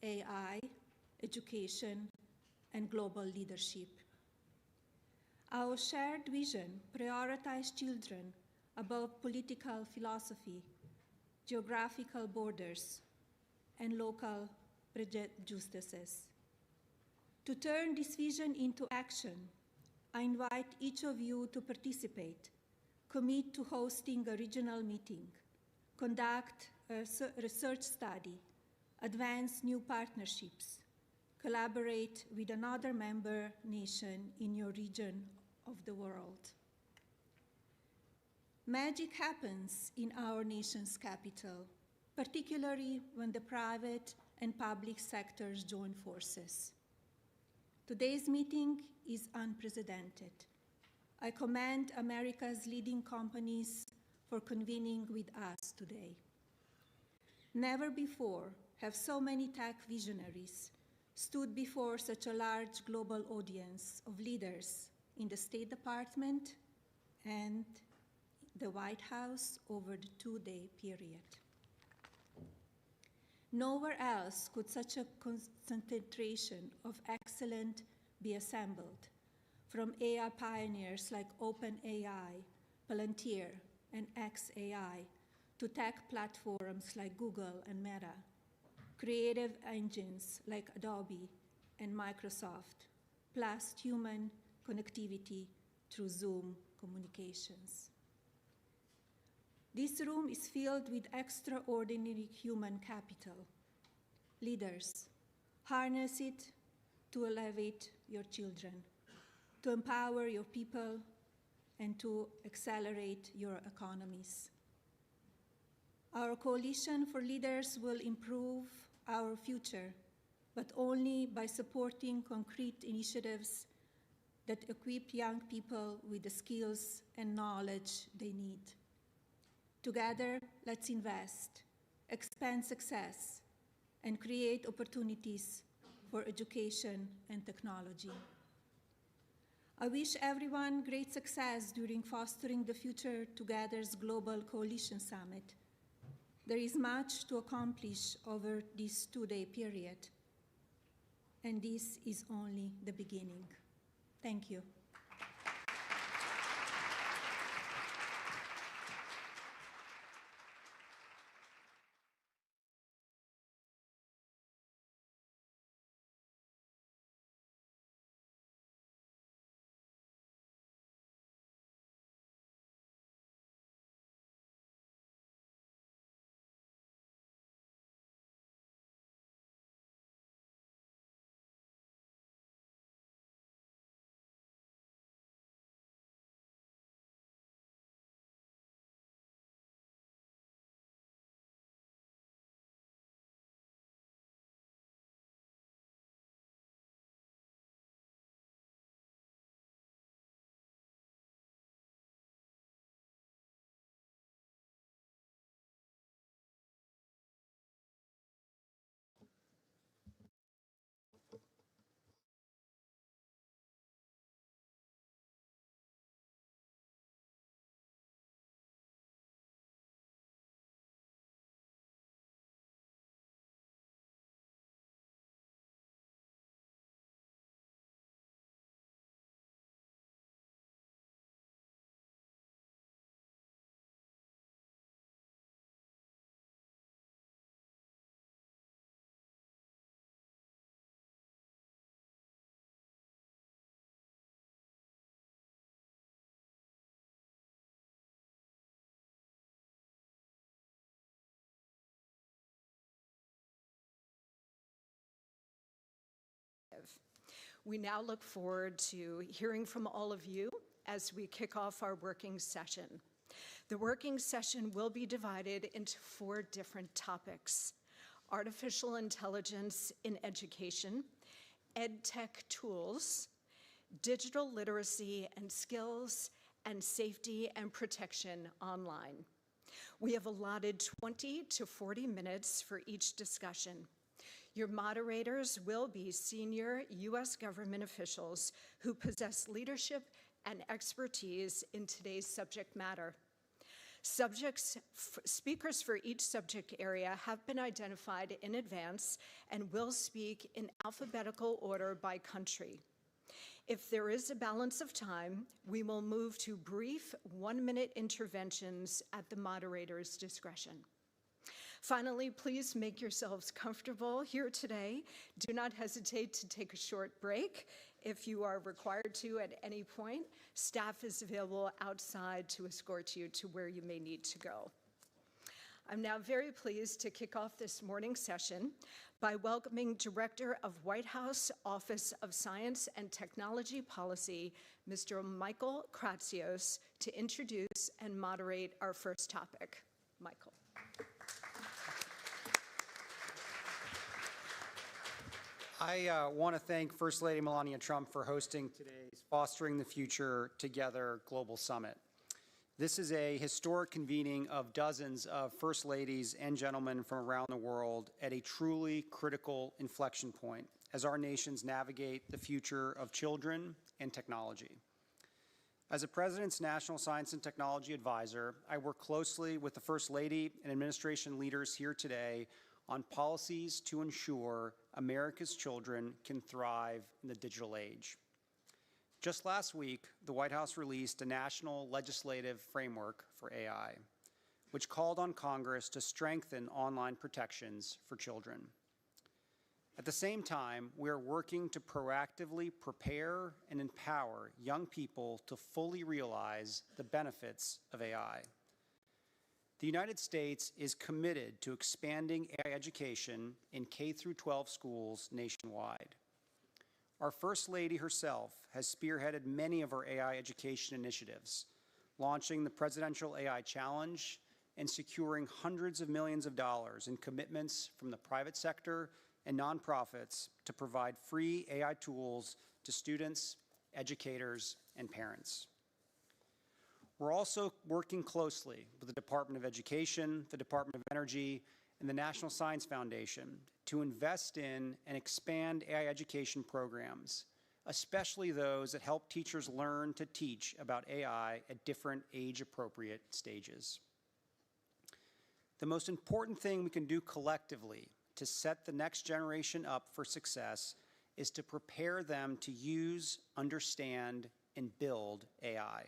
AI, education, and global leadership. Our shared vision prioritizes children above political philosophy, geographical borders, and local prejudices. To turn this vision into action, I invite each of you to participate, commit to hosting a regional meeting, conduct a research study, advance new partnerships, collaborate with another member nation in your region of the world. Magic happens in our nation's capital, particularly when the private and public sectors join forces. Today's meeting is unprecedented. I commend America's leading companies for convening with us today. Never before have so many tech visionaries stood before such a large global audience of leaders in the State Department and the White House over the two-day period. Nowhere else could such a concentration of excellence be assembled, from AI pioneers like OpenAI, Palantir, and xAI, to tech platforms like Google and Meta, creative engines like Adobe and Microsoft, plus human connectivity through Zoom communications. This room is filled with extraordinary human capital. Leaders, harness it to elevate your children, to empower your people, and to accelerate your economies. Our coalition for leaders will improve our future, but only by supporting concrete initiatives that equip young people with the skills and knowledge they need. Together, let's invest, expand success, and create opportunities for education and technology. I wish everyone great success during fostering the Future Together's Global Coalition Summit. There is much to accomplish over this two-day period, and this is only the beginning. Thank you. We now look forward to hearing from all of you as we kick off our working session. The working session will be divided into 4 different topics: artificial intelligence in education, EdTech tools, digital literacy and skills, and safety and protection online. We have allotted 20 to 40 minutes for each discussion. Your moderators will be senior U.S. government officials who possess leadership and expertise in today's subject matter. Speakers for each subject area have been identified in advance and will speak in alphabetical order by country. If there is a balance of time, we will move to brief one-minute interventions at the moderator's discretion. Finally, please make yourselves comfortable here today. Do not hesitate to take a short break if you are required to at any point. Staff is available outside to escort you to where you may need to go. I'm now very pleased to kick off this morning's session by welcoming Director of White House Office of Science and Technology Policy, Mr. Michael Kratsios, to introduce and moderate our first topic. Michael. I want to thank First Lady Melania Trump for hosting today's Fostering the Future Together Global Summit. This is a historic convening of dozens of First Ladies and gentlemen from around the world at a truly critical inflection point as our nations navigate the future of children and technology. As the President's National Science and Technology Advisor, I work closely with the First Lady and administration leaders here today on policies to ensure America's children can thrive in the digital age. Just last week, the White House released a national legislative framework for AI, which called on Congress to strengthen online protections for children. At the same time, we are working to proactively prepare and empower young people to fully realize the benefits of AI. The United States is committed to expanding AI education in K-12 schools nationwide. Our First Lady herself has spearheaded many of our AI education initiatives, launching the Presidential AI Challenge and securing hundreds of millions of dollars in commitments from the private sector and nonprofits to provide free AI tools to students, educators, and parents. We're also working closely with the Department of Education, the Department of Energy, and the National Science Foundation to invest in and expand AI education programs, especially those that help teachers learn to teach about AI at different age-appropriate stages. The most important thing we can do collectively to set the next generation up for success is to prepare them to use, understand, and build AI.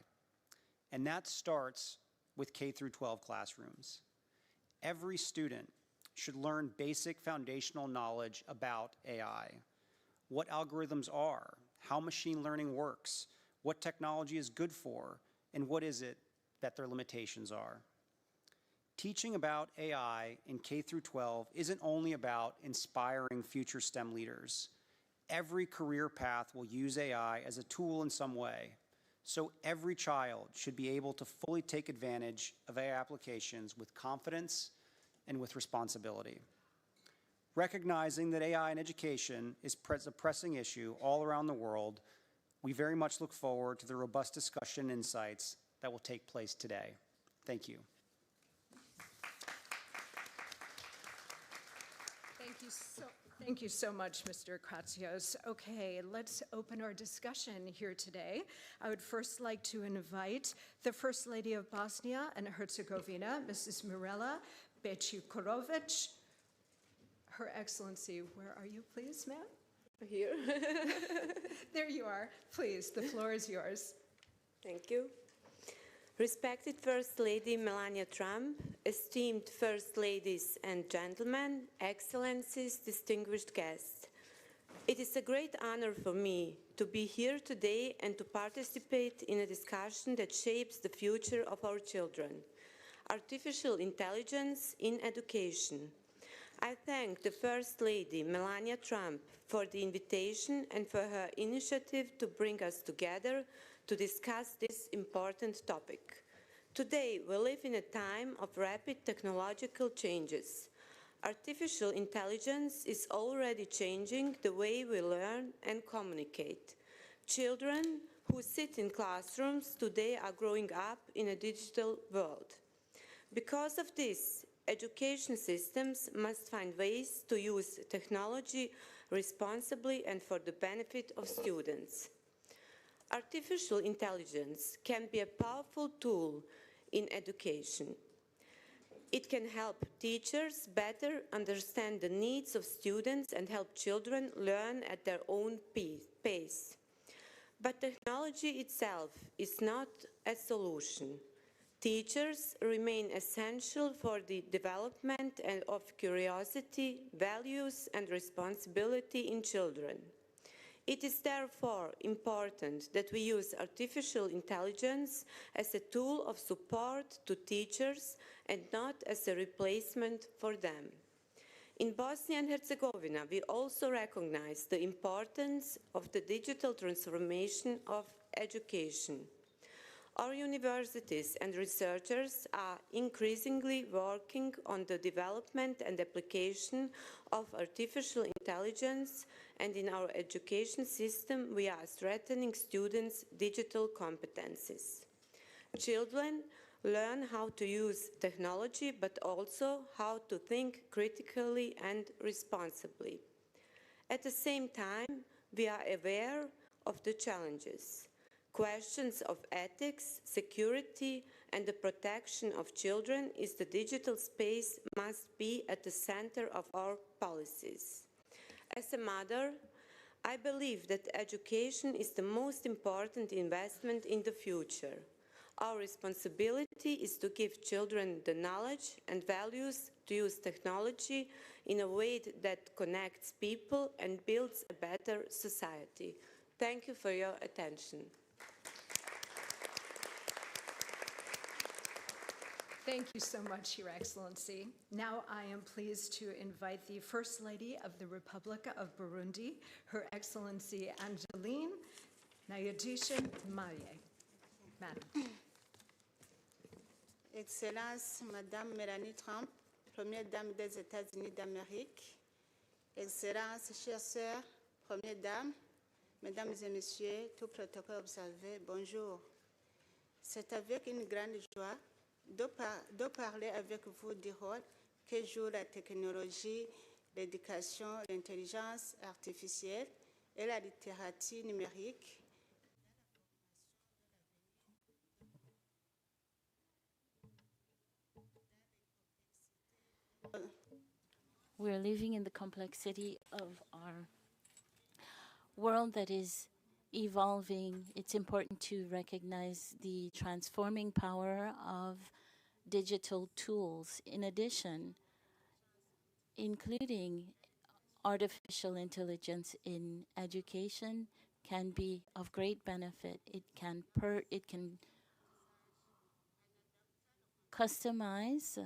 And that starts with K-12 classrooms. Every student should learn basic foundational knowledge about AI, what algorithms are, how machine learning works, what technology is good for, and what is it that their limitations are. Teaching about AI in K-12 isn't only about inspiring future STEM leaders. Every career path will use AI as a tool in some way. So every child should be able to fully take advantage of AI applications with confidence and with responsibility. Recognizing that AI in education is a pressing issue all around the world, we very much look forward to the robust discussion and insights that will take place today. Thank you. Thank you so much, Mr. Kratsios. Okay, let's open our discussion here today. I would first like to invite the First Lady of Bosnia and Herzegovina, Mrs. Mirela Grădinaru. Her Excellency, where are you, please, ma'am? Here. There you are. Please, the floor is yours. Thank you. Respected First Lady Melania Trump, esteemed First Ladies and gentlemen, Excellencies, distinguished guests. It is a great honor for me to be here today and to participate in a discussion that shapes the future of our children. Artificial intelligence in education. I thank the First Lady Melania Trump for the invitation and for her initiative to bring us together to discuss this important topic. Today, we live in a time of rapid technological changes. Artificial intelligence is already changing the way we learn and communicate. Children who sit in classrooms today are growing up in a digital world. Because of this, education systems must find ways to use technology responsibly and for the benefit of students. Artificial intelligence can be a powerful tool in education. It can help teachers better understand the needs of students and help children learn at their own pace. But technology itself is not a solution. Teachers remain essential for the development of curiosity, values, and responsibility in children. It is therefore important that we use artificial intelligence as a tool of support to teachers and not as a replacement for them. In Bosnia and Herzegovina, we also recognize the importance of the digital transformation of education. Our universities and researchers are increasingly working on the development and application of artificial intelligence, and in our education system, we are strengthening students' digital competencies. Children learn how to use technology, but also how to think critically and responsibly. At the same time, we are aware of the challenges. Questions of ethics, security, and the protection of children is the digital space must be at the center of our policies. As a mother, I believe that education is the most important investment in the future. Our responsibility is to give children the knowledge and values to use technology in a way that connects people and builds a better society. Thank you for your attention. Thank you so much, Your Excellency. Now I am pleased to invite the First Lady of the Republic of Burundi, Her Excellency Angeline Ndayishimiye. Madam. Excellence, Madame Melania Trump, Première Dame des États-Unis d'Amérique, Excellence, chères sœurs, Première Dame, Mesdames et Messieurs, tout protocole observé, bonjour. C'est avec une grande joie de parler avec vous du rôle que joue la technologie, l'éducation, l'intelligence artificielle et la littérature numérique. We're living in the complexity of our world that is evolving. It's important to recognize the transforming power of digital tools. In addition, including artificial intelligence in education can be of great benefit. It can customize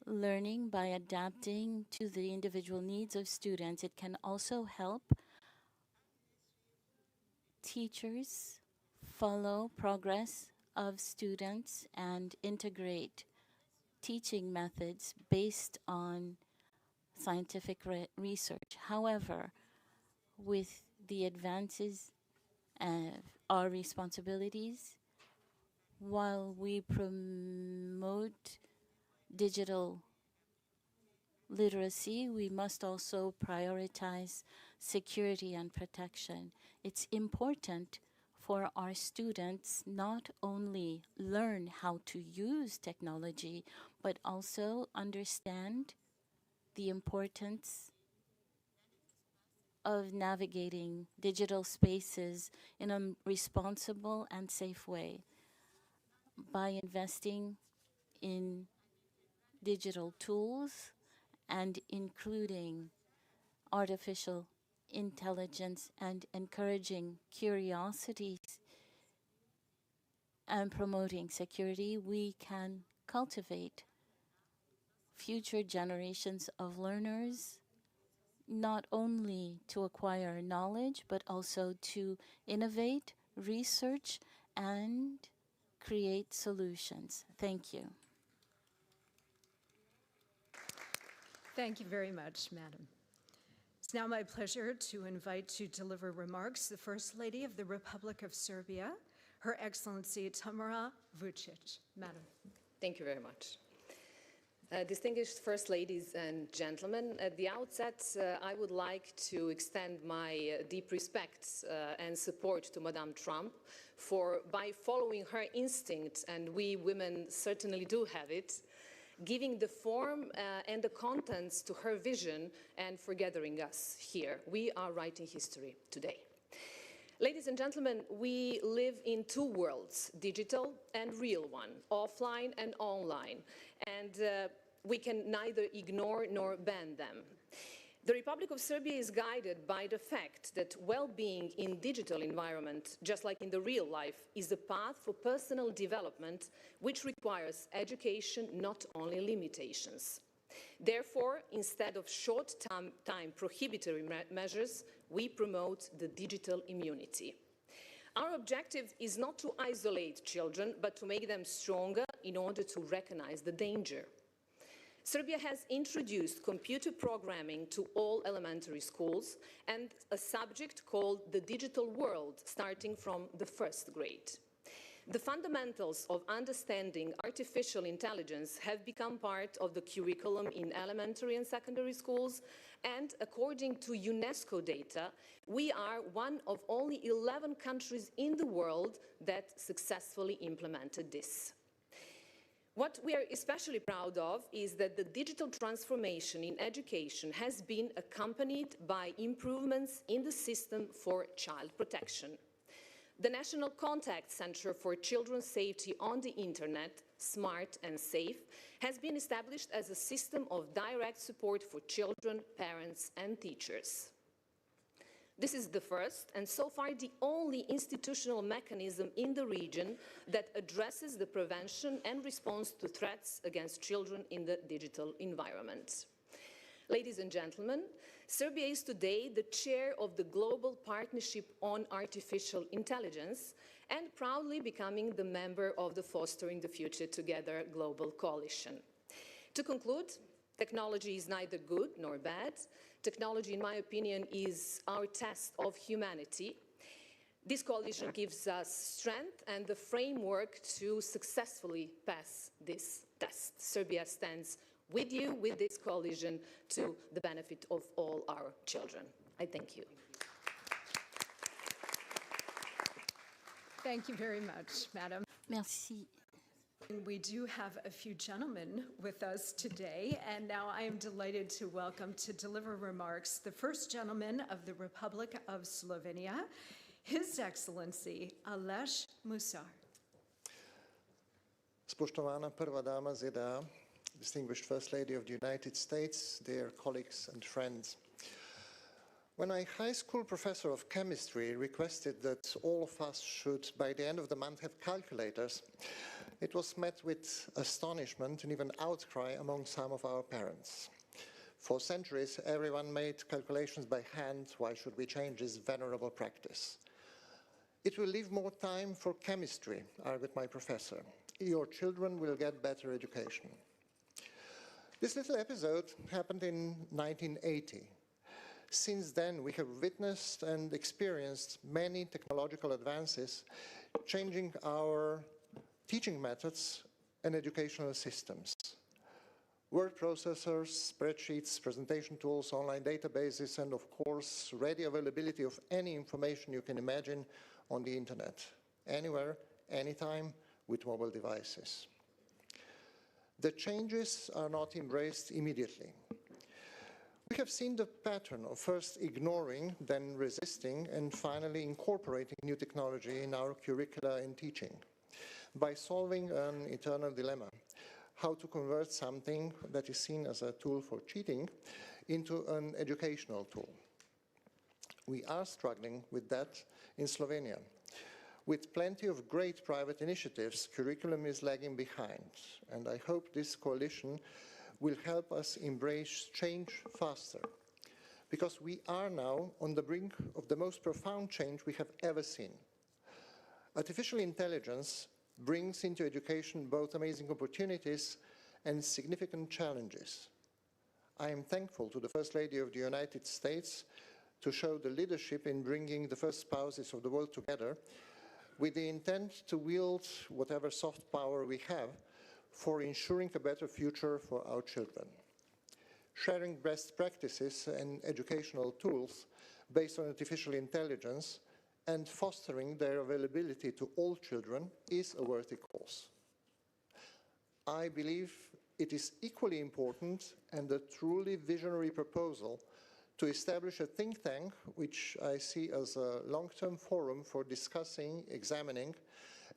learning by adapting to the individual needs of students. It can also help teachers follow progress of students and integrate teaching methods based on scientific research. However, with the advances of our responsibilities, while we promote digital literacy, we must also prioritize security and protection. It's important for our students not only learn how to use technology, but also understand the importance of navigating digital spaces in a responsible and safe way. By investing in digital tools and including artificial intelligence and encouraging curiosities and promoting security, we can cultivate future generations of learners, not only to acquire knowledge, but also to innovate, research, and create solutions. Thank you. Thank you very much, Madam. It's now my pleasure to invite to deliver remarks the First Lady of the Republic of Serbia, Her Excellency Tamara Vučić. Madam. Thank you very much. Distinguished First Ladies and Gentlemen, at the outset, I would like to extend my deep respect and support to Madame Trump by following her instinct, and we women certainly do have it, giving the form and the contents to her vision and for gathering us here. We are writing history today. Ladies and gentlemen, we live in two worlds, digital and real one, offline and online, and we can neither ignore nor ban them. The Republic of Serbia is guided by the fact that well-being in digital environment, just like in the real life, is a path for personal development which requires education, not only limitations. Therefore, instead of short-time prohibitory measures, we promote the digital immunity. Our objective is not to isolate children, but to make them stronger in order to recognize the danger. Serbia has introduced computer programming to all elementary schools and a subject called the digital world starting from the first grade. The fundamentals of understanding artificial intelligence have become part of the curriculum in elementary and secondary schools, and according to UNESCO data, we are one of only 11 countries in the world that successfully implemented this. What we are especially proud of is that the digital transformation in education has been accompanied by improvements in the system for child protection. The National Contact Center for Children's Safety on the Internet, Smart and Safe, has been established as a system of direct support for children, parents, and teachers. This is the first and so far the only institutional mechanism in the region that addresses the prevention and response to threats against children in the digital environment. Ladies and gentlemen, Serbia is today the chair of the Global Partnership on Artificial Intelligence and proudly becoming the member of the Fostering the Future Together Global Coalition. To conclude, technology is neither good nor bad. Technology, in my opinion, is our test of humanity. This coalition gives us strength and the framework to successfully pass this test. Serbia stands with you, with this coalition, to the benefit of all our children. I thank you. Thank you very much, Madam. Merci. We do have a few gentlemen with us today, and now I am delighted to welcome to deliver remarks the first gentleman of the Republic of Slovenia, His Excellency Aleš Musar. Spoštovana prva dama ZDA, distinguished First Lady of the United States, dear colleagues and friends. When a high school professor of chemistry requested that all of us should, by the end of the month, have calculators, it was met with astonishment and even outcry among some of our parents. For centuries, everyone made calculations by hand. Why should we change this venerable practice? It will leave more time for chemistry, argued my professor. Your children will get better education. This little episode happened in 1980. Since then, we have witnessed and experienced many technological advances, changing our teaching methods and educational systems. Word processors, spreadsheets, presentation tools, online databases, and of course, ready availability of any information you can imagine on the internet, anywhere, anytime, with mobile devices. The changes are not embraced immediately. We have seen the pattern of first ignoring, then resisting, and finally incorporating new technology in our curricula and teaching by solving an eternal dilemma: how to convert something that is seen as a tool for cheating into an educational tool. We are struggling with that in Slovenia. With plenty of great private initiatives, curriculum is lagging behind, and I hope this coalition will help us embrace change faster, because we are now on the brink of the most profound change we have ever seen. Artificial intelligence brings into education both amazing opportunities and significant challenges. I am thankful to the First Lady of the United States to show the leadership in bringing the first spouses of the world together with the intent to wield whatever soft power we have for ensuring a better future for our children. Sharing best practices and educational tools based on artificial intelligence and fostering their availability to all children is a worthy cause. I believe it is equally important and a truly visionary proposal to establish a think tank, which I see as a long-term forum for discussing, examining,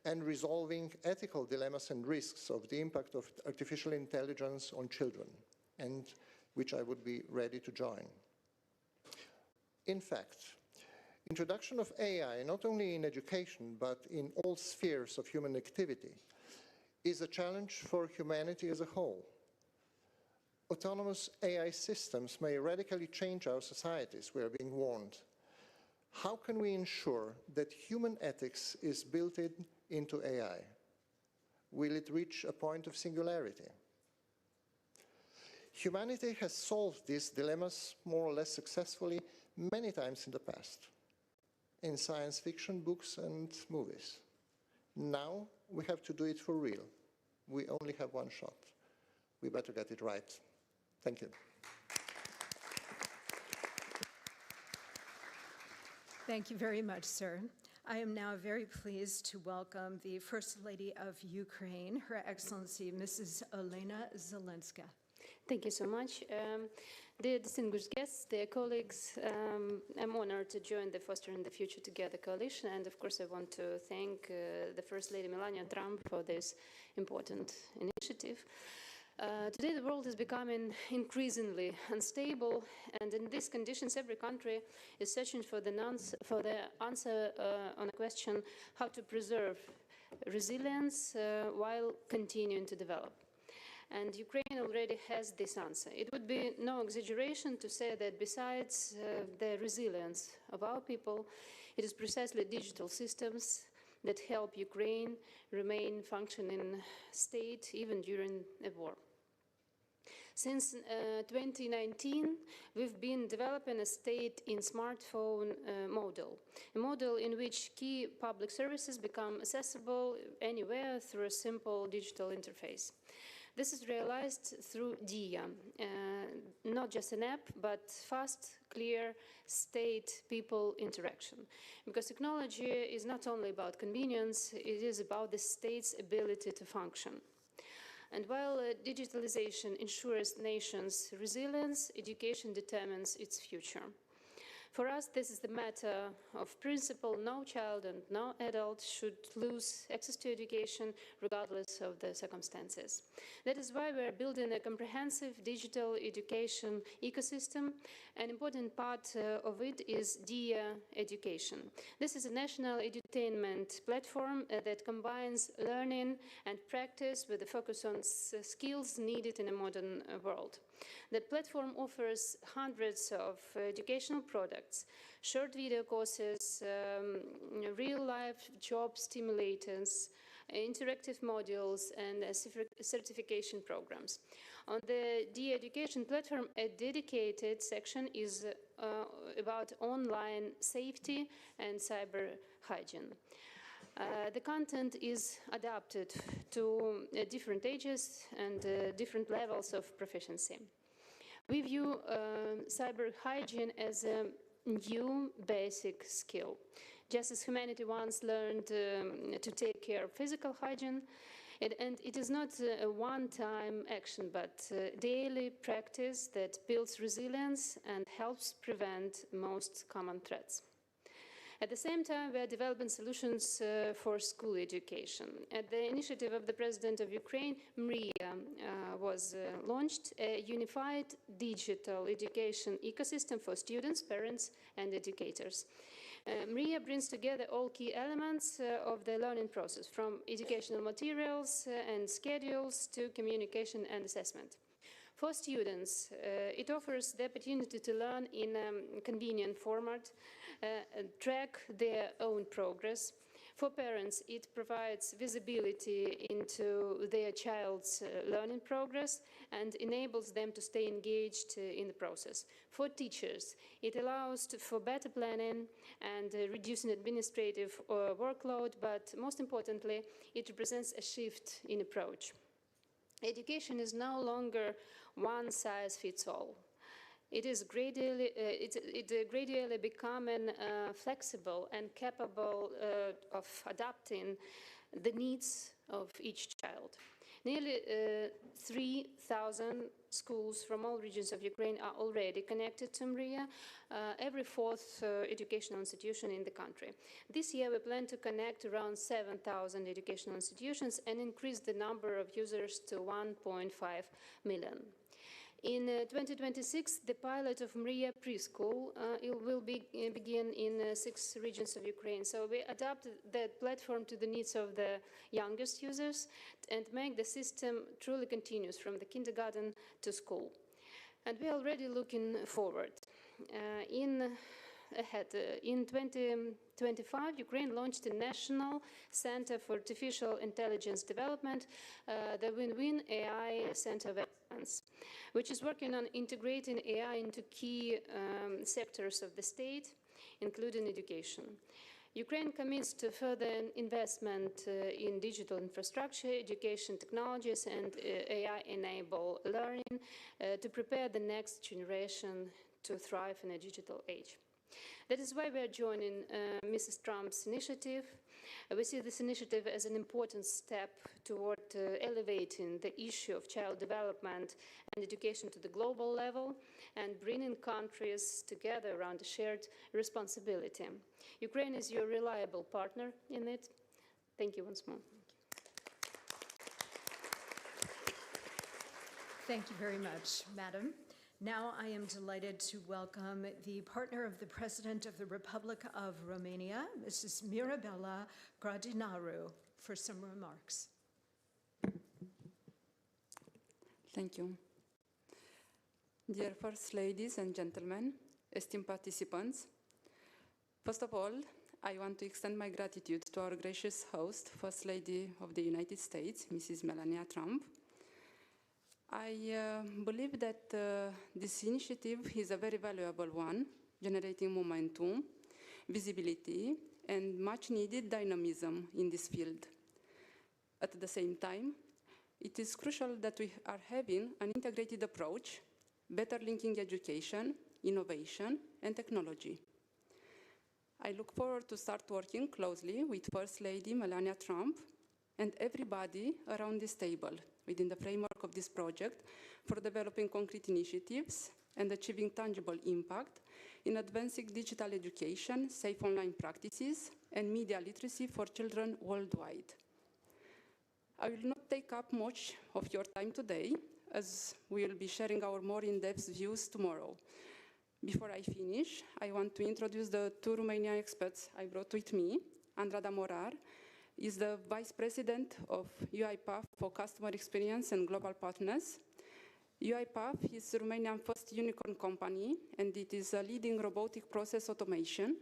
and resolving ethical dilemmas and risks of the impact of artificial intelligence on children, and which I would be ready to join. In fact, introduction of AI, not only in education, but in all spheres of human activity, is a challenge for humanity as a whole. Autonomous AI systems may radically change our societies, we are being warned. How can we ensure that human ethics is built into AI? Will it reach a point of singularity? Humanity has solved these dilemmas more or less successfully many times in the past, in science fiction books and movies. Now we have to do it for real. We only have one shot. We better get it right. Thank you. Thank you very much, sir. I am now very pleased to welcome the First Lady of Ukraine, Her Excellency Mrs. Olena Zelenska. Thank you so much. Dear distinguished guests, dear colleagues, I'm honored to join the Fostering the Future Together coalition, and of course I want to thank the First Lady Melania Trump for this important initiative. Today the world is becoming increasingly unstable, and in these conditions every country is searching for the answer on a question how to preserve resilience while continuing to develop. And Ukraine already has this answer. It would be no exaggeration to say that besides the resilience of our people, it is precisely digital systems that help Ukraine remain functioning state even during a war. Since 2019, we've been developing a state in smartphone model, a model in which key public services become accessible anywhere through a simple digital interface. This is realized through DIA, not just an app, but fast, clear state-people interaction. Because technology is not only about convenience, it is about the state's ability to function. And while digitalization ensures nations' resilience, education determines its future. For us, this is the matter of principle. No child and no adult should lose access to education regardless of the circumstances. That is why we are building a comprehensive digital education ecosystem. An important part of it is DIA Education. This is a national edutainment platform that combines learning and practice with a focus on skills needed in a modern world. The platform offers hundreds of educational products, short video courses, real-life job stimulators, interactive modules, and certification programs. On the DIA Education platform, a dedicated section is about online safety and cyber hygiene. The content is adapted to different ages and different levels of proficiency. We view cyber hygiene as a new basic skill. Just as humanity once learned to take care of physical hygiene, and it is not a one-time action, but daily practice that builds resilience and helps prevent most common threats. At the same time, we are developing solutions for school education. At the initiative of the President of Ukraine, MRIA was launched, a unified digital education ecosystem for students, parents, and educators. MRIA brings together all key elements of the learning process, from educational materials and schedules to communication and assessment. For students, it offers the opportunity to learn in a convenient format, track their own progress. For parents, it provides visibility into their child's learning progress and enables them to stay engaged in the process. For teachers, it allows for better planning and reducing administrative workload, but most importantly, it represents a shift in approach. Education is no longer one size fits all. It is gradually, gradually becoming flexible and capable of adapting the needs of each child. Nearly 3,000 schools from all regions of Ukraine are already connected to MRIA, every fourth educational institution in the country. This year we plan to connect around 7,000 educational institutions and increase the number of users to 1.5 million. In 2026, the pilot of MRIA preschool it will begin in 6 regions of Ukraine. So we adapt that platform to the needs of the youngest users and make the system truly continuous from the kindergarten to school. And we are already looking forward. In 2025, Ukraine launched a National Center for Artificial Intelligence Development, the Win-Win AI Center of Excellence, which is working on integrating AI into key sectors of the state, including education. Ukraine commits to further investment in digital infrastructure, education technologies, and AI-enabled learning to prepare the next generation to thrive in a digital age. That is why we are joining Mrs. Trump's initiative. We see this initiative as an important step toward elevating the issue of child development and education to the global level and bringing countries together around a shared responsibility. Ukraine is your reliable partner in it. Thank you once more. Thank you very much, Madam. Now I am delighted to welcome the partner of the President of the Republic of Romania, Mrs. Mirabela Grădinaru, for some remarks. Thank you. Dear First Ladies and Gentlemen, esteemed participants, first of all, I want to extend my gratitude to our gracious host, First Lady of the United States, Mrs. Melania Trump. I believe that this initiative is a very valuable one, generating momentum, visibility, and much needed dynamism in this field. At the same time, it is crucial that we are having an integrated approach, better linking education, innovation, and technology. I look forward to start working closely with First Lady Melania Trump and everybody around this table within the framework of this project for developing concrete initiatives and achieving tangible impact in advancing digital education, safe online practices, and media literacy for children worldwide. I will not take up much of your time today, as we will be sharing our more in-depth views tomorrow. Before I finish, I want to introduce the 2 Romanian experts I brought with me. Andrada Morar is the Vice President of UiPath for Customer Experience and Global Partners. UiPath is Romania's first unicorn company, and it is a leading robotic process automation,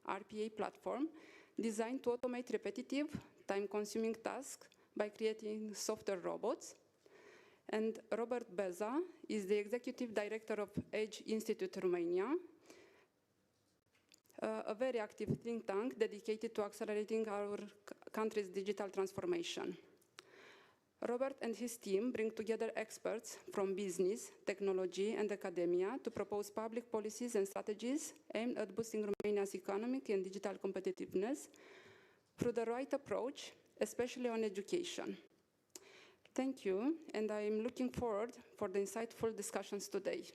RPA platform, designed to automate repetitive, time-consuming tasks by creating software robots. And Robert Beza is the Executive Director of Edge Institute Romania, a very active think tank dedicated to accelerating our country's digital transformation. Robert and his team bring together experts from business, technology, and academia to propose public policies and strategies aimed at boosting Romania's economic and digital competitiveness through the right approach, especially on education. Thank you, and I am looking forward for the insightful discussions today.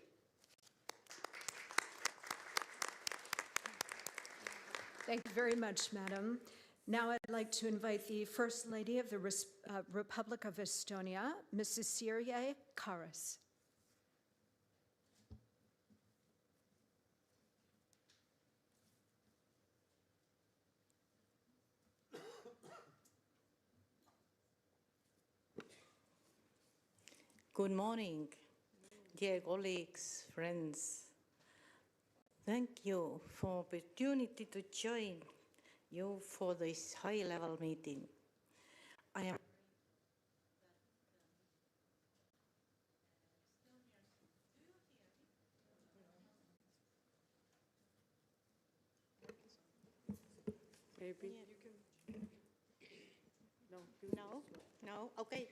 Thank you very much, Madam. Now I'd like to invite the First Lady of the Republic of Estonia, Mrs. Sirje Karas. Good morning, dear colleagues, friends. Thank you for the opportunity to join you for this high-level meeting. I am Maybe you can. No. Okay.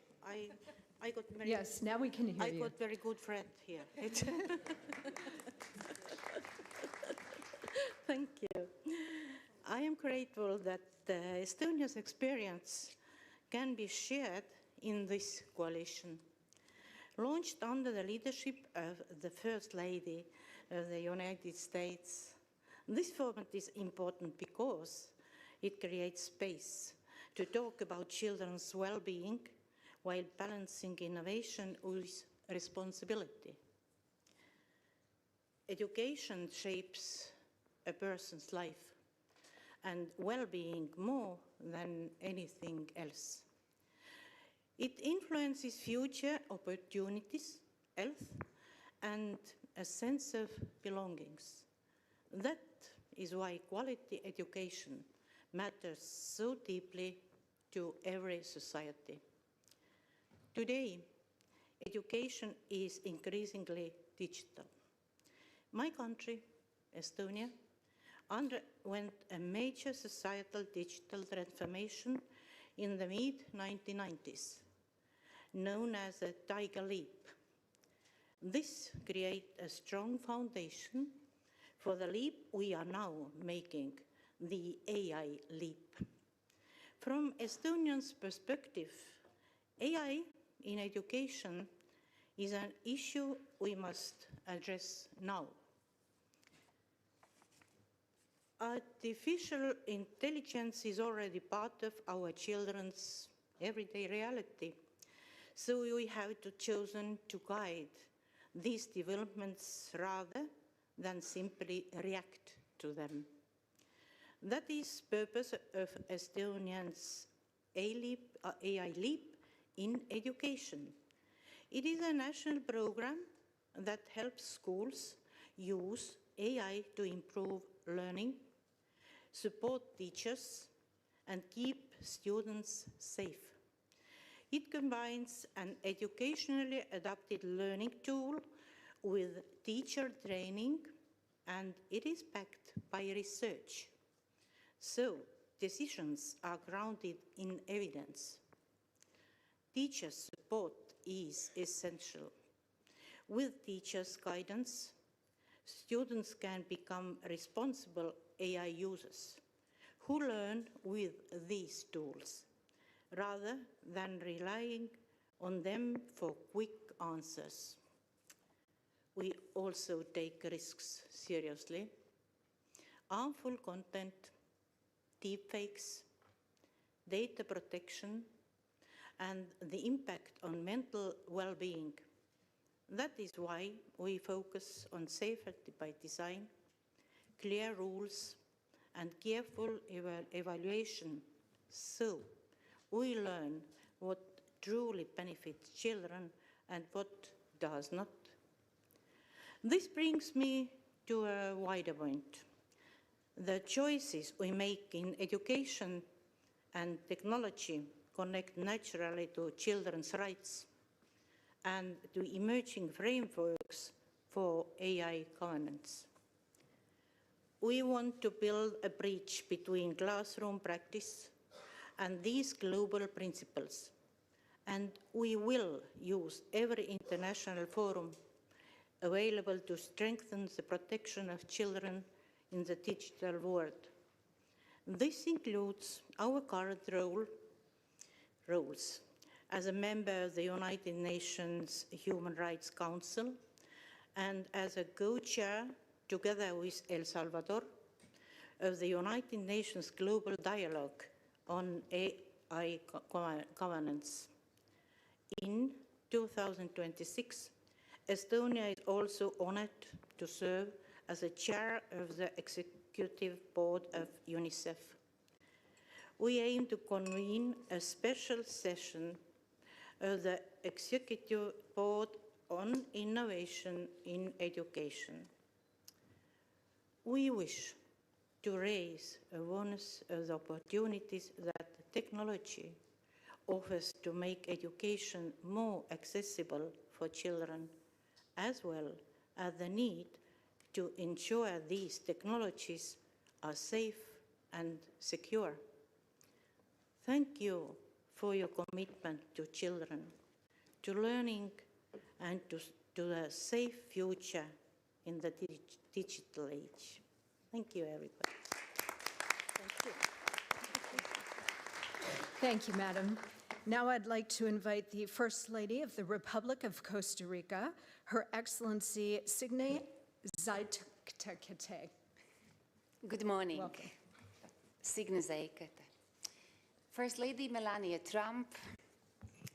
I got very, Yes, now we can hear I you. got very good friend here. Thank you. I am grateful that Estonia's experience can be shared in this coalition. Launched under the leadership of the First Lady of the United States, this format is important because it creates space to talk about children's well-being while balancing innovation with responsibility. Education shapes a person's life and well-being more than anything else. It influences future opportunities, health, and a sense of belongings. That is why quality education matters so deeply to every society. Today, education is increasingly digital. My country, Estonia, underwent a major societal digital transformation in the mid-1990s, known as the Tiger Leap. This created a strong foundation for the leap we are now making, the AI leap. From Estonians' perspective, AI in education is an issue we must address now. Artificial intelligence is already part of our children's everyday reality, so we have to choose to guide these developments rather than simply react to them. That is the purpose of Estonians' AI leap in education. It is a national program that helps schools use AI to improve learning, support teachers, and keep students safe. It combines an educationally adapted learning tool with teacher training, and it is backed by research. So, decisions are grounded in evidence. Teacher support is essential. With teachers' guidance, students can become responsible AI users who learn with these tools, rather than relying on them for quick answers. We also take risks seriously. Harmful content, deepfakes, data protection, and the impact on mental well-being. That is why we focus on safety by design, clear rules, and careful evaluation, so we learn what truly benefits children and what does not. This brings me to a wider point. The choices we make in education and technology connect naturally to children's rights and to emerging frameworks for AI governance. We want to build a bridge between classroom practice and these global principles, and we will use every international forum available to strengthen the protection of children in the digital world. This includes our current roles as a member of the United Nations Human Rights Council and as a co-chair, together with El Salvador, of the United Nations Global Dialogue on AI governance. In 2026, Estonia is also honored to serve as a chair of the Executive Board of UNICEF. We aim to convene a special session of the Executive Board on Innovation in Education. We wish to raise awareness of the opportunities that technology offers to make education more accessible for children, as well as the need to ensure these technologies are safe and secure. Thank you for your commitment to children, to learning, and to a safe future in the digital age. Thank you, everybody. Thank you. Thank you, Madam. Now I'd like to invite the First Lady of the Republic of Costa Rica, Her Excellency Signe Zaitekete. Good morning. Welcome. Signe Zaitekete. First Lady Melania Trump,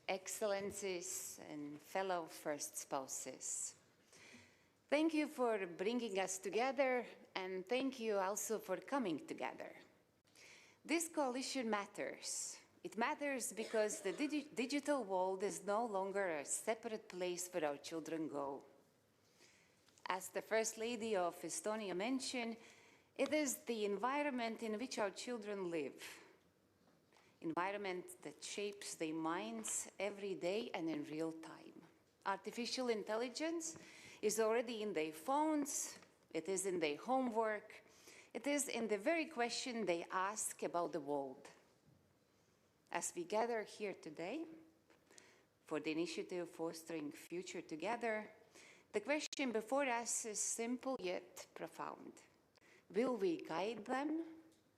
Excellencies and fellow First Spouses. Thank you for bringing us together, and thank you also for coming together. This coalition matters. It matters because the digital world is no longer a separate place where our children go. As the First Lady of Estonia mentioned, it is the environment in which our children live. Environment that shapes their minds every day and in real time. Artificial intelligence is already in their phones, it is in their homework, it is in the very question they ask about the world. As we gather here today for the initiative Fostering Future Together, the question before us is simple yet profound. Will we guide them,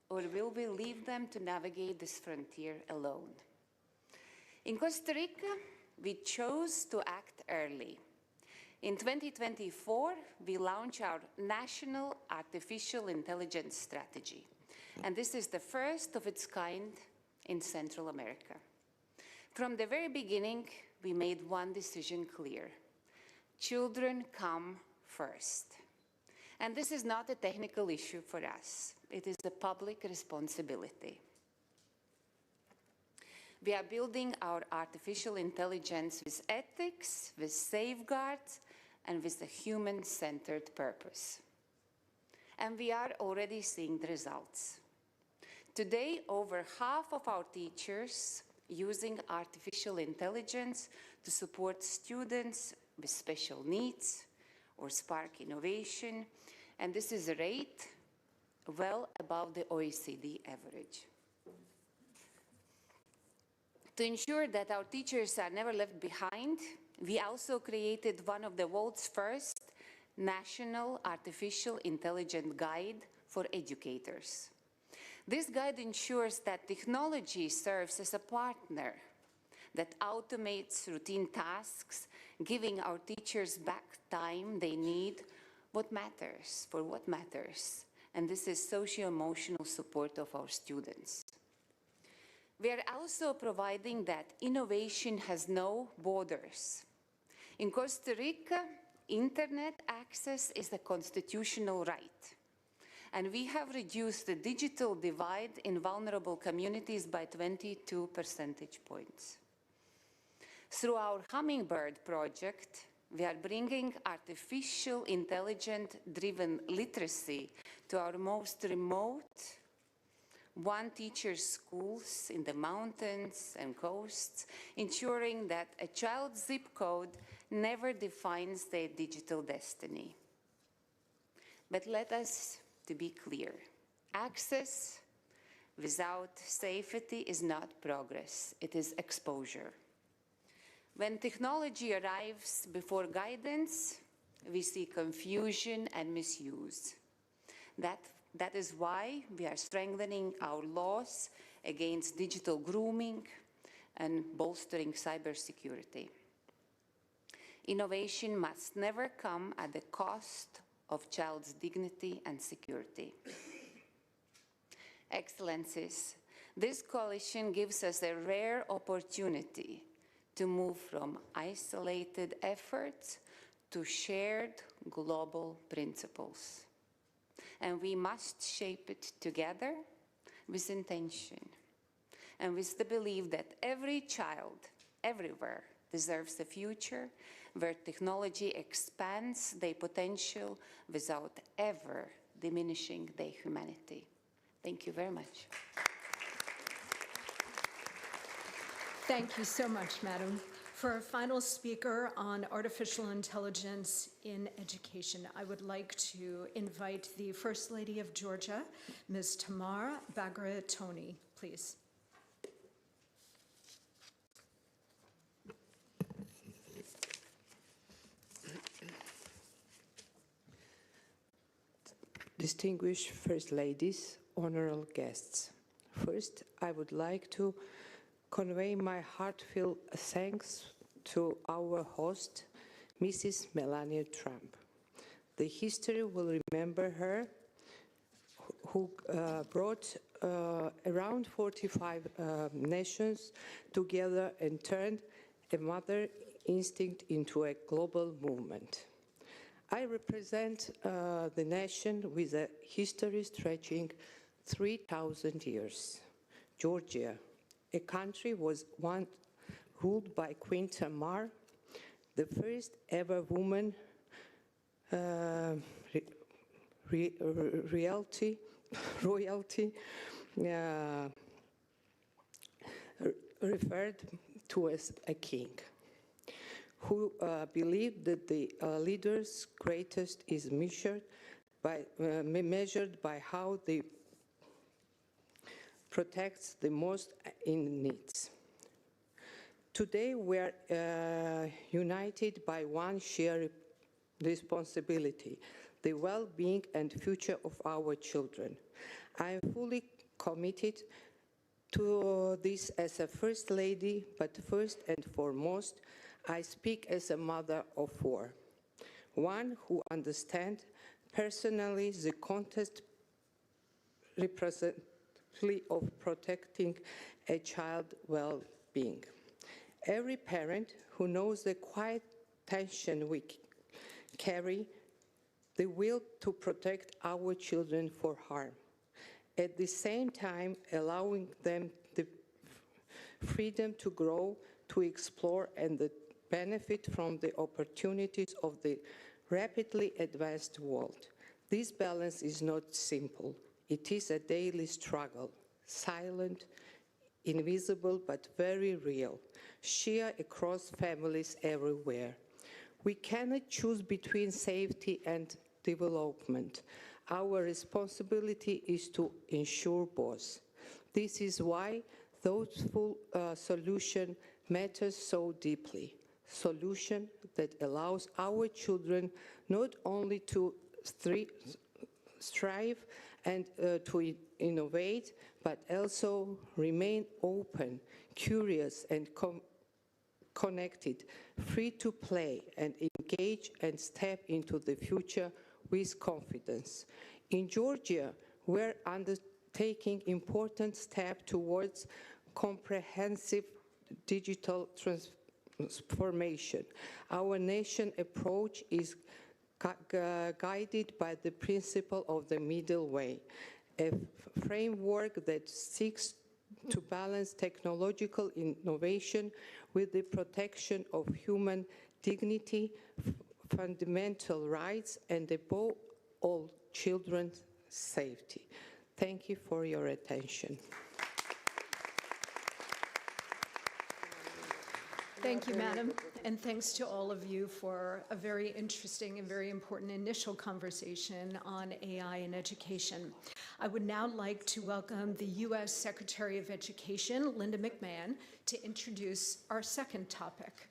or will we leave them to navigate this frontier alone? In Costa Rica, we chose to act early. In 2024, we launched our National Artificial Intelligence Strategy, and this is the first of its kind in Central America. From the very beginning, we made one decision clear. Children come first. And this is not a technical issue for us. It is a public responsibility. We are building our artificial intelligence with ethics, with safeguards, and with a human-centered purpose. And we are already seeing the results. Today, over half of our teachers using artificial intelligence to support students with special needs or spark innovation, and this is a rate well above the OECD average. To ensure that our teachers are never left behind, we also created one of the world's first National Artificial Intelligence Guide for educators. This guide ensures that technology serves as a partner that automates routine tasks, giving our teachers back time they need for what matters. And this is socio-emotional support of our students. We are also providing that innovation has no borders. In Costa Rica, internet access is a constitutional right. And we have reduced the digital divide in vulnerable communities by 22 percentage points. Through our Hummingbird project, we are bringing artificial intelligence-driven literacy to our most remote one-teacher schools in the mountains and coasts, ensuring that a child's zip code never defines their digital destiny. But let us be clear, access without safety is not progress, it is exposure. When technology arrives before guidance, we see confusion and misuse. That is why we are strengthening our laws against digital grooming and bolstering cybersecurity. Innovation must never come at the cost of child's dignity and security. Excellencies, this coalition gives us a rare opportunity to move from isolated efforts to shared global principles. And we must shape it together with intention and with the belief that every child, everywhere, deserves a future where technology expands their potential without ever diminishing their humanity. Thank you very much. Thank you so much, Madam. For our final speaker on artificial intelligence in education, I would like to invite the First Lady of Georgia, Ms. Tamara Bagratoni, please. distinguished First Ladies, honorable guests. First, I would like to convey my heartfelt thanks to our host, Mrs. Melania Trump. The history will remember her, who brought around 45 nations together and turned a mother instinct into a global movement. I represent the nation with a history stretching 3,000 years. Georgia, a country was once ruled by Queen Tamar, the first ever woman royalty referred to as a king, who believed that the leader's greatest is measured by how they protects the most in needs. Today we are united by one shared responsibility, the well-being and future of our children. I am fully committed to this as a First Lady, but first and foremost, I speak as a mother of four, one who understands personally the context representatively of protecting a child's well-being. Every parent who knows the quiet tension we carry, the will to protect our children for harm, at the same time allowing them the freedom to grow, to explore, and the benefit from the opportunities of the rapidly advanced world. This balance is not simple. It is a daily struggle, silent, invisible, but very real, shared across families everywhere. We cannot choose between safety and development. Our responsibility is to ensure both. This is why thoughtful solution matters so deeply. Solution that allows our children not only to strive and to innovate, but also remain open, curious, and connected, free to play and engage and step into the future with confidence. In Georgia, we're undertaking important steps towards comprehensive digital transformation. Our nation approach is guided by the principle of the middle way, a framework that seeks to balance technological innovation with the protection of human dignity, fundamental rights, and above all, children's safety. Thank you for your attention. Thank you, Madam, and thanks to all of you for a very interesting and very important initial conversation on AI in education. I would now like to welcome the U.S. Secretary of Education, Linda McMahon, to introduce our second topic.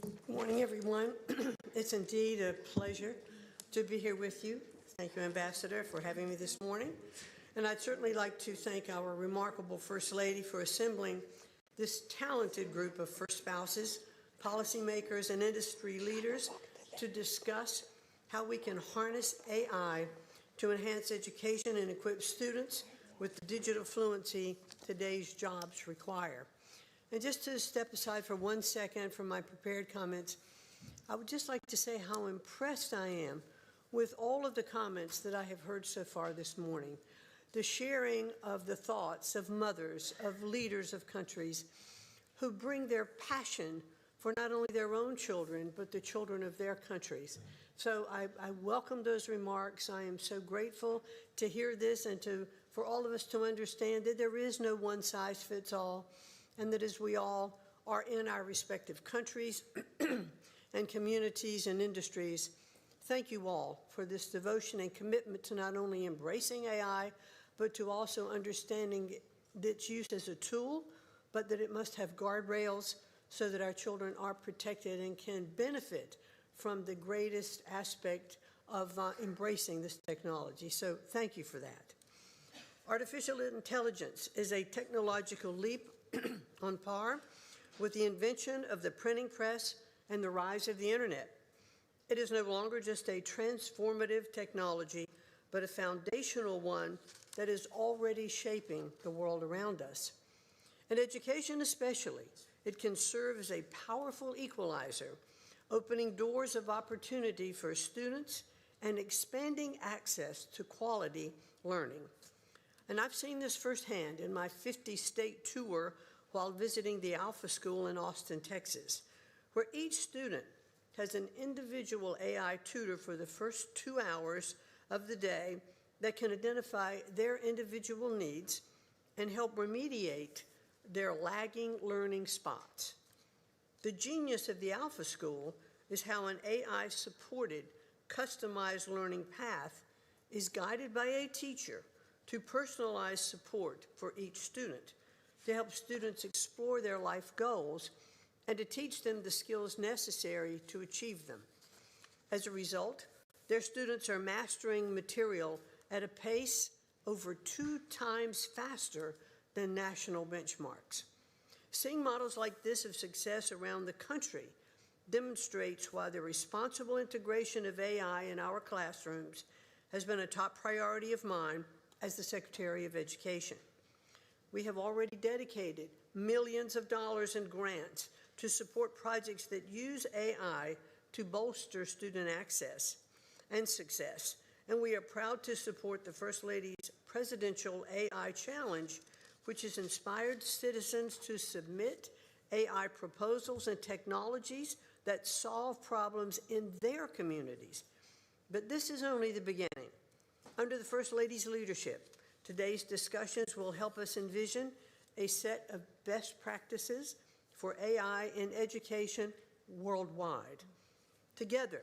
Good morning, everyone. It's indeed a pleasure to be here with you. Thank you, Ambassador, for having me this morning. And I'd certainly like to thank our remarkable First Lady for assembling this talented group of first spouses, policymakers, and industry leaders to discuss how we can harness AI to enhance education and equip students with the digital fluency today's jobs require. And just to step aside for 1 second from my prepared comments, I would just like to say how impressed I am with all of the comments that I have heard so far this morning. The sharing of the thoughts of mothers, of leaders of countries who bring their passion for not only their own children, but the children of their countries. So I welcome those remarks. I am so grateful to hear this and for all of us to understand that there is no one size fits all, and that as we all are in our respective countries and communities and industries, Thank you all for this devotion and commitment to not only embracing AI, but to also understanding its use as a tool, but that it must have guardrails so that our children are protected and can benefit from the greatest aspect of embracing this technology. So thank you for that. Artificial intelligence is a technological leap on par with the invention of the printing press and the rise of the internet. It is no longer just a transformative technology, but a foundational one that is already shaping the world around us. In education especially, it can serve as a powerful equalizer, opening doors of opportunity for students and expanding access to quality learning. And I've seen this firsthand in my 50-state tour while visiting the Alpha School in Austin, Texas, where each student has an individual AI tutor for the first 2 hours of the day that can identify their individual needs and help remediate their lagging learning spots. The genius of the Alpha School is how an AI-supported, customized learning path is guided by a teacher to personalize support for each student, to help students explore their life goals, and to teach them the skills necessary to achieve them. As a result, their students are mastering material at a pace over 2 times faster than national benchmarks. Seeing models like this of success around the country demonstrates why the responsible integration of AI in our classrooms has been a top priority of mine as the Secretary of Education. We have already dedicated millions of dollars in grants to support projects that use AI to bolster student access and success, and we are proud to support the First Lady's Presidential AI Challenge, which has inspired citizens to submit AI proposals and technologies that solve problems in their communities. But this is only the beginning. Under the First Lady's leadership, today's discussions will help us envision a set of best practices for AI in education worldwide. Together,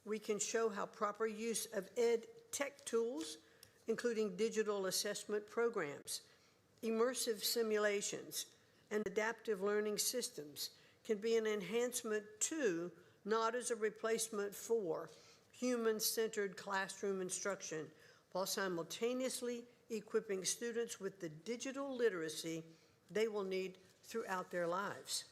we can show how proper use of EdTech tools, including digital assessment programs, immersive simulations, and adaptive learning systems, can be an enhancement to, not as a replacement for, human-centered classroom instruction, while simultaneously equipping students with the digital literacy they will need throughout their lives.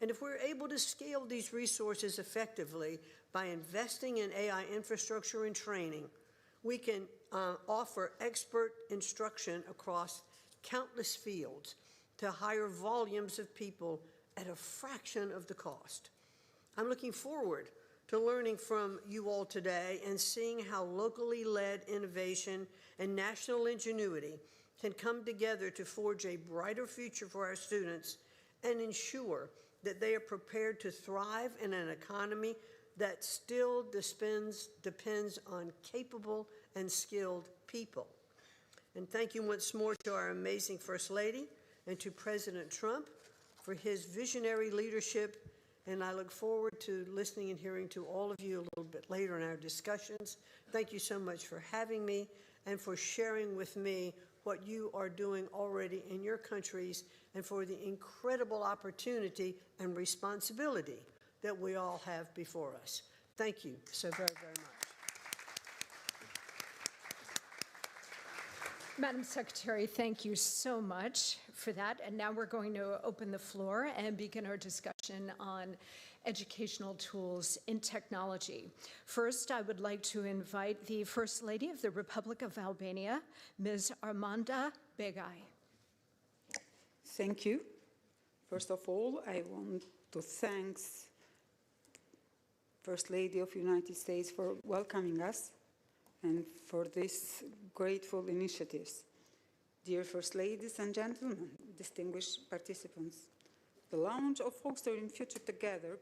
And if we're able to scale these resources effectively by investing in AI infrastructure and training, we can offer expert instruction across countless fields to higher volumes of people at a fraction of the cost. I'm looking forward to learning from you all today and seeing how locally led innovation and national ingenuity can come together to forge a brighter future for our students and ensure that they are prepared to thrive in an economy that still depends on capable and skilled people. And thank you once more to our amazing First Lady and to President Trump for his visionary leadership. And I look forward to listening and hearing to all of you a little bit later in our discussions. Thank you so much for having me and for sharing with me what you are doing already in your countries and for the incredible opportunity and responsibility that we all have before us. Thank you so very, very much. Madam Secretary, thank you so much for that. And now we're going to open the floor and begin our discussion on educational tools in technology. First, I would like to invite the First Lady of the Republic of Albania, Ms. Armanda Begay. Thank you. First of all, I want to thank First Lady of the United States for welcoming us and for these grateful initiatives. Dear First Ladies and gentlemen, distinguished participants, the launch of Fostering Future Together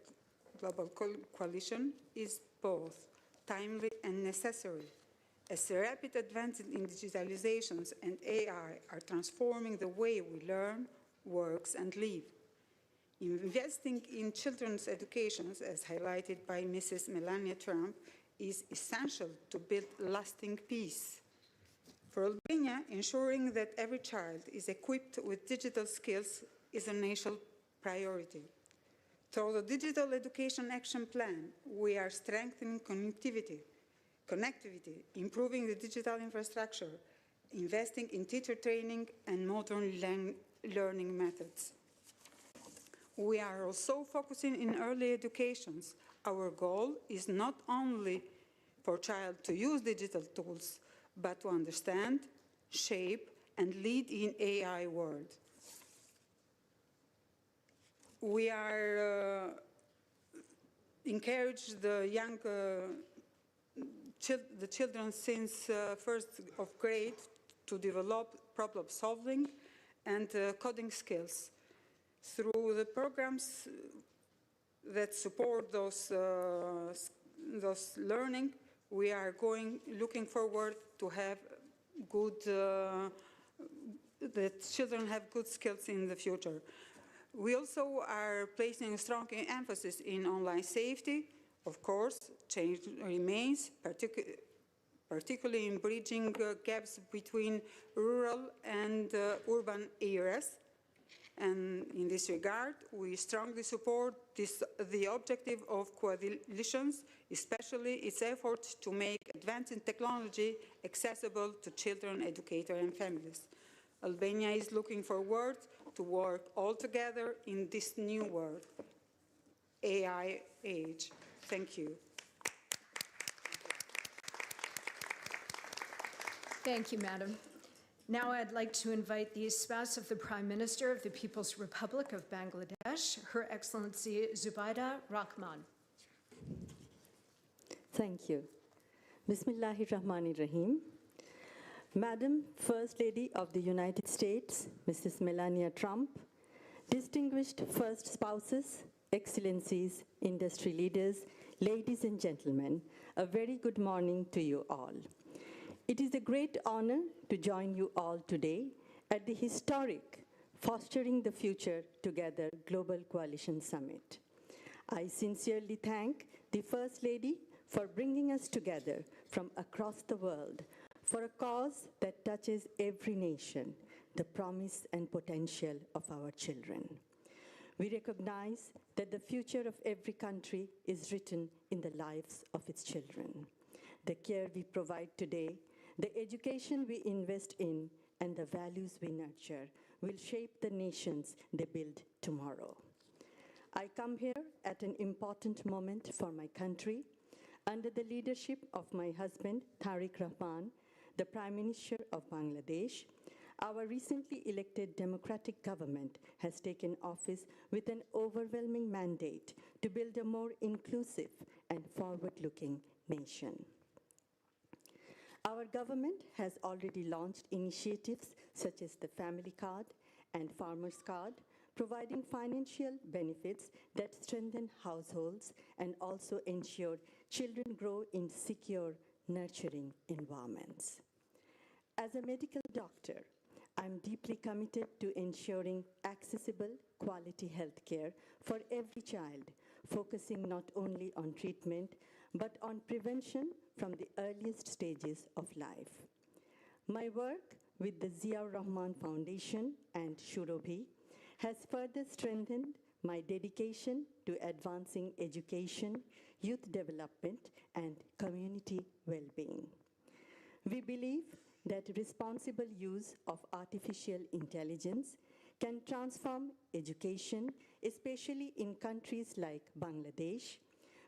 Global Coalition is both timely and necessary, as the rapid advances in digitalizations and AI are transforming the way we learn, work, and live. Investing in children's education, as highlighted by Mrs. Melania Trump, is essential to build lasting peace. For Albania, ensuring that every child is equipped with digital skills is a national priority. Through the Digital Education Action Plan, we are strengthening connectivity, improving the digital infrastructure, investing in teacher training and modern learning methods. We are also focusing in early education. Our goal is not only for child to use digital tools, but to understand, shape, and lead in AI world. We are encourage the young the children since first of grade to develop problem solving and coding skills. Through the programs that support those learning, we are looking forward to have good, that children have good skills in the future. We also are placing a strong emphasis in online safety. Of course, change remains, particularly in bridging gaps between rural and urban areas. And in this regard, we strongly support the objective of coalitions, especially its efforts to make advanced technology accessible to children, educators, and families. Albania is looking forward to work all together in this new world, AI age. Thank you. Thank you, Madam. Now I'd like to invite the spouse of the Prime Minister of the People's Republic of Bangladesh, Her Excellency Zubaida Rahman. Thank you. Bismillahirrahmanirrahim. Madam First Lady of the United States, Mrs. Melania Trump, distinguished first spouses, excellencies, industry leaders, ladies and gentlemen, a very good morning to you all. It is a great honor to join you all today at the historic Fostering the Future Together Global Coalition Summit. I sincerely thank the First Lady for bringing us together from across the world for a cause that touches every nation, the promise and potential of our children. We recognize that the future of every country is written in the lives of its children. The care we provide today, the education we invest in, and the values we nurture will shape the nations they build tomorrow. I come here at an important moment for my country, under the leadership of my husband, Tariq Rahman, the Prime Minister of Bangladesh. Our recently elected democratic government has taken office with an overwhelming mandate to build a more inclusive and forward-looking nation. Our government has already launched initiatives such as the Family Card and Farmers Card, providing financial benefits that strengthen households and also ensure children grow in secure, nurturing environments. As a medical doctor, I'm deeply committed to ensuring accessible, quality health care for every child, focusing not only on treatment, but on prevention from the earliest stages of life. My work with the Ziaur Rahman Foundation and Shurobhi has further strengthened my dedication to advancing education, youth development, and community well-being. We believe that responsible use of artificial intelligence can transform education, especially in countries like Bangladesh,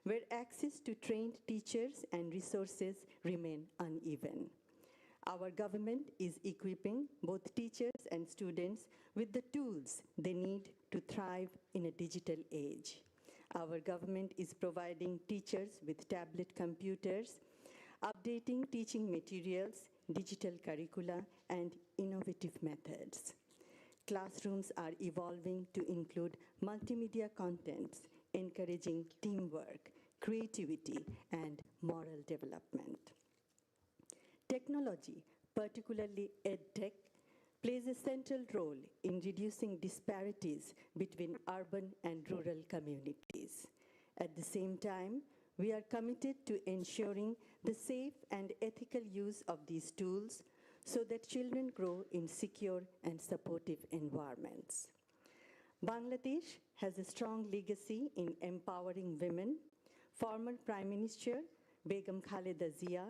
where access to trained teachers and resources remain uneven. Our government is equipping both teachers and students with the tools they need to thrive in a digital age. Our government is providing teachers with tablet computers, updating teaching materials, digital curricula, and innovative methods. Classrooms are evolving to include multimedia contents, encouraging teamwork, creativity, and moral development. Technology, particularly EdTech, plays a central role in reducing disparities between urban and rural communities. At the same time, we are committed to ensuring the safe and ethical use of these tools so that children grow in secure and supportive environments. Bangladesh has a strong legacy in empowering women. Former Prime Minister Begum Khaleda Zia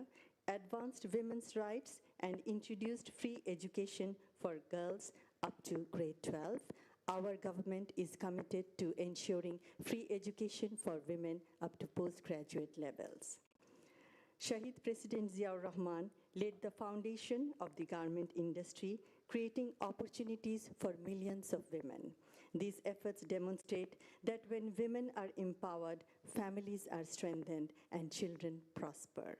advanced women's rights and introduced free education for girls up to grade 12. Our government is committed to ensuring free education for women up to postgraduate levels. Shahid President Ziaur Rahman laid the foundation of the garment industry, creating opportunities for millions of women. These efforts demonstrate that when women are empowered, families are strengthened and children prosper.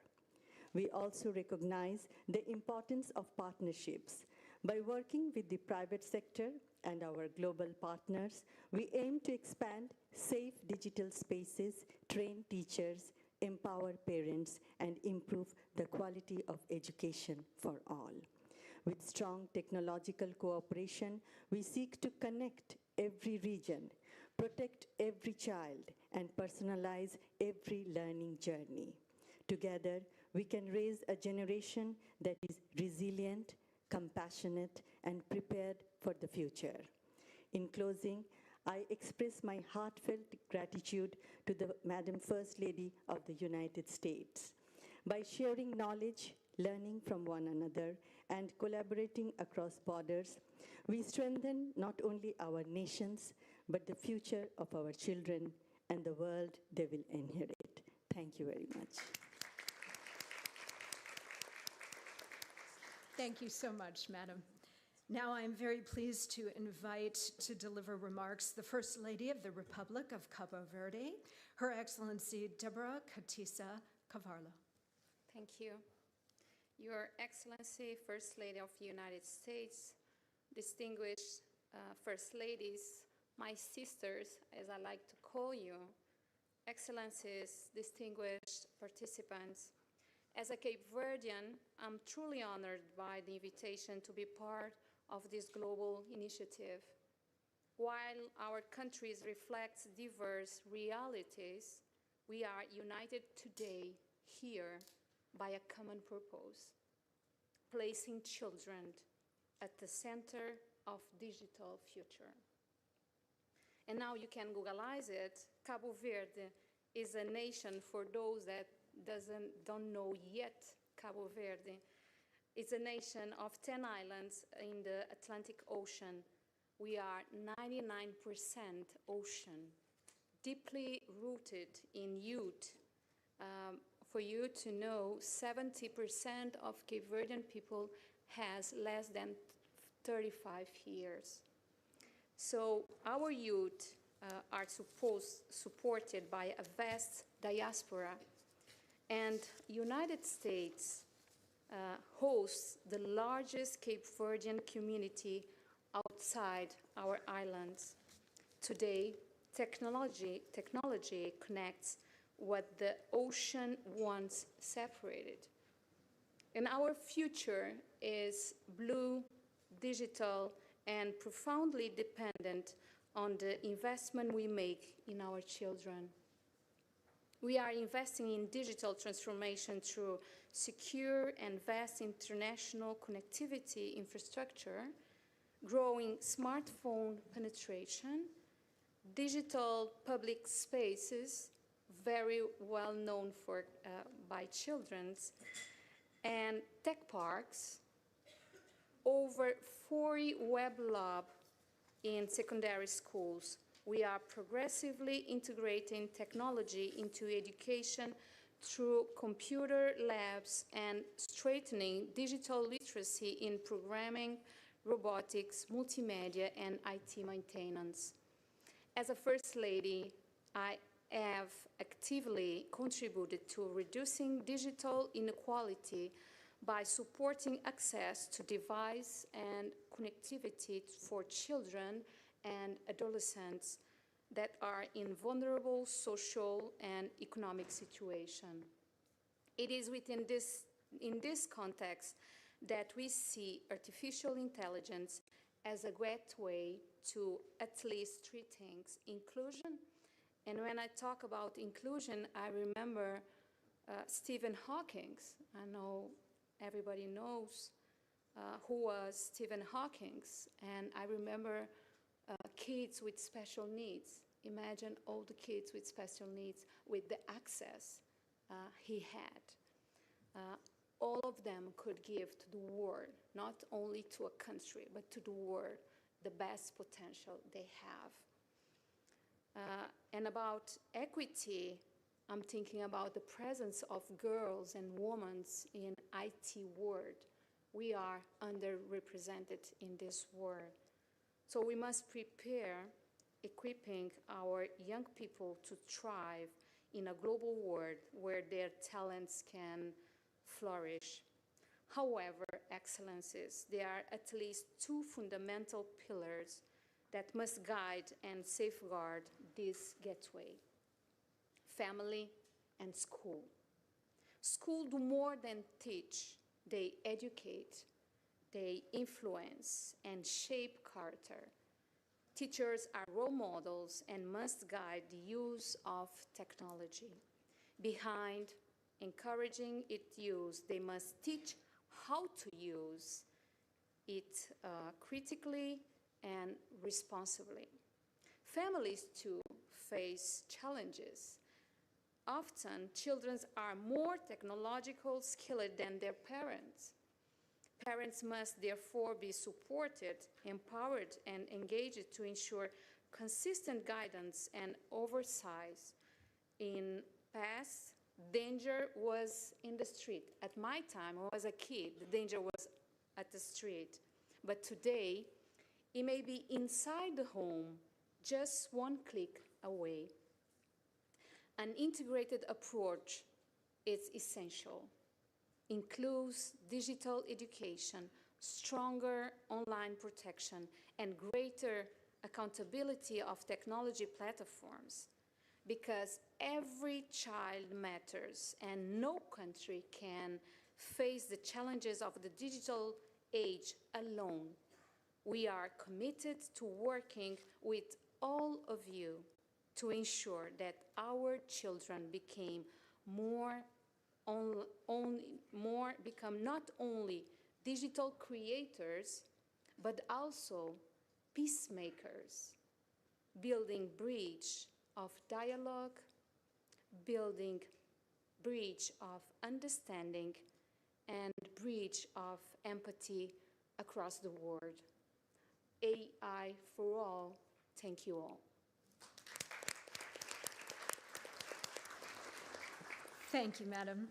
We also recognize the importance of partnerships. By working with the private sector and our global partners, we aim to expand safe digital spaces, train teachers, empower parents, and improve the quality of education for all. With strong technological cooperation, we seek to connect every region, protect every child, and personalize every learning journey. Together, we can raise a generation that is resilient, compassionate, and prepared for the future. In closing, I express my heartfelt gratitude to the Madam First Lady of the United States. By sharing knowledge, learning from one another, and collaborating across borders, we strengthen not only our nations, but the future of our children and the world they will inherit. Thank you very much. Thank you so much, Madam. Now I am very pleased to invite to deliver remarks the First Lady of the Republic of Cabo Verde, Her Excellency Deborah Katisa Cavarlo. Thank you. Your Excellency, First Lady of the United States, distinguished First Ladies, my sisters, as I like to call you, Excellencies, distinguished participants. As a Cape Verdean, I'm truly honored by the invitation to be part of this global initiative. While our countries reflect diverse realities, we are united today here by a common purpose, placing children at the center of digital future. And now you can Googleize it. Cabo Verde is a nation, for those that don't know yet Cabo Verde. It's a nation of 10 islands in the Atlantic Ocean. We are 99% ocean, deeply rooted in youth. For you to know, 70% of Cape Verdean people has less than 35 years. So our youth are supported by a vast diaspora, and United States hosts the largest Cape Verdean community outside our islands. Today, technology connects what the ocean once separated. And our future is blue, digital, and profoundly dependent on the investment we make in our children. We are investing in digital transformation through secure and vast international connectivity infrastructure, growing smartphone penetration, digital public spaces, very well known by children, and tech parks, over 40 web labs in secondary schools. We are progressively integrating technology into education through computer labs and strengthening digital literacy in programming, robotics, multimedia, and IT maintenance. As a First Lady, I have actively contributed to reducing digital inequality by supporting access to device and connectivity for children and adolescents that are in vulnerable social and economic situation. It is in this context that we see artificial intelligence as a great way to at least three things: inclusion, And when I talk about inclusion, I remember Stephen Hawking. I know everybody knows who was Stephen Hawking. And I remember kids with special needs. Imagine all the kids with special needs with the access he had. All of them could give to the world, not only to a country, but to the world, the best potential they have. And about equity, I'm thinking about the presence of girls and women in IT world. We are underrepresented in this world. So we must prepare equipping our young people to thrive in a global world where their talents can flourish. However, excellencies, there are at least two fundamental pillars that must guide and safeguard this gateway: family and school. School do more than teach. They educate, they influence and shape character. Teachers are role models and must guide the use of technology. Behind encouraging its use, they must teach how to use it critically and responsibly. Families, too, face challenges. Often, children are more technological skilled than their parents. Parents must therefore be supported, empowered, and engaged to ensure consistent guidance and oversight. In past, danger was in the street. At my time, when I was a kid, the danger was at the street. But today, it may be inside the home, just one click away. An integrated approach is essential. Includes digital education, stronger online protection, and greater accountability of technology platforms. Because every child matters, and no country can face the challenges of the digital age alone. We are committed to working with all of you to ensure that our children become not only digital creators, but also peacemakers, building bridge of dialogue, building bridge of understanding, and bridge of empathy across the world. AI for all. Thank you all. Thank you, Madam.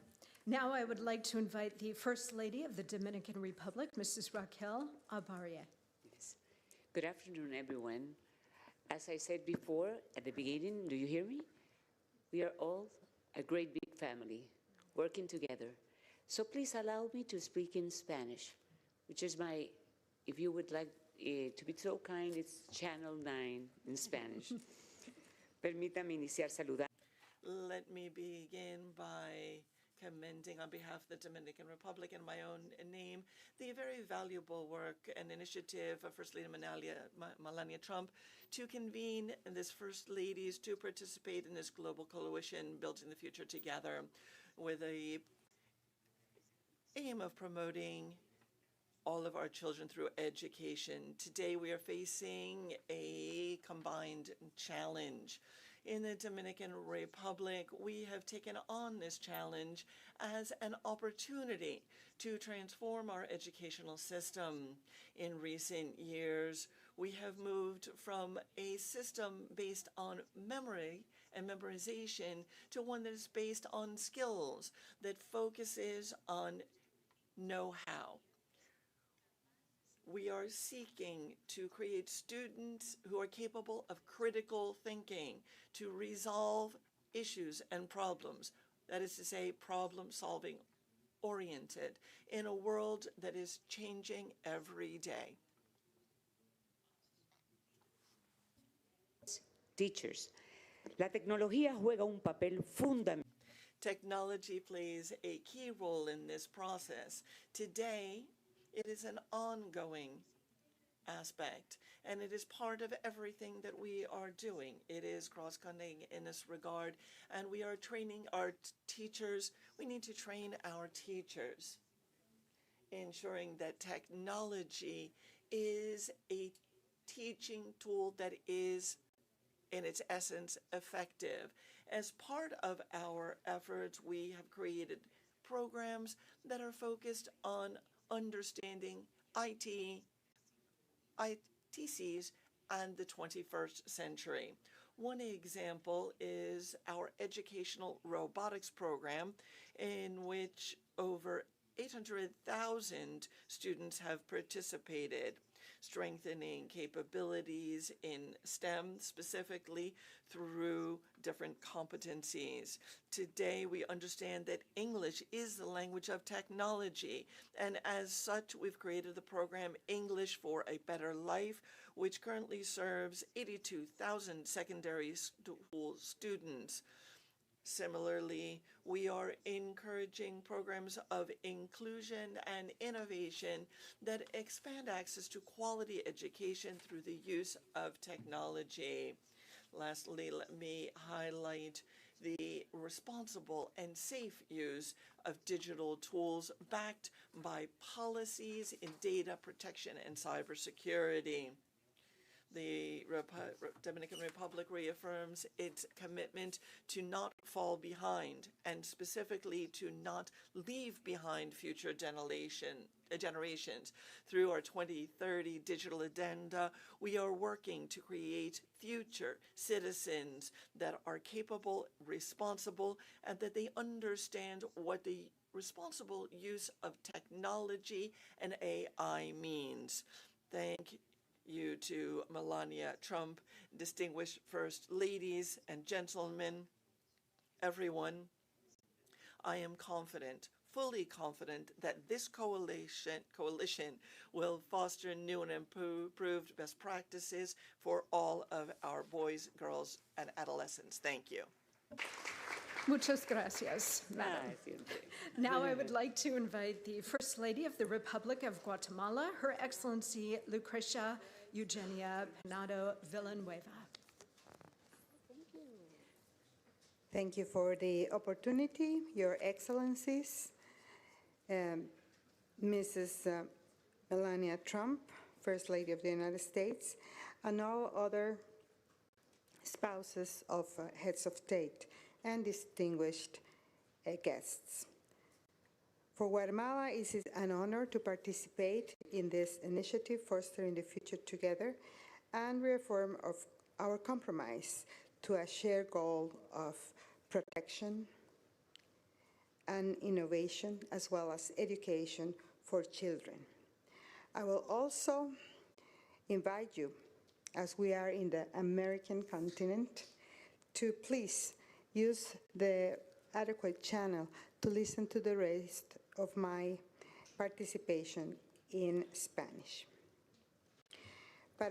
Now I would like to invite the First Lady of the Dominican Republic, Mrs. Raquel Abarria. Yes. Good afternoon, everyone. As I said before at the beginning, do you hear me? We are all a great big family working together. So please allow me to speak in Spanish, which is my, if you would like to be so kind, it's Channel 9 in Spanish. Permítame iniciar saludando. Let me begin by commending on behalf of the Dominican Republic and my own name the very valuable work and initiative of First Lady Melania Trump to convene this First Ladies to participate in this global coalition building the future together with the aim of promoting all of our children through education. Today we are facing a combined challenge. In the Dominican Republic, we have taken on this challenge as an opportunity to transform our educational system. In recent years, we have moved from a system based on memory and memorization to one that is based on skills, that focuses on know-how. We are seeking to create students who are capable of critical thinking, to resolve issues and problems, that is to say, problem-solving oriented, in a world that is changing every day. Teachers, la tecnología juega un papel fundamental. Technology plays a key role in this process. Today, it is an ongoing aspect, and it is part of everything that we are doing. It is cross-cutting in this regard, and we are training our teachers. We need to train our teachers, ensuring that technology is a teaching tool that is, in its essence, effective. As part of our efforts, we have created programs that are focused on understanding ITCs and the 21st century. One example is our educational robotics program, in which over 800,000 students have participated, strengthening capabilities in STEM, specifically through different competencies. Today, we understand that English is the language of technology, and as such, we've created the program English for a Better Life, which currently serves 82,000 secondary school students. Similarly, we are encouraging programs of inclusion and innovation that expand access to quality education through the use of technology. Lastly, let me highlight the responsible and safe use of digital tools backed by policies in data protection and cybersecurity. The Dominican Republic reaffirms its commitment to not fall behind, and specifically to not leave behind future generations. Through our 2030 digital agenda, we are working to create future citizens that are capable, responsible, and that they understand what the responsible use of technology and AI means. Thank you to Melania Trump, distinguished First Ladies and gentlemen, everyone. I am confident, fully confident, that this coalition will foster new and improved best practices for all of our boys, girls, and adolescents. Thank you. Muchas gracias, Madam. Now I would like to invite the First Lady of the Republic of Guatemala, Her Excellency Lucrecia Eugenia Penado Villanueva. Thank you for the opportunity, Your Excellencies, Mrs. Melania Trump, First Lady of the United States, and all other spouses of heads of state and distinguished guests. For Guatemala, it is an honor to participate in this initiative, Fostering the Future Together, and reaffirm of our compromise to a shared goal of protection and innovation, as well as education for children. I will also invite you, as we are in the American continent, to please use the adequate channel to listen to the rest of my participation in Spanish. For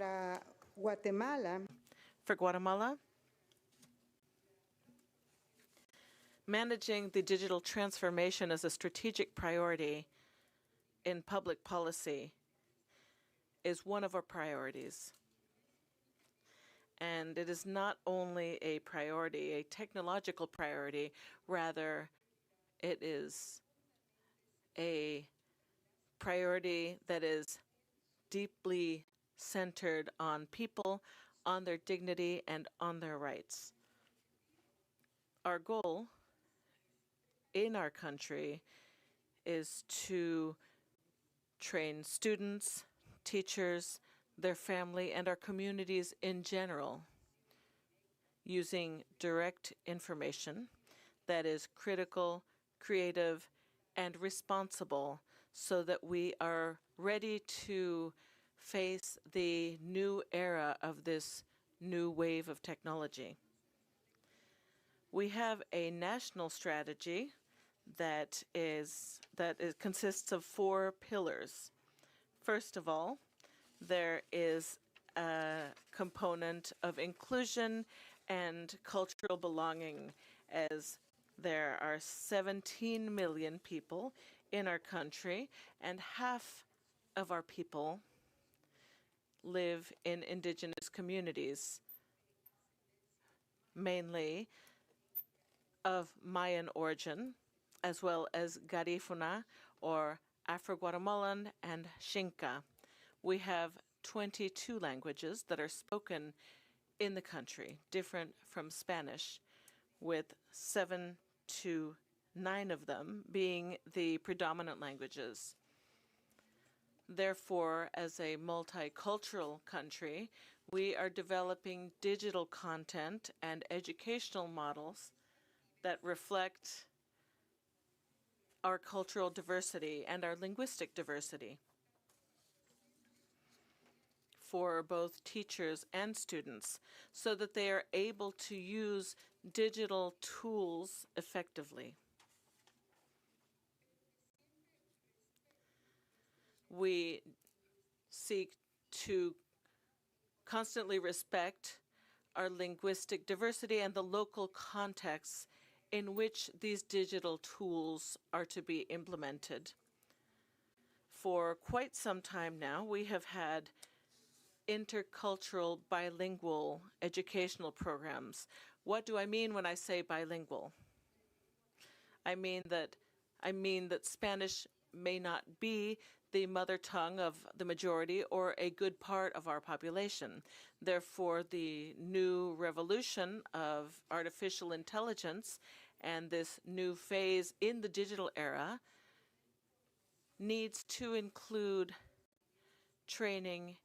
Guatemala, managing the digital transformation as a strategic priority in public policy is one of our priorities. And it is not only a priority, a technological priority, rather it is a priority that is deeply centered on people, on their dignity, and on their rights. Our goal in our country is to train students, teachers, their family, and our communities in general using direct information that is critical, creative, and responsible, so that we are ready to face the new era of this new wave of technology. We have a national strategy that consists of 4 pillars. First of all, there is a component of inclusion and cultural belonging, as there are 17 million people in our country, and half of our people live in indigenous communities, mainly of Mayan origin, as well as Garifuna, or Afro-Guatemalan, and Xinca. We have 22 languages that are spoken in the country, different from Spanish, with 7 to 9 of them being the predominant languages. Therefore, as a multicultural country, we are developing digital content and educational models that reflect our cultural diversity and our linguistic diversity for both teachers and students, so that they are able to use digital tools effectively. We seek to constantly respect our linguistic diversity and the local contexts in which these digital tools are to be implemented. For quite some time now, we have had intercultural bilingual educational programs. What do I mean when I say bilingual? I mean that Spanish may not be the mother tongue of the majority or a good part of our population. Therefore, the new revolution of artificial intelligence and this new phase in the digital era needs to include training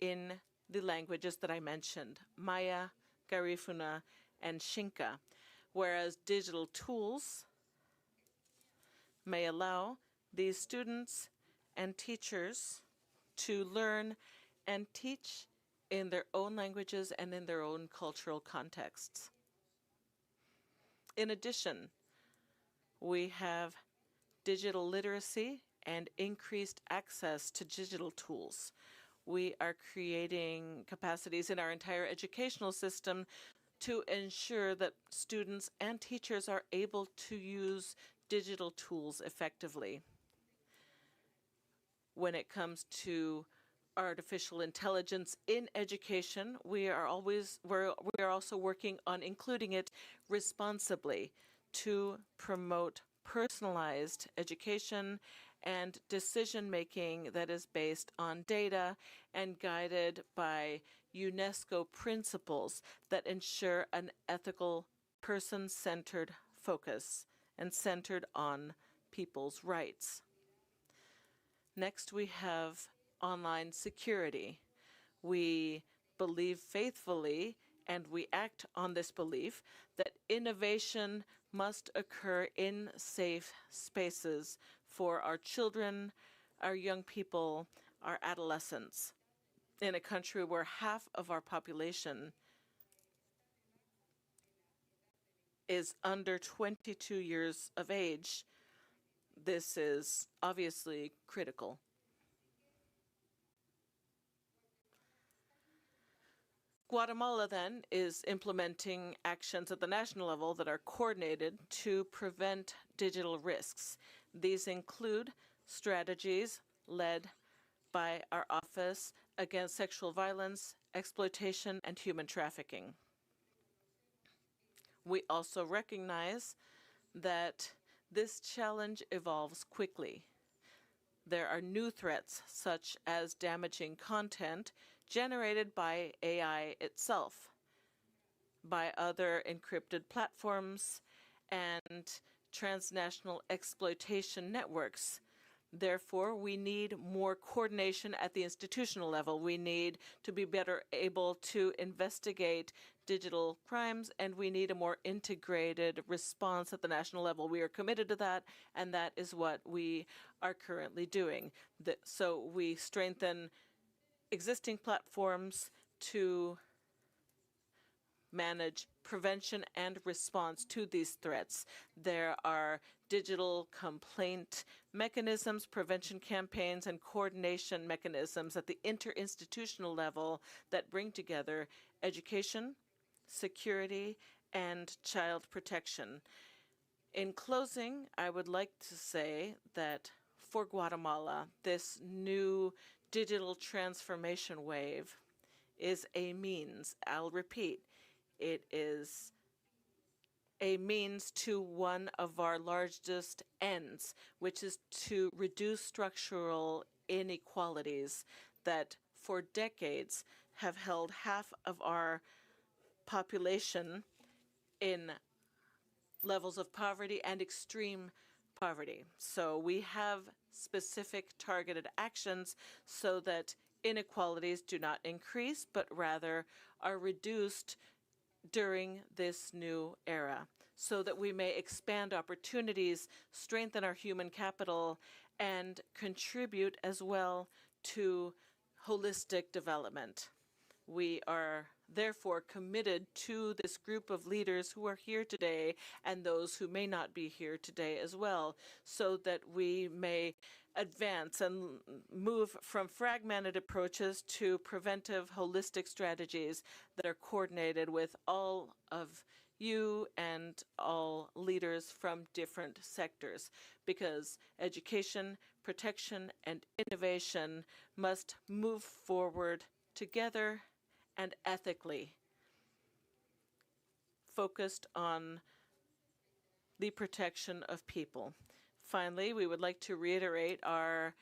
in the languages that I mentioned, Maya, Garifuna, and Xinca, whereas digital tools may allow these students and teachers to learn and teach in their own languages and in their own cultural contexts. In addition, we have digital literacy and increased access to digital tools. We are creating capacities in our entire educational system to ensure that students and teachers are able to use digital tools effectively. When it comes to artificial intelligence in education, we are also working on including it responsibly to promote personalized education and decision-making that is based on data and guided by UNESCO principles that ensure an ethical, person-centered focus and centered on people's rights. Next, we have online security. We believe faithfully, and we act on this belief, that innovation must occur in safe spaces for our children, our young people, our adolescents. In a country where half of our population is under 22 years of age, this is obviously critical. Guatemala, then, is implementing actions at the national level that are coordinated to prevent digital risks. These include strategies led by our Office Against Sexual Violence, Exploitation, and Human Trafficking. We also recognize that this challenge evolves quickly. There are new threats, such as damaging content generated by AI itself, by other encrypted platforms, and transnational exploitation networks. Therefore, we need more coordination at the institutional level. We need to be better able to investigate digital crimes, and we need a more integrated response at the national level. We are committed to that, and that is what we are currently doing. So we strengthen existing platforms to manage prevention and response to these threats. There are digital complaint mechanisms, prevention campaigns, and coordination mechanisms at the interinstitutional level that bring together education, security, and child protection. In closing, I would like to say that for Guatemala, this new digital transformation wave is a means. I'll repeat, it is a means to one of our largest ends, which is to reduce structural inequalities that for decades have held half of our population in levels of poverty and extreme poverty. So we have specific targeted actions so that inequalities do not increase, but rather are reduced during this new era, so that we may expand opportunities, strengthen our human capital, and contribute as well to holistic development. We are therefore committed to this group of leaders who are here today and those who may not be here today as well, so that we may advance and move from fragmented approaches to preventive, holistic strategies that are coordinated with all of you and all leaders from different sectors, because education, protection, and innovation must move forward together and ethically, focused on the protection of people. Finally, we would like to reiterate our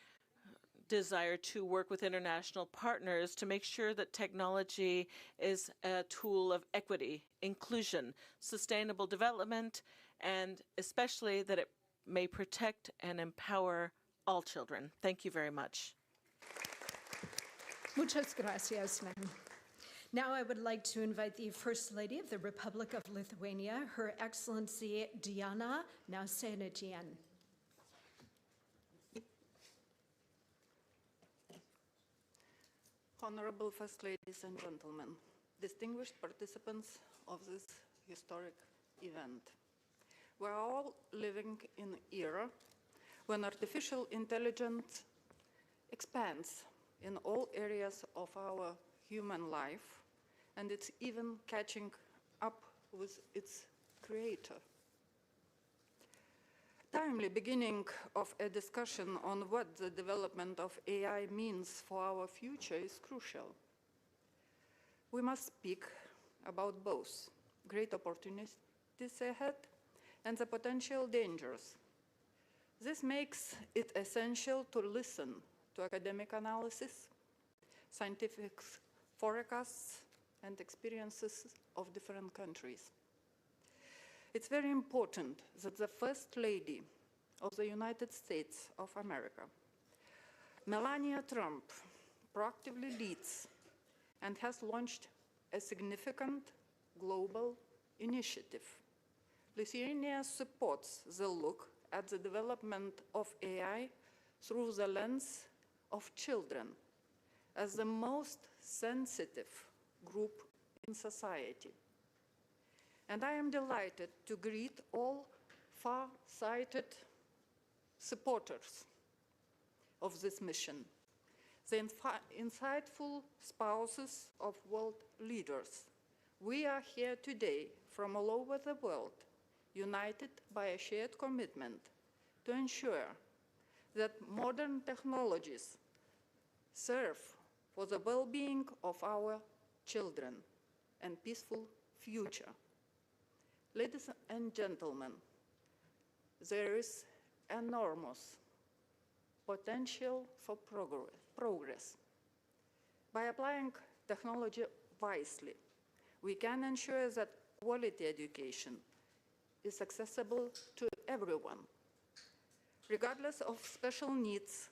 desire to work with international partners to make sure that technology is a tool of equity, inclusion, sustainable development, and especially that it may protect and empower all children. Thank you very much. Muchas gracias, ma'am. Now I would like to invite the First Lady of the Republic of Lithuania, Her Excellency Diana Nausėdienė. Honorable First Ladies and Gentlemen, distinguished participants of this historic event. We are all living in an era when artificial intelligence expands in all areas of our human life, and it's even catching up with its creator. Timely beginning of a discussion on what the development of AI means for our future is crucial. We must speak about both great opportunities ahead and the potential dangers. This makes it essential to listen to academic analysis, scientific forecasts, and experiences of different countries. It's very important that the First Lady of the United States of America, Melania Trump, proactively leads and has launched a significant global initiative. Lithuania supports the look at the development of AI through the lens of children as the most sensitive group in society. And I am delighted to greet all far-sighted supporters of this mission, the insightful spouses of world leaders. We are here today from all over the world, united by a shared commitment to ensure that modern technologies serve for the well-being of our children and peaceful future. Ladies and gentlemen, there is enormous potential for progress. By applying technology wisely, we can ensure that quality education is accessible to everyone, regardless of special needs,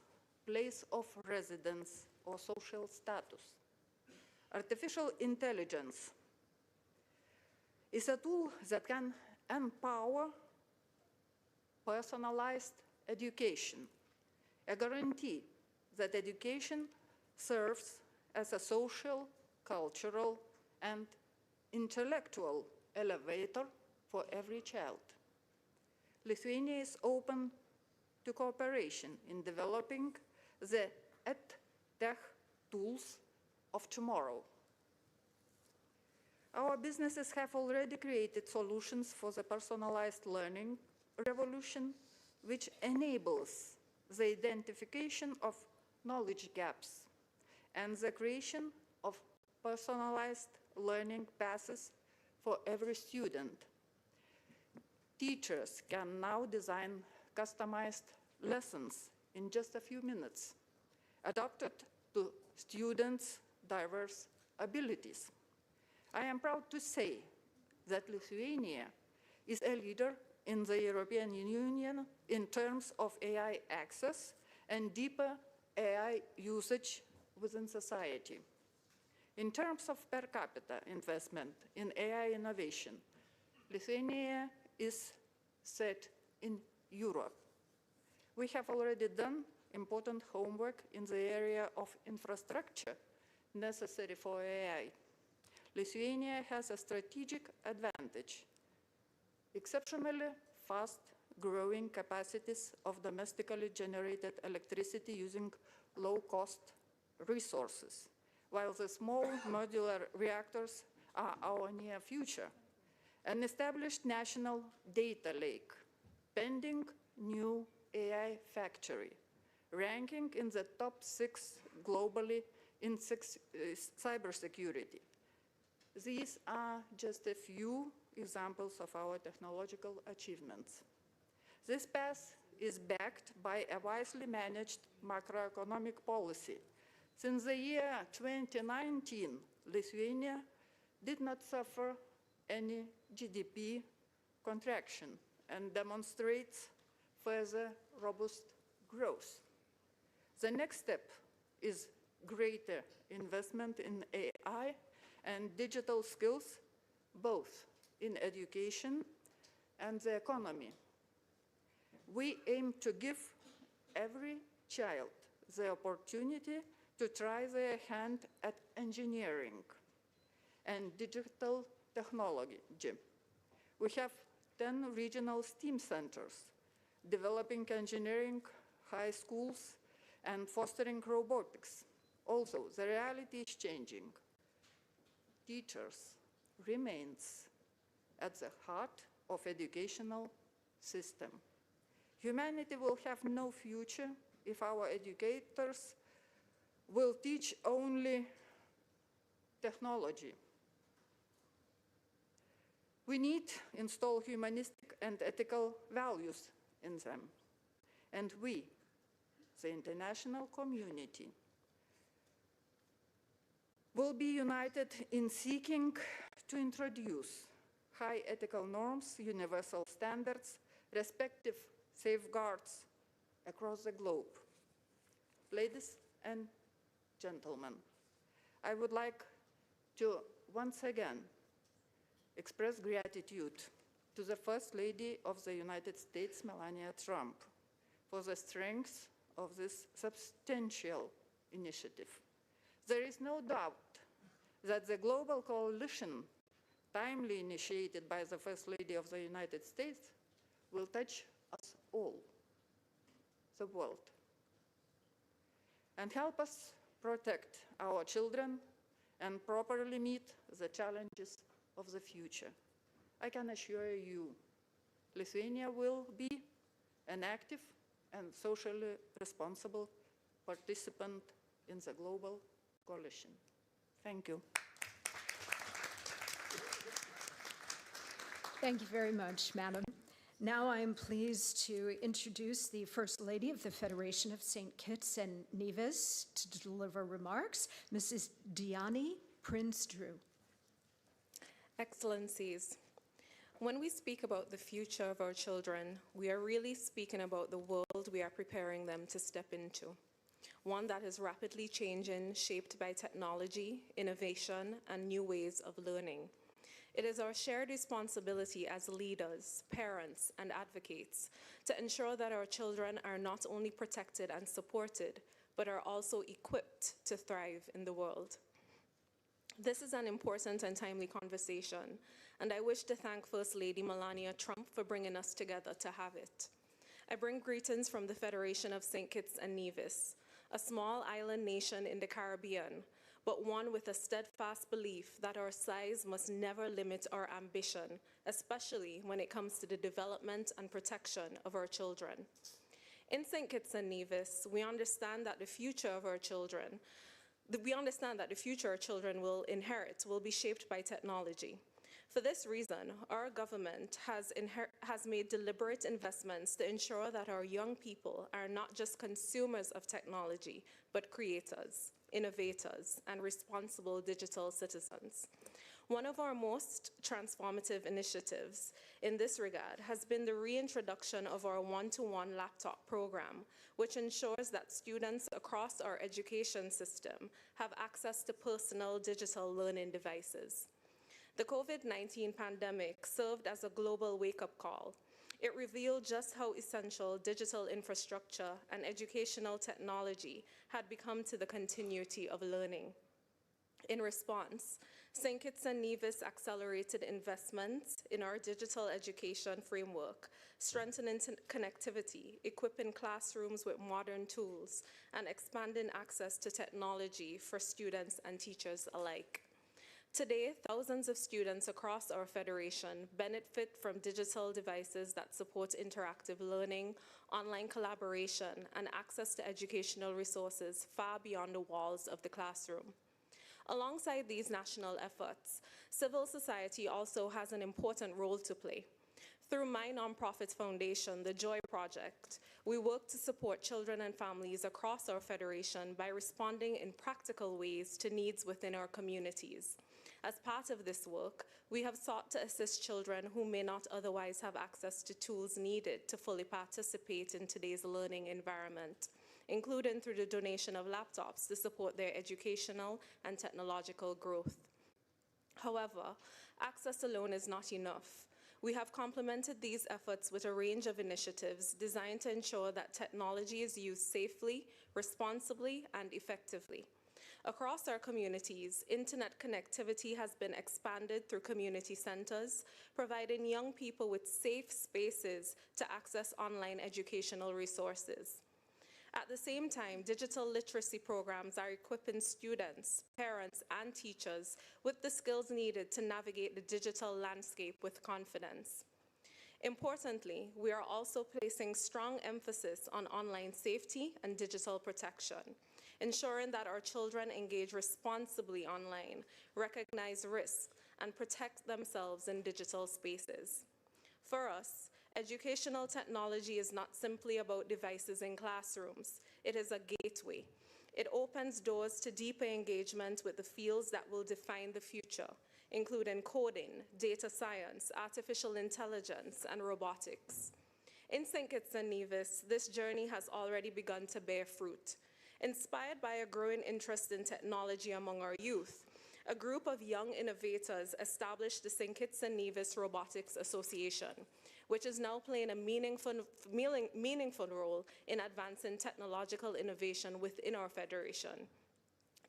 place of residence, or social status. Artificial intelligence is a tool that can empower personalized education, a guarantee that education serves as a social, cultural, and intellectual elevator for every child. Lithuania is open to cooperation in developing the EdTech tools of tomorrow. Our businesses have already created solutions for the personalized learning revolution, which enables the identification of knowledge gaps and the creation of personalized learning paths for every student. Teachers can now design customized lessons in just a few minutes, adapted to students' diverse abilities. I am proud to say that Lithuania is a leader in the European Union in terms of AI access and deeper AI usage within society. In terms of per capita investment in AI innovation, Lithuania is set in Europe. We have already done important homework in the area of infrastructure necessary for AI. Lithuania has a strategic advantage: exceptionally fast growing capacities of domestically generated electricity using low-cost resources, while the small modular reactors are our near future. An established national data lake, pending new AI factory, ranking in the top 6 globally in cybersecurity. These are just a few examples of our technological achievements. This path is backed by a wisely managed macroeconomic policy. Since the year 2019, Lithuania did not suffer any GDP contraction and demonstrates further robust growth. The next step is greater investment in AI and digital skills, both in education and the economy. We aim to give every child the opportunity to try their hand at engineering and digital technology. We have 10 regional STEAM centers developing engineering high schools and fostering robotics. Also, the reality is changing. Teachers remains at the heart of educational system. Humanity will have no future if our educators will teach only technology. We need to install humanistic and ethical values in them. And we, the international community, will be united in seeking to introduce high ethical norms, universal standards, respective safeguards across the globe. Ladies and gentlemen, I would like to once again express gratitude to the First Lady of the United States, Melania Trump, for the strength of this substantial initiative. There is no doubt that the global coalition, timely initiated by the First Lady of the United States, will touch us all, the world, and help us protect our children and properly meet the challenges of the future. I can assure you, Lithuania will be an active and socially responsible participant in the global coalition. Thank you. Thank you very much, Madam. Now I am pleased to introduce the First Lady of the Federation of St. Kitts and Nevis to deliver remarks, Mrs. Diani Prince-Drew. Excellencies, when we speak about the future of our children, we are really speaking about the world we are preparing them to step into. One that is rapidly changing, shaped by technology, innovation, and new ways of learning. It is our shared responsibility as leaders, parents, and advocates to ensure that our children are not only protected and supported, but are also equipped to thrive in the world. This is an important and timely conversation, and I wish to thank First Lady Melania Trump for bringing us together to have it. I bring greetings from the Federation of St. Kitts and Nevis, a small island nation in the Caribbean, but one with a steadfast belief that our size must never limit our ambition, especially when it comes to the development and protection of our children. In St. Kitts and Nevis, we understand that the future of our children we understand that the future our children will inherit will be shaped by technology. For this reason, our government has made deliberate investments to ensure that our young people are not just consumers of technology, but creators, innovators, and responsible digital citizens. One of our most transformative initiatives in this regard has been the reintroduction of our one-to-one laptop program, which ensures that students across our education system have access to personal digital learning devices. The COVID-19 pandemic served as a global wake-up call. It revealed just how essential digital infrastructure and educational technology had become to the continuity of learning. In response, St. Kitts and Nevis accelerated investments in our digital education framework, strengthening connectivity, equipping classrooms with modern tools, and expanding access to technology for students and teachers alike. Today, thousands of students across our federation benefit from digital devices that support interactive learning, online collaboration, and access to educational resources far beyond the walls of the classroom. Alongside these national efforts, civil society also has an important role to play. Through my nonprofit foundation, the Joy Project, we work to support children and families across our federation by responding in practical ways to needs within our communities. As part of this work, we have sought to assist children who may not otherwise have access to tools needed to fully participate in today's learning environment, including through the donation of laptops to support their educational and technological growth. However, access alone is not enough. We have complemented these efforts with a range of initiatives designed to ensure that technology is used safely, responsibly, and effectively. Across our communities, internet connectivity has been expanded through community centers, providing young people with safe spaces to access online educational resources. At the same time, digital literacy programs are equipping students, parents, and teachers with the skills needed to navigate the digital landscape with confidence. Importantly, we are also placing strong emphasis on online safety and digital protection, ensuring that our children engage responsibly online, recognize risks, and protect themselves in digital spaces. For us, educational technology is not simply about devices in classrooms. It is a gateway. It opens doors to deeper engagement with the fields that will define the future, including coding, data science, artificial intelligence, and robotics. In St. Kitts and Nevis, this journey has already begun to bear fruit. Inspired by a growing interest in technology among our youth, a group of young innovators established the St. Kitts and Nevis Robotics Association, which is now playing a meaningful role in advancing technological innovation within our federation.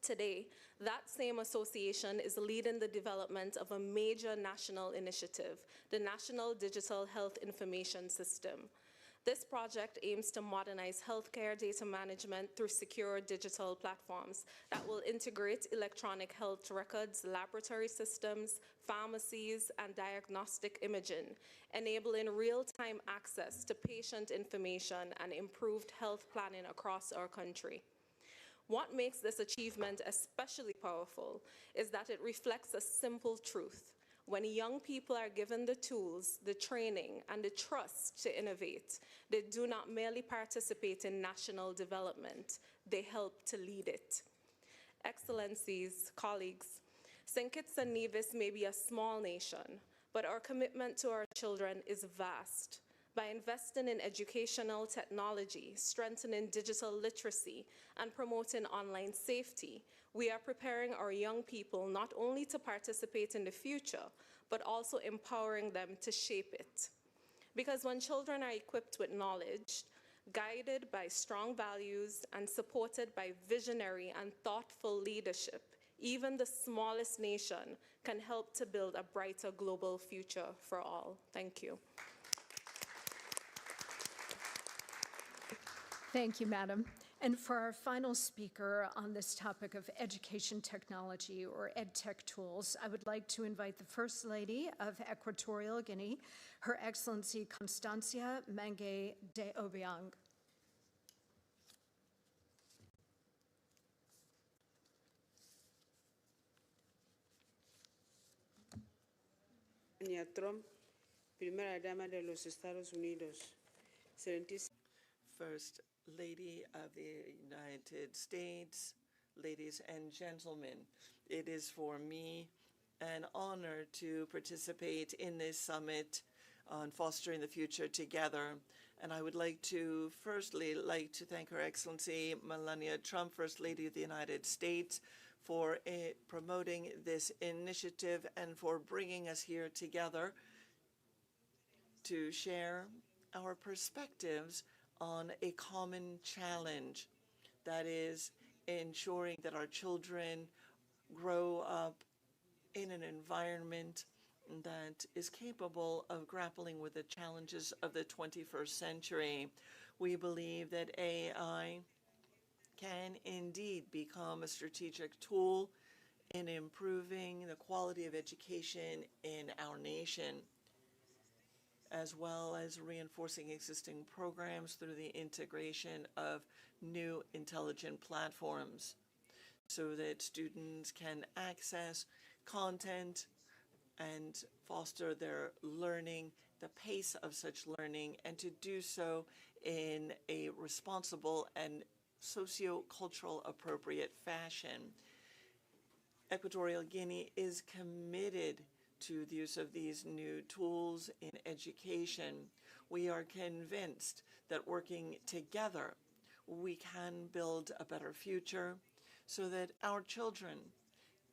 Today, that same association is leading the development of a major national initiative, the National Digital Health Information System. This project aims to modernize healthcare data management through secure digital platforms that will integrate electronic health records, laboratory systems, pharmacies, and diagnostic imaging, enabling real-time access to patient information and improved health planning across our country. What makes this achievement especially powerful is that it reflects a simple truth. When young people are given the tools, the training, and the trust to innovate, they do not merely participate in national development, they help to lead it. Excellencies, colleagues, St. Kitts and Nevis may be a small nation, but our commitment to our children is vast. By investing in educational technology, strengthening digital literacy, and promoting online safety, we are preparing our young people not only to participate in the future, but also empowering them to shape it. Because when children are equipped with knowledge, guided by strong values, and supported by visionary and thoughtful leadership, even the smallest nation can help to build a brighter global future for all. Thank you. Thank you, Madam. And for our final speaker on this topic of education technology or EdTech tools, I would like to invite the First Lady of Equatorial Guinea, Her Excellency Constancia Mangue de Obiang. Melania Trump, primera dama de los Estados Unidos. First Lady of the United States, ladies and gentlemen, it is for me an honor to participate in this summit on fostering the future together. And I would firstly like to thank Her Excellency Melania Trump, First Lady of the United States, for promoting this initiative and for bringing us here together to share our perspectives on a common challenge, that is ensuring that our children grow up in an environment that is capable of grappling with the challenges of the 21st century. We believe that AI can indeed become a strategic tool in improving the quality of education in our nation, as well as reinforcing existing programs through the integration of new intelligent platforms so that students can access content and foster their learning, the pace of such learning, and to do so in a responsible and socio-cultural appropriate fashion. Equatorial Guinea is committed to the use of these new tools in education. We are convinced that working together, we can build a better future so that our children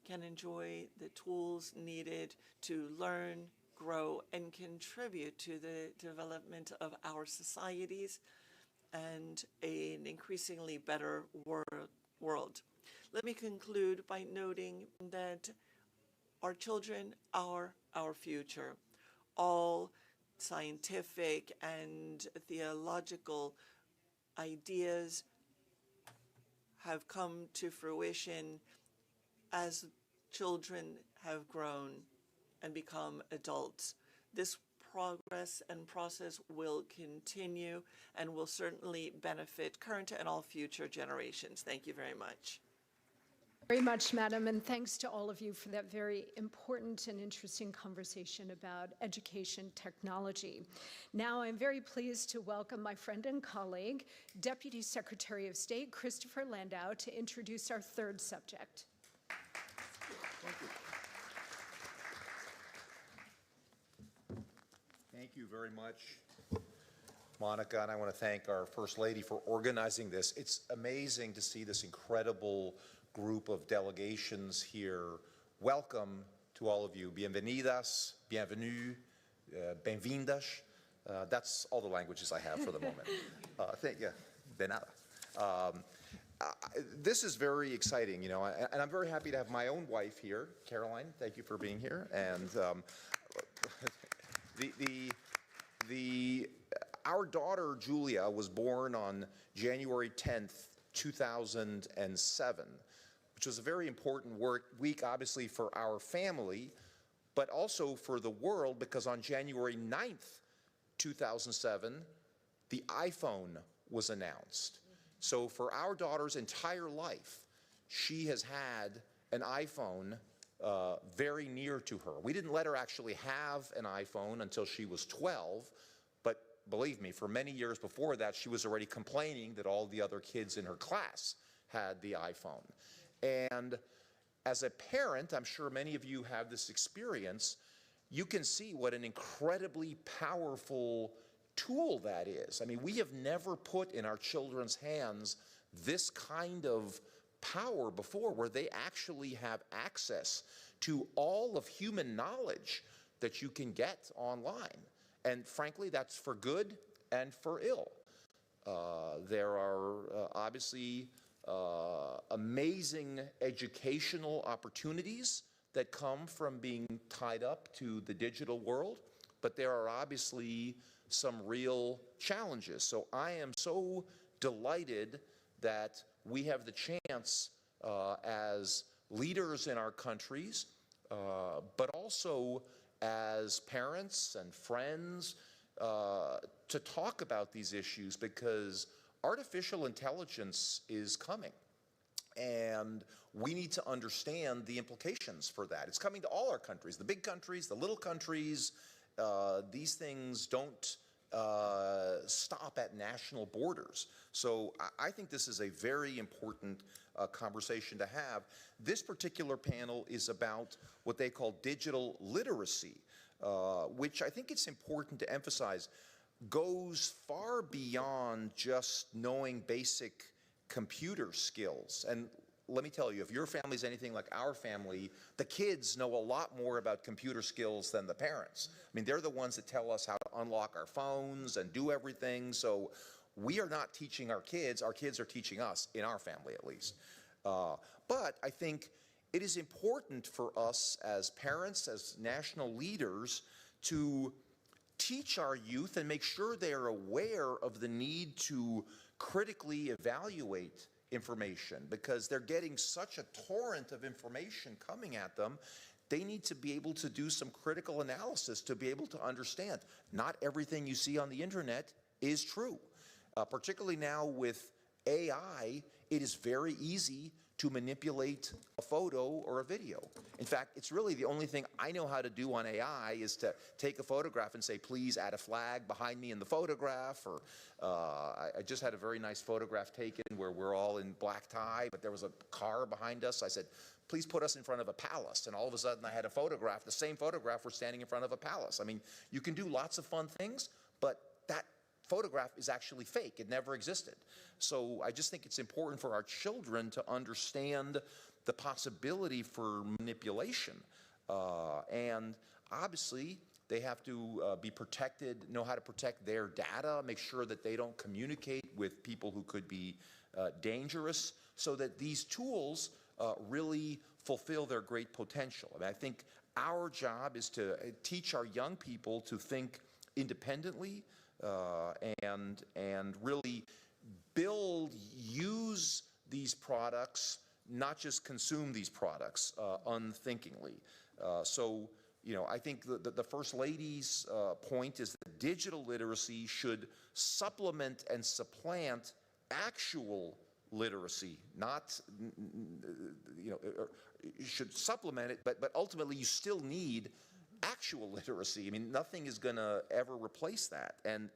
can enjoy the tools needed to learn, grow, and contribute to the development of our societies and an increasingly better world. Let me conclude by noting that our children are our future. All scientific and theological ideas have come to fruition as children have grown and become adults. This progress and process will continue and will certainly benefit current and all future generations. Thank you very much. Very much, Madam, and thanks to all of you for that very important and interesting conversation about education technology. Now, I'm very pleased to welcome my friend and colleague, Deputy Secretary of State Christopher Landau, to introduce our third subject. Thank you. Thank you very much, Monica, and I want to thank our First Lady for organizing this. It's amazing to see this incredible group of delegations here. Welcome to all of you. Bienvenidas, bienvenue, bem-vindas. That's all the languages I have for the moment. Thank you. De nada. This is very exciting, you know, and I'm very happy to have my own wife here, Caroline. Thank you for being here. And our daughter Julia was born on January 10th, 2007, which was a very important week, obviously, for our family, but also for the world, because on January 9th, 2007, the iPhone was announced. So for our daughter's entire life, she has had an iPhone very near to her. We didn't let her actually have an iPhone until she was 12, but believe me, for many years before that, she was already complaining that all the other kids in her class had the iPhone. And as a parent, I'm sure many of you have this experience, you can see what an incredibly powerful tool that is. I mean, we have never put in our children's hands this kind of power before, where they actually have access to all of human knowledge that you can get online. And frankly, that's for good and for ill. There are obviously amazing educational opportunities that come from being tied up to the digital world, but there are obviously some real challenges. So I am so delighted that we have the chance as leaders in our countries, but also as parents and friends to talk about these issues, because artificial intelligence is coming. And we need to understand the implications for that. It's coming to all our countries, the big countries, the little countries. These things don't stop at national borders. So I think this is a very important conversation to have. This particular panel is about what they call digital literacy, which I think it's important to emphasize goes far beyond just knowing basic computer skills. And let me tell you, if your family's anything like our family, the kids know a lot more about computer skills than the parents. I mean, they're the ones that tell us how to unlock our phones and do everything. So we are not teaching our kids are teaching us, in our family at least. But I think it is important for us as parents, as national leaders, to teach our youth and make sure they are aware of the need to critically evaluate information, because they're getting such a torrent of information coming at them. They need to be able to do some critical analysis to be able to understand not everything you see on the internet is true. Particularly now with AI, it is very easy to manipulate a photo or a video. In fact, it's really the only thing I know how to do on AI is to take a photograph and say, please add a flag behind me in the photograph. Or I just had a very nice photograph taken where we're all in black tie, but there was a car behind us. I said, please put us in front of a palace. And all of a sudden I had a photograph, the same photograph, we're standing in front of a palace. I mean, you can do lots of fun things, but that photograph is actually fake. It never existed. So I just think it's important for our children to understand the possibility for manipulation. And obviously, they have to be protected, know how to protect their data, make sure that they don't communicate with people who could be dangerous, so that these tools really fulfill their great potential. I mean, I think our job is to teach our young people to think independently, and really use these products, not just consume these products unthinkingly. So, you know, I think the First Lady's point is that digital literacy should supplement and supplant actual literacy, not, you know, should supplement it, but ultimately you still need actual literacy. I mean, nothing is going to ever replace that. And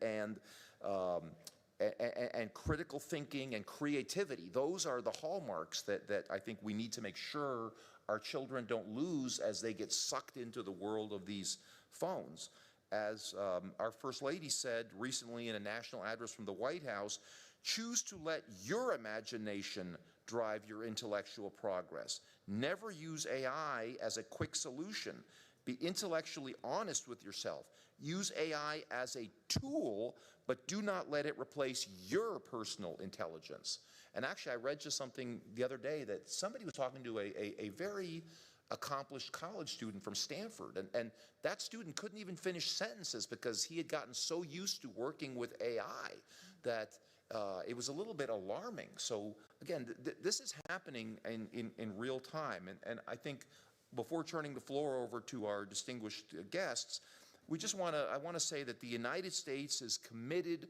critical thinking and creativity, those are the hallmarks that I think we need to make sure our children don't lose as they get sucked into the world of these phones. As our First Lady said recently in a national address from the White House, choose to let your imagination drive your intellectual progress. Never use AI as a quick solution. Be intellectually honest with yourself. Use AI as a tool, but do not let it replace your personal intelligence. And actually, I read just something the other day that somebody was talking to a very accomplished college student from Stanford, and that student couldn't even finish sentences because he had gotten so used to working with AI that it was a little bit alarming. So again, this is happening in real time, and I think before turning the floor over to our distinguished guests, I want to say that the United States is committed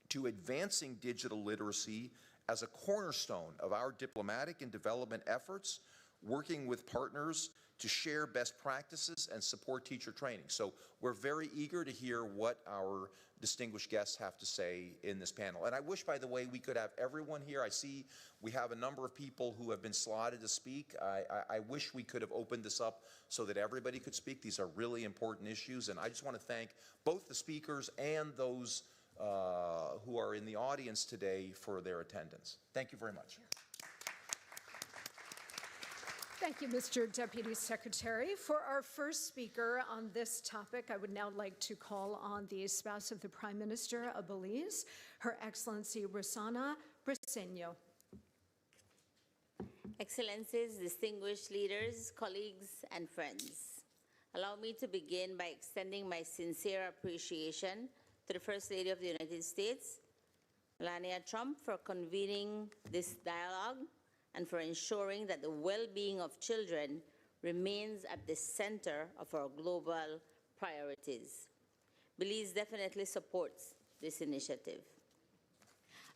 to advancing digital literacy as a cornerstone of our diplomatic and development efforts, working with partners to share best practices and support teacher training. So we're very eager to hear what our distinguished guests have to say in this panel. And I wish, by the way, we could have everyone here. I see we have a number of people who have been slotted to speak. I wish we could have opened this up so that everybody could speak. These are really important issues, and I just want to thank both the speakers and those who are in the audience today for their attendance. Thank you very much. Thank you, Mr. Deputy Secretary. For our first speaker on this topic, I would now like to call on the spouse of the Prime Minister of Belize, Her Excellency Rosana Briceño. Excellencies, distinguished leaders, colleagues, and friends. Allow me to begin by extending my sincere appreciation to the First Lady of the United States, Melania Trump, for convening this dialogue and for ensuring that the well-being of children remains at the center of our global priorities. Belize definitely supports this initiative.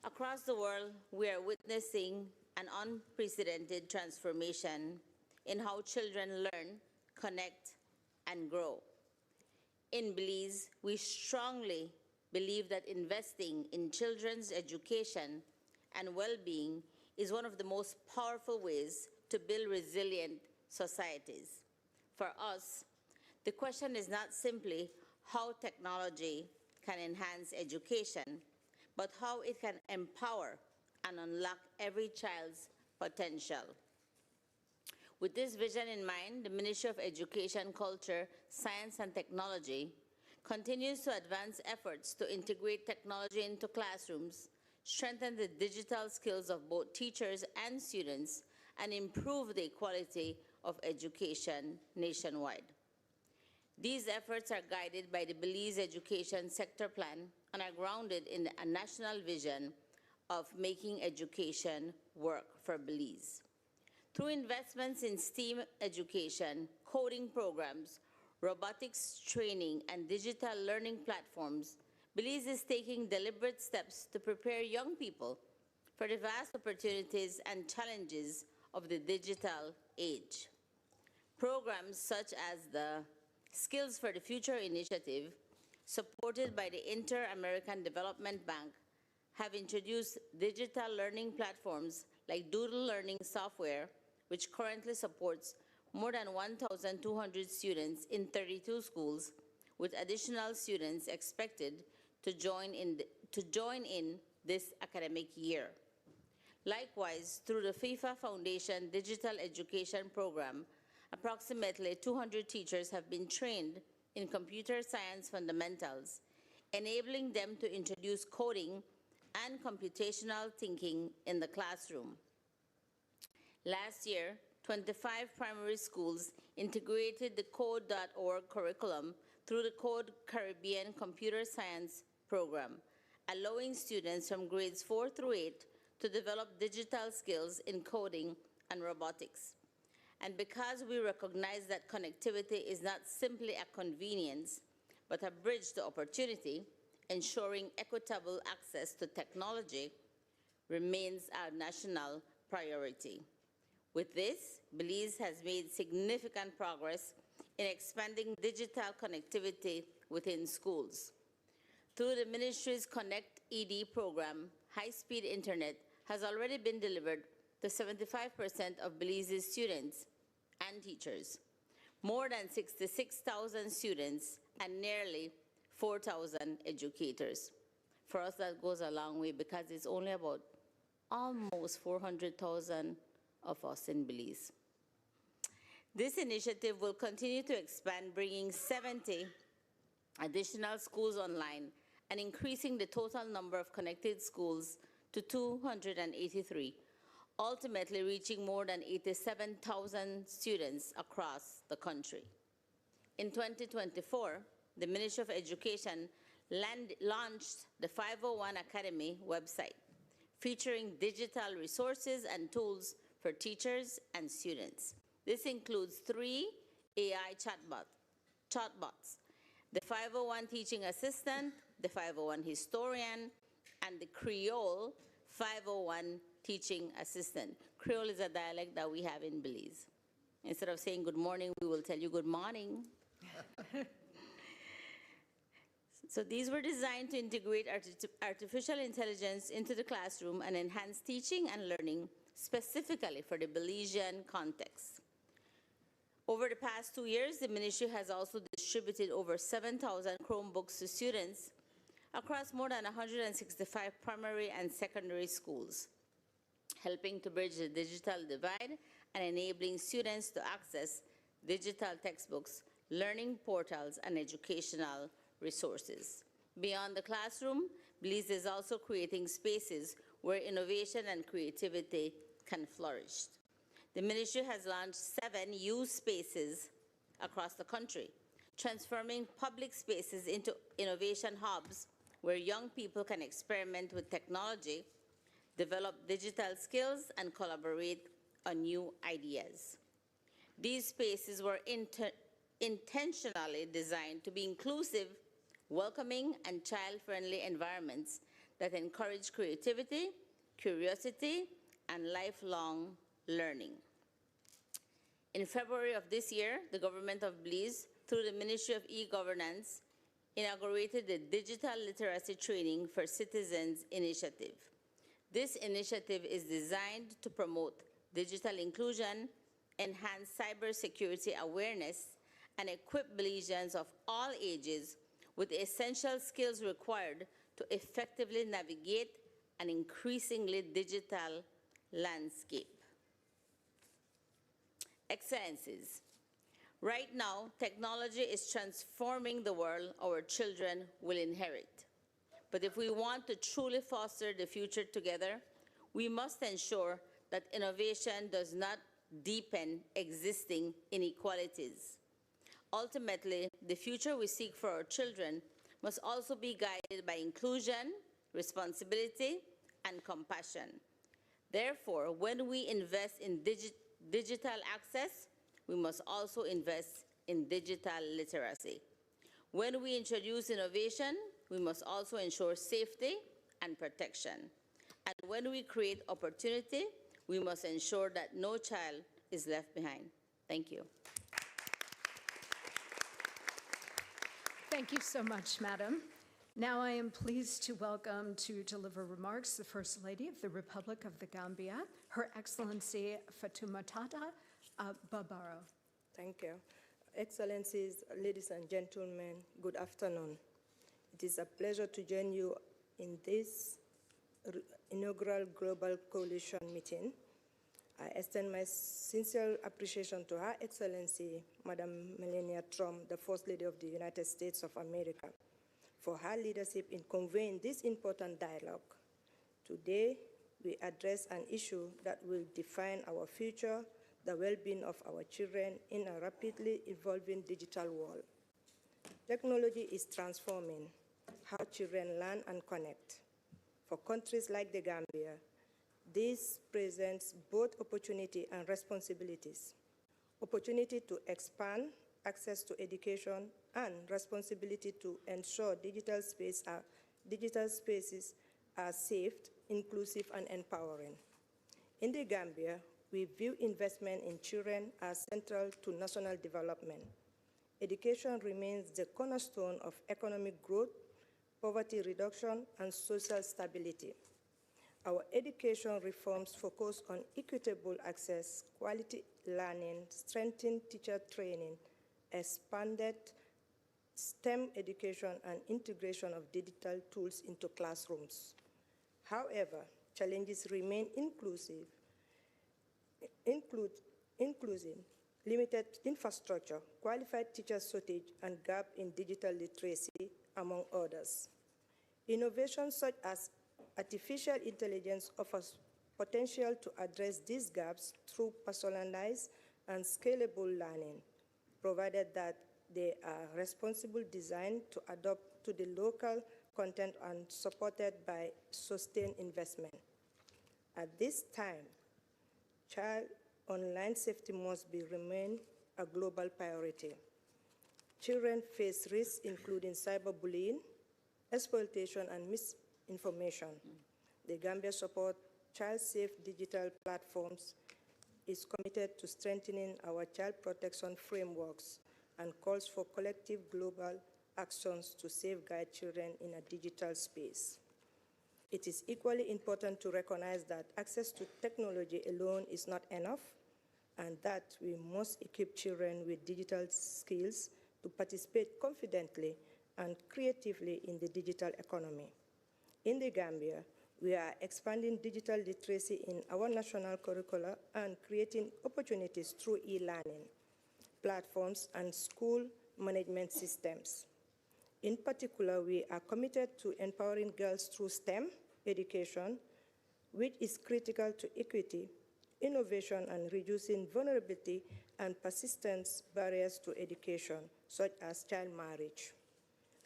Across the world, we are witnessing an unprecedented transformation in how children learn, connect, and grow. In Belize, we strongly believe that investing in children's education and well-being is one of the most powerful ways to build resilient societies. For us, the question is not simply how technology can enhance education, but how it can empower and unlock every child's potential. With this vision in mind, the Ministry of Education, Culture, Science and Technology continues to advance efforts to integrate technology into classrooms, strengthen the digital skills of both teachers and students, and improve the quality of education nationwide. These efforts are guided by the Belize Education Sector Plan and are grounded in a national vision of making education work for Belize. Through investments in STEAM education, coding programs, robotics training, and digital learning platforms, Belize is taking deliberate steps to prepare young people for the vast opportunities and challenges of the digital age. Programs such as the Skills for the Future initiative, supported by the Inter-American Development Bank, have introduced digital learning platforms like Doodle Learning Software, which currently supports more than 1,200 students in 32 schools, with additional students expected to join in this academic year. Likewise, through the FIFA Foundation Digital Education Program, approximately 200 teachers have been trained in computer science fundamentals, enabling them to introduce coding and computational thinking in the classroom. Last year, 25 primary schools integrated the Code.org curriculum through the Code Caribbean Computer Science program, allowing students from grades 4 through 8 to develop digital skills in coding and robotics. And because we recognize that connectivity is not simply a convenience, but a bridge to opportunity, ensuring equitable access to technology remains our national priority. With this, Belize has made significant progress in expanding digital connectivity within schools. Through the ministry's Connect ED program, high-speed internet has already been delivered to 75% of Belize's students and teachers, more than 66,000 students, and nearly 4,000 educators. For us, that goes a long way because it's only about almost 400,000 of us in Belize. This initiative will continue to expand, bringing 70 additional schools online and increasing the total number of connected schools to 283, ultimately reaching more than 87,000 students across the country. In 2024, the Ministry of Education launched the 501 Academy website, featuring digital resources and tools for teachers and students. This includes 3 AI chatbots, the 501 Teaching Assistant, the 501 Historian, and the Creole 501 Teaching Assistant. Creole is a dialect that we have in Belize. Instead of saying good morning, we will tell you good morning. So these were designed to integrate artificial intelligence into the classroom and enhance teaching and learning specifically for the Belizean context. Over the past 2 years, the ministry has also distributed over 7,000 Chromebooks to students across more than 165 primary and secondary schools, helping to bridge the digital divide and enabling students to access digital textbooks, learning portals, and educational resources. Beyond the classroom, Belize is also creating spaces where innovation and creativity can flourish. The ministry has launched 7 youth spaces across the country, transforming public spaces into innovation hubs where young people can experiment with technology, develop digital skills, and collaborate on new ideas. These spaces were intentionally designed to be inclusive, welcoming, and child-friendly environments that encourage creativity, curiosity, and lifelong learning. In February of this year, the government of Belize, through the Ministry of E-Governance, inaugurated the Digital Literacy Training for Citizens initiative. This initiative is designed to promote digital inclusion, enhance cybersecurity awareness, and equip Belizeans of all ages with the essential skills required to effectively navigate an increasingly digital landscape. Excellencies, right now, technology is transforming the world our children will inherit. But if we want to truly foster the future together, we must ensure that innovation does not deepen existing inequalities. Ultimately, the future we seek for our children must also be guided by inclusion, responsibility, and compassion. Therefore, when we invest in digital access, we must also invest in digital literacy. When we introduce innovation, we must also ensure safety and protection. And when we create opportunity, we must ensure that no child is left behind. Thank you. Thank you so much, Madam. Now I am pleased to welcome to deliver remarks the First Lady of the Republic of the Gambia, Her Excellency Fatoumata Barbaro. Thank you. Excellencies, ladies and gentlemen, good afternoon. It is a pleasure to join you in this inaugural Global Coalition meeting. I extend my sincere appreciation to Her Excellency, Madam Melania Trump, the First Lady of the United States of America, for her leadership in conveying this important dialogue. Today, we address an issue that will define our future, the well-being of our children in a rapidly evolving digital world. Technology is transforming how children learn and connect. For countries like the Gambia, this presents both opportunity and responsibilities. Opportunity to expand access to education and responsibility to ensure digital spaces are safe, inclusive, and empowering. In the Gambia, we view investment in children as central to national development. Education remains the cornerstone of economic growth, poverty reduction, and social stability. Our education reforms focus on equitable access, quality learning, strengthened teacher training, expanded STEM education, and integration of digital tools into classrooms. However, challenges remain including limited infrastructure, qualified teacher shortage, and gap in digital literacy, among others. Innovations such as artificial intelligence offers potential to address these gaps through personalized and scalable learning, provided that they are responsible designed to adapt to the local content and supported by sustained investment. At this time, child online safety must remain a global priority. Children face risks including cyberbullying, exploitation, and misinformation. The Gambia Support Child-Safe Digital Platforms is committed to strengthening our child protection frameworks and calls for collective global actions to safeguard children in a digital space. It is equally important to recognize that access to technology alone is not enough, and that we must equip children with digital skills to participate confidently and creatively in the digital economy. In the Gambia, we are expanding digital literacy in our national curricula and creating opportunities through e-learning platforms and school management systems. In particular, we are committed to empowering girls through STEM education, which is critical to equity, innovation, and reducing vulnerability and persistence barriers to education, such as child marriage.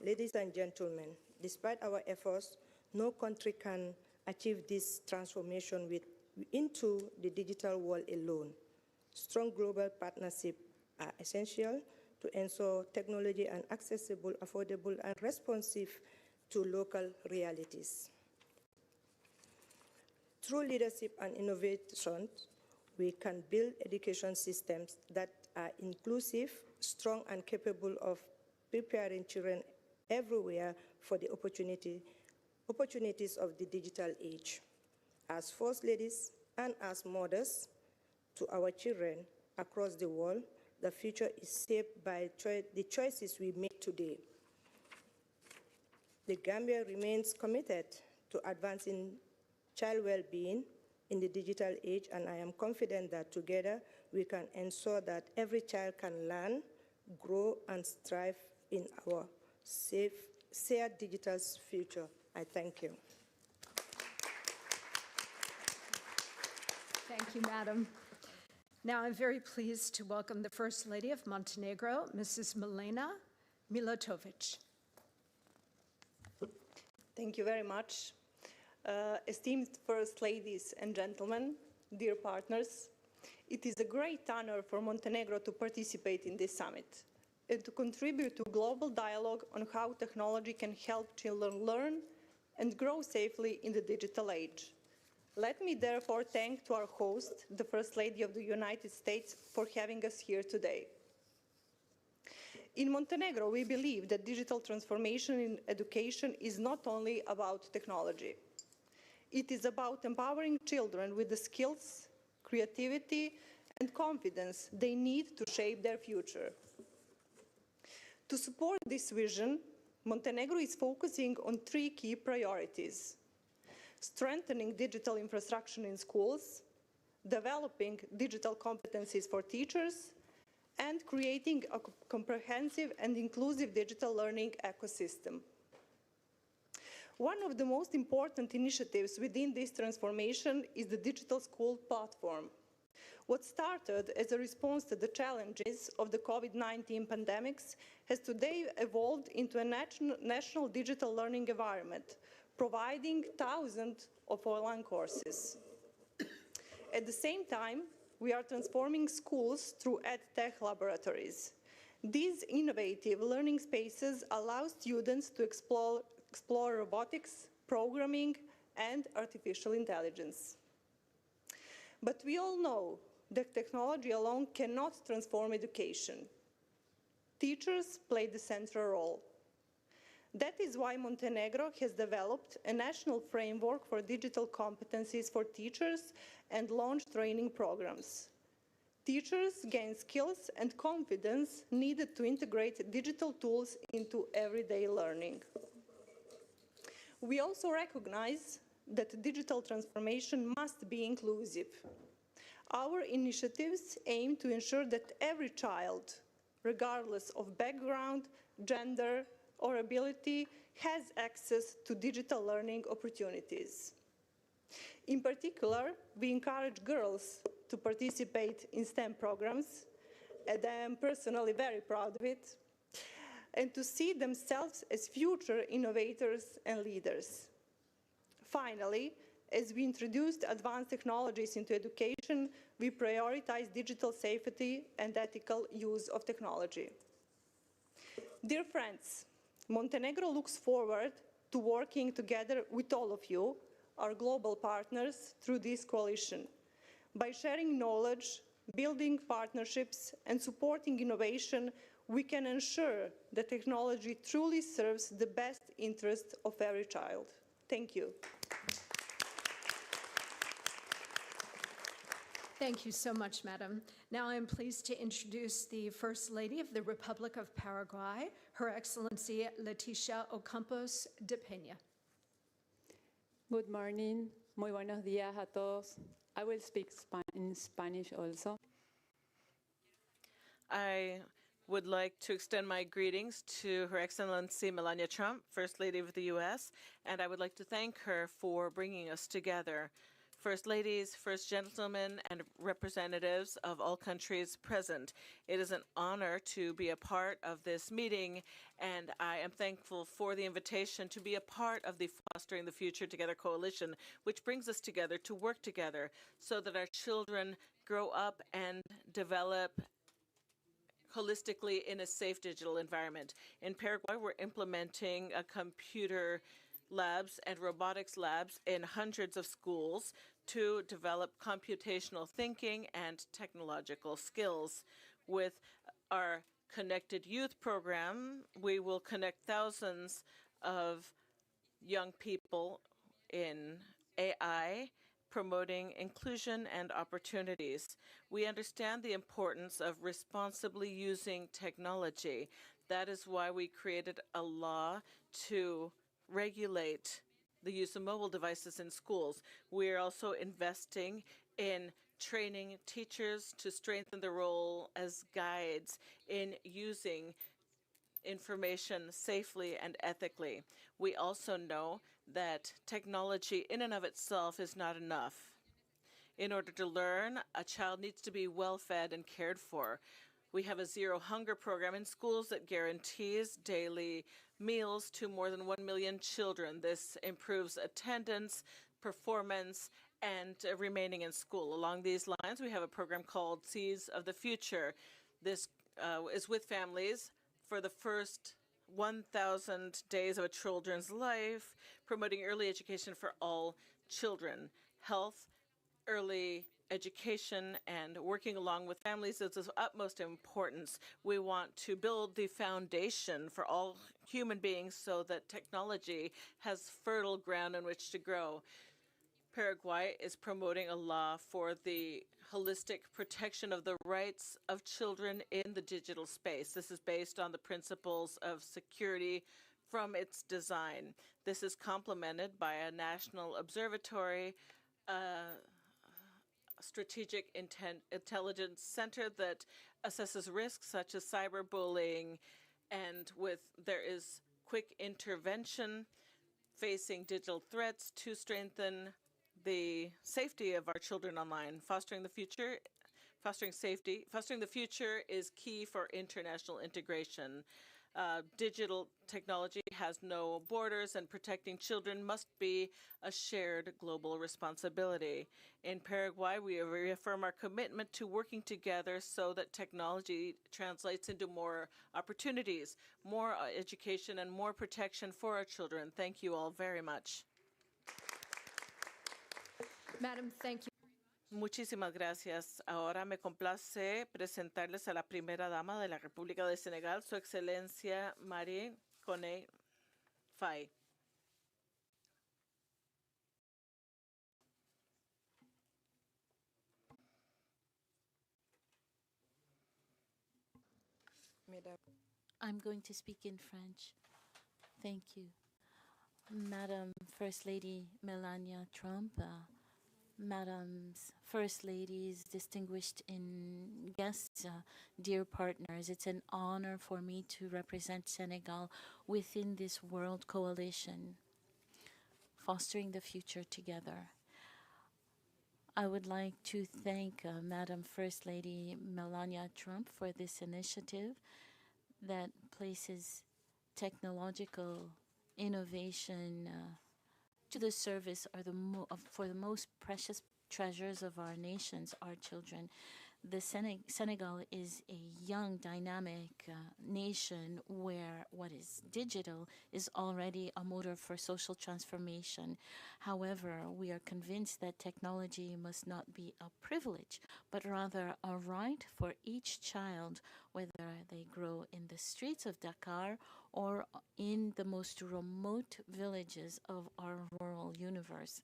Ladies and gentlemen, despite our efforts, no country can achieve this transformation into the digital world alone. Strong global partnerships are essential to ensure technology are accessible, affordable, and responsive to local realities. Through leadership and innovation, we can build education systems that are inclusive, strong, and capable of preparing children everywhere for the opportunities of the digital age. As First Ladies and as mothers to our children across the world, the future is shaped by the choices we make today. The Gambia remains committed to advancing child well-being in the digital age, and I am confident that together we can ensure that every child can learn, grow, and strive in our safe, shared digital future. I thank you. Thank you, Madam. Now I'm very pleased to welcome the First Lady of Montenegro, Mrs. Milena Milatovic. Thank you very much. Esteemed First Ladies and gentlemen, dear partners, it is a great honor for Montenegro to participate in this summit and to contribute to global dialogue on how technology can help children learn and grow safely in the digital age. Let me therefore thank to our host, the First Lady of the United States, for having us here today. In Montenegro, we believe that digital transformation in education is not only about technology. It is about empowering children with the skills, creativity, and confidence they need to shape their future. To support this vision, Montenegro is focusing on 3 key priorities: strengthening digital infrastructure in schools, developing digital competencies for teachers, and creating a comprehensive and inclusive digital learning ecosystem. One of the most important initiatives within this transformation is the Digital School Platform. What started as a response to the challenges of the COVID-19 pandemics has today evolved into a national digital learning environment, providing thousands of online courses. At the same time, we are transforming schools through EdTech laboratories. These innovative learning spaces allow students to explore robotics, programming, and artificial intelligence. But we all know that technology alone cannot transform education. Teachers play the central role. That is why Montenegro has developed a national framework for digital competencies for teachers and launched training programs. Teachers gain skills and confidence needed to integrate digital tools into everyday learning. We also recognize that digital transformation must be inclusive. Our initiatives aim to ensure that every child, regardless of background, gender, or ability, has access to digital learning opportunities. In particular, we encourage girls to participate in STEM programs, and I am personally very proud of it, and to see themselves as future innovators and leaders. Finally, as we introduced advanced technologies into education, we prioritize digital safety and ethical use of technology. Dear friends, Montenegro looks forward to working together with all of you, our global partners, through this coalition. By sharing knowledge, building partnerships, and supporting innovation, we can ensure that technology truly serves the best interest of every child. Thank you. Thank you so much, Madam. Now I'm pleased to introduce the First Lady of the Republic of Paraguay, Her Excellency Leticia Ocampos de Peña. Good morning. Muy buenos días a todos. I will speak in Spanish also. I would like to extend my greetings to Her Excellency Melania Trump, First Lady of the U.S., and I would like to thank her for bringing us together. First Ladies, First Gentlemen, and representatives of all countries present. It is an honor to be a part of this meeting, and I am thankful for the invitation to be a part of the Fostering the Future Together coalition, which brings us together to work together so that our children grow up and develop holistically in a safe digital environment. In Paraguay, we're implementing a computer labs and robotics labs in hundreds of schools to develop computational thinking and technological skills. With our Connected Youth program, we will connect thousands of young people in AI, promoting inclusion and opportunities. We understand the importance of responsibly using technology. That is why we created a law to regulate the use of mobile devices in schools. We are also investing in training teachers to strengthen their role as guides in using information safely and ethically. We also know that technology in and of itself is not enough. In order to learn, a child needs to be well fed and cared for. We have a zero hunger program in schools that guarantees daily meals to more than 1 million children. This improves attendance, performance, and remaining in school. Along these lines, we have a program called Seeds of the Future. This is with families for the first 1,000 days of a children's life, promoting early education for all children. Health, early education, and working along with families is of utmost importance. We want to build the foundation for all human beings so that technology has fertile ground on which to grow. Paraguay is promoting a law for the holistic protection of the rights of children in the digital space. This is based on the principles of security from its design. This is complemented by a national observatory, strategic intelligence center that assesses risks such as cyberbullying, and there is quick intervention facing digital threats to strengthen the safety of our children online. Fostering the future is key for international integration. Digital technology has no borders, and protecting children must be a shared global responsibility. In Paraguay, we reaffirm our commitment to working together so that technology translates into more opportunities, more education, and more protection for our children. Thank you all very much. Madam, thank you. Muchísimas gracias. Ahora me complace presentarles a la primera dama de la República de Senegal, Su Excelencia Marie Koné Faye. I'm going to speak in French. Thank you. Madam First Lady Melania Trump, Madams First Ladies, distinguished guests, dear partners, it's an honor for me to represent Senegal within this World Coalition, fostering the future together. I would like to thank Madam First Lady Melania Trump for this initiative that places technological innovation to the service for the most precious treasures of our nations, our children. Senegal is a young, dynamic nation where what is digital is already a motor for social transformation. However, we are convinced that technology must not be a privilege, but rather a right for each child, whether they grow in the streets of Dakar or in the most remote villages of our rural universe.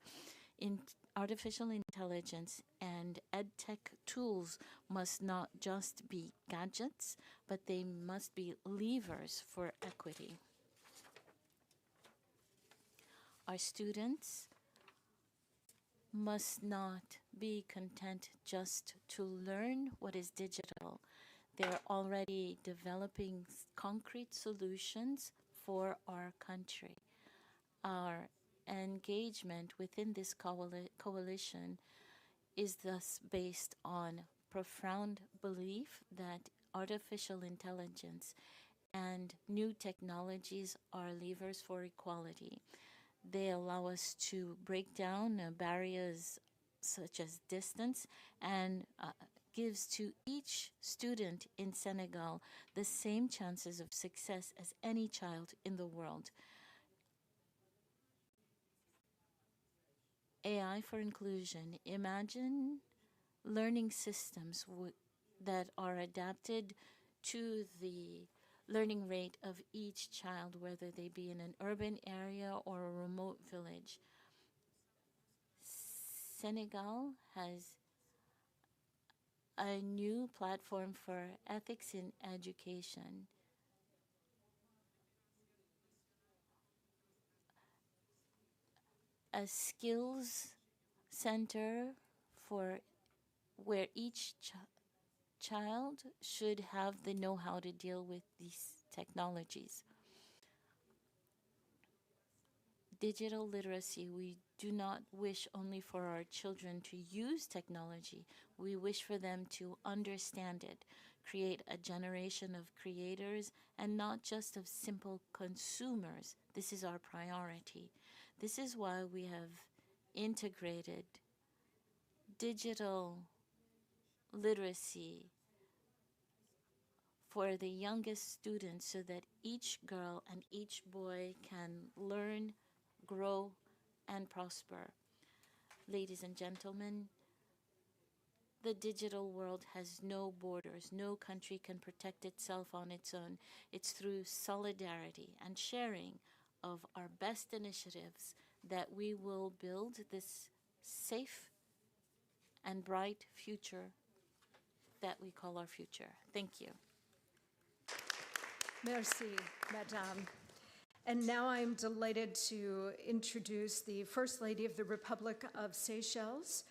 Artificial intelligence and EdTech tools must not just be gadgets, but they must be levers for equity. Our students must not be content just to learn what is digital. They're already developing concrete solutions for our country. Our engagement within this coalition is thus based on profound belief that artificial intelligence and new technologies are levers for equality. They allow us to break down barriers such as distance and gives to each student in Senegal the same chances of success as any child in the world. AI for inclusion. Imagine learning systems that are adapted to the learning rate of each child, whether they be in an urban area or a remote village. Senegal has a new platform for ethics in education. A skills center for where each child should have the know-how to deal with these technologies. Digital literacy, we do not wish only for our children to use technology. We wish for them to understand it, create a generation of creators and not just of simple consumers. This is our priority. This is why we have integrated digital literacy for the youngest students so that each girl and each boy can learn, grow, and prosper. Ladies and gentlemen, the digital world has no borders. No country can protect itself on its own. It's through solidarity and sharing of our best initiatives that we will build this safe and bright future that we call our future. Thank you. Merci, Madame. And now I'm delighted to introduce the First Lady of the Republic of Seychelles,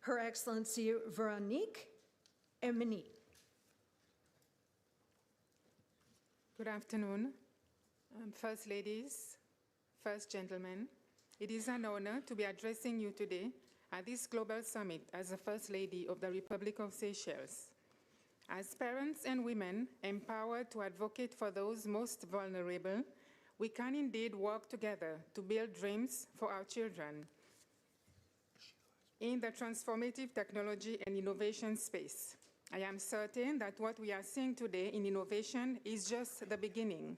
Her Excellency Veronique Emini. Good afternoon, First Ladies, First Gentlemen. It is an honor to be addressing you today at this global summit as the First Lady of the Republic of Seychelles. As parents and women empowered to advocate for those most vulnerable, we can indeed work together to build dreams for our children in the transformative technology and innovation space. I am certain that what we are seeing today in innovation is just the beginning.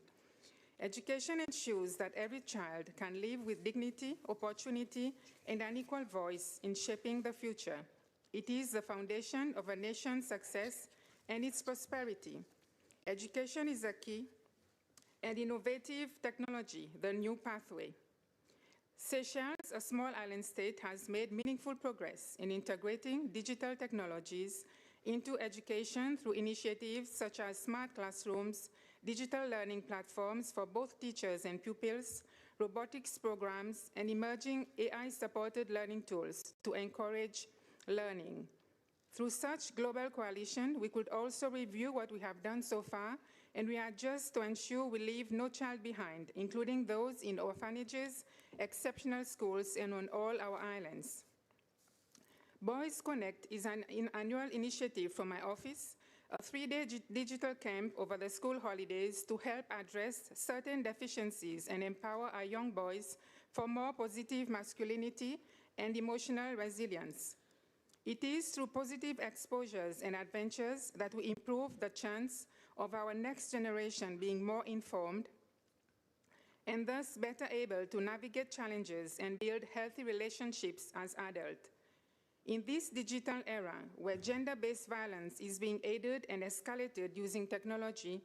Education ensures that every child can live with dignity, opportunity, and an equal voice in shaping the future. It is the foundation of a nation's success and its prosperity. Education is a key, and innovative technology, the new pathway. Seychelles, a small island state, has made meaningful progress in integrating digital technologies into education through initiatives such as smart classrooms, digital learning platforms for both teachers and pupils, robotics programs, and emerging AI-supported learning tools to encourage learning. Through such global coalition, we could also review what we have done so far and readjust to ensure we leave no child behind, including those in orphanages, exceptional schools, and on all our islands. Boys Connect is an annual initiative from my office, a 3-day digital camp over the school holidays to help address certain deficiencies and empower our young boys for more positive masculinity and emotional resilience. It is through positive exposures and adventures that we improve the chance of our next generation being more informed and thus better able to navigate challenges and build healthy relationships as adults. In this digital era, where gender-based violence is being aided and escalated using technology,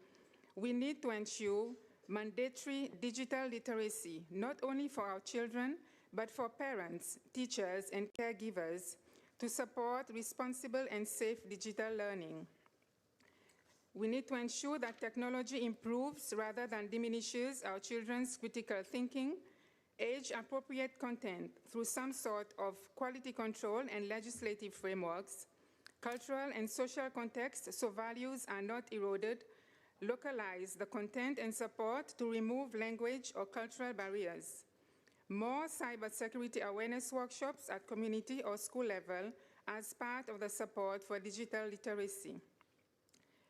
we need to ensure mandatory digital literacy, not only for our children, but for parents, teachers, and caregivers to support responsible and safe digital learning. We need to ensure that technology improves rather than diminishes our children's critical thinking, age-appropriate content through some sort of quality control and legislative frameworks, cultural and social context so values are not eroded, localize the content and support to remove language or cultural barriers. More cybersecurity awareness workshops at community or school level as part of the support for digital literacy.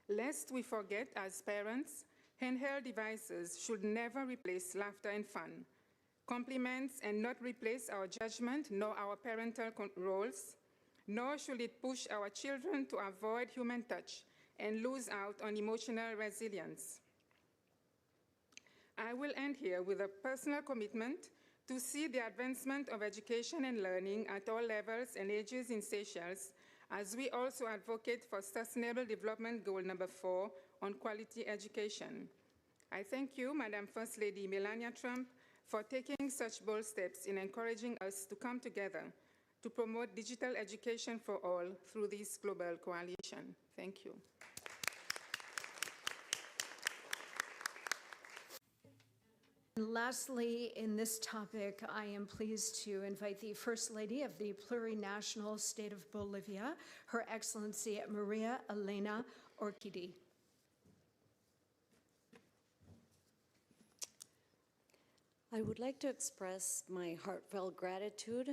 Lest we forget, as parents, handheld devices should never replace laughter and fun, complements and not replace our judgment nor our parental roles, nor should it push our children to avoid human touch and lose out on emotional resilience. I will end here with a personal commitment to see the advancement of education and learning at all levels and ages in Seychelles, as we also advocate for Sustainable Development Goal number 4 on quality education. I thank you, Madam First Lady Melania Trump, for taking such bold steps in encouraging us to come together to promote digital education for all through this global coalition. Thank you. And lastly, in this topic, I am pleased to invite the First Lady of the plurinational state of Bolivia, Her Excellency Maria Elena Orchidi. I would like to express my heartfelt gratitude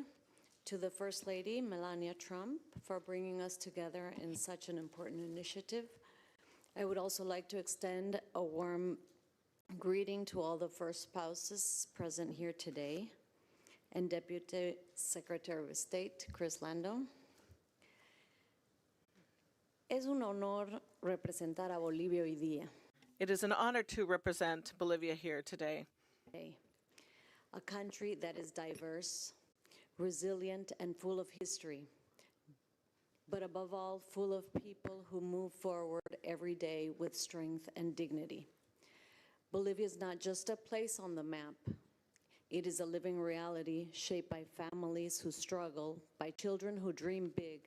to the First Lady, Melania Trump, for bringing us together in such an important initiative. I would also like to extend a warm greeting to all the first spouses present here today, and Deputy Secretary of State, Chris Lando. Es un honor representar a Bolivia hoy día. It is an honor to represent Bolivia here today. A country that is diverse, resilient, and full of history, but above all, full of people who move forward every day with strength and dignity. Bolivia is not just a place on the map. It is a living reality shaped by families who struggle, by children who dream big,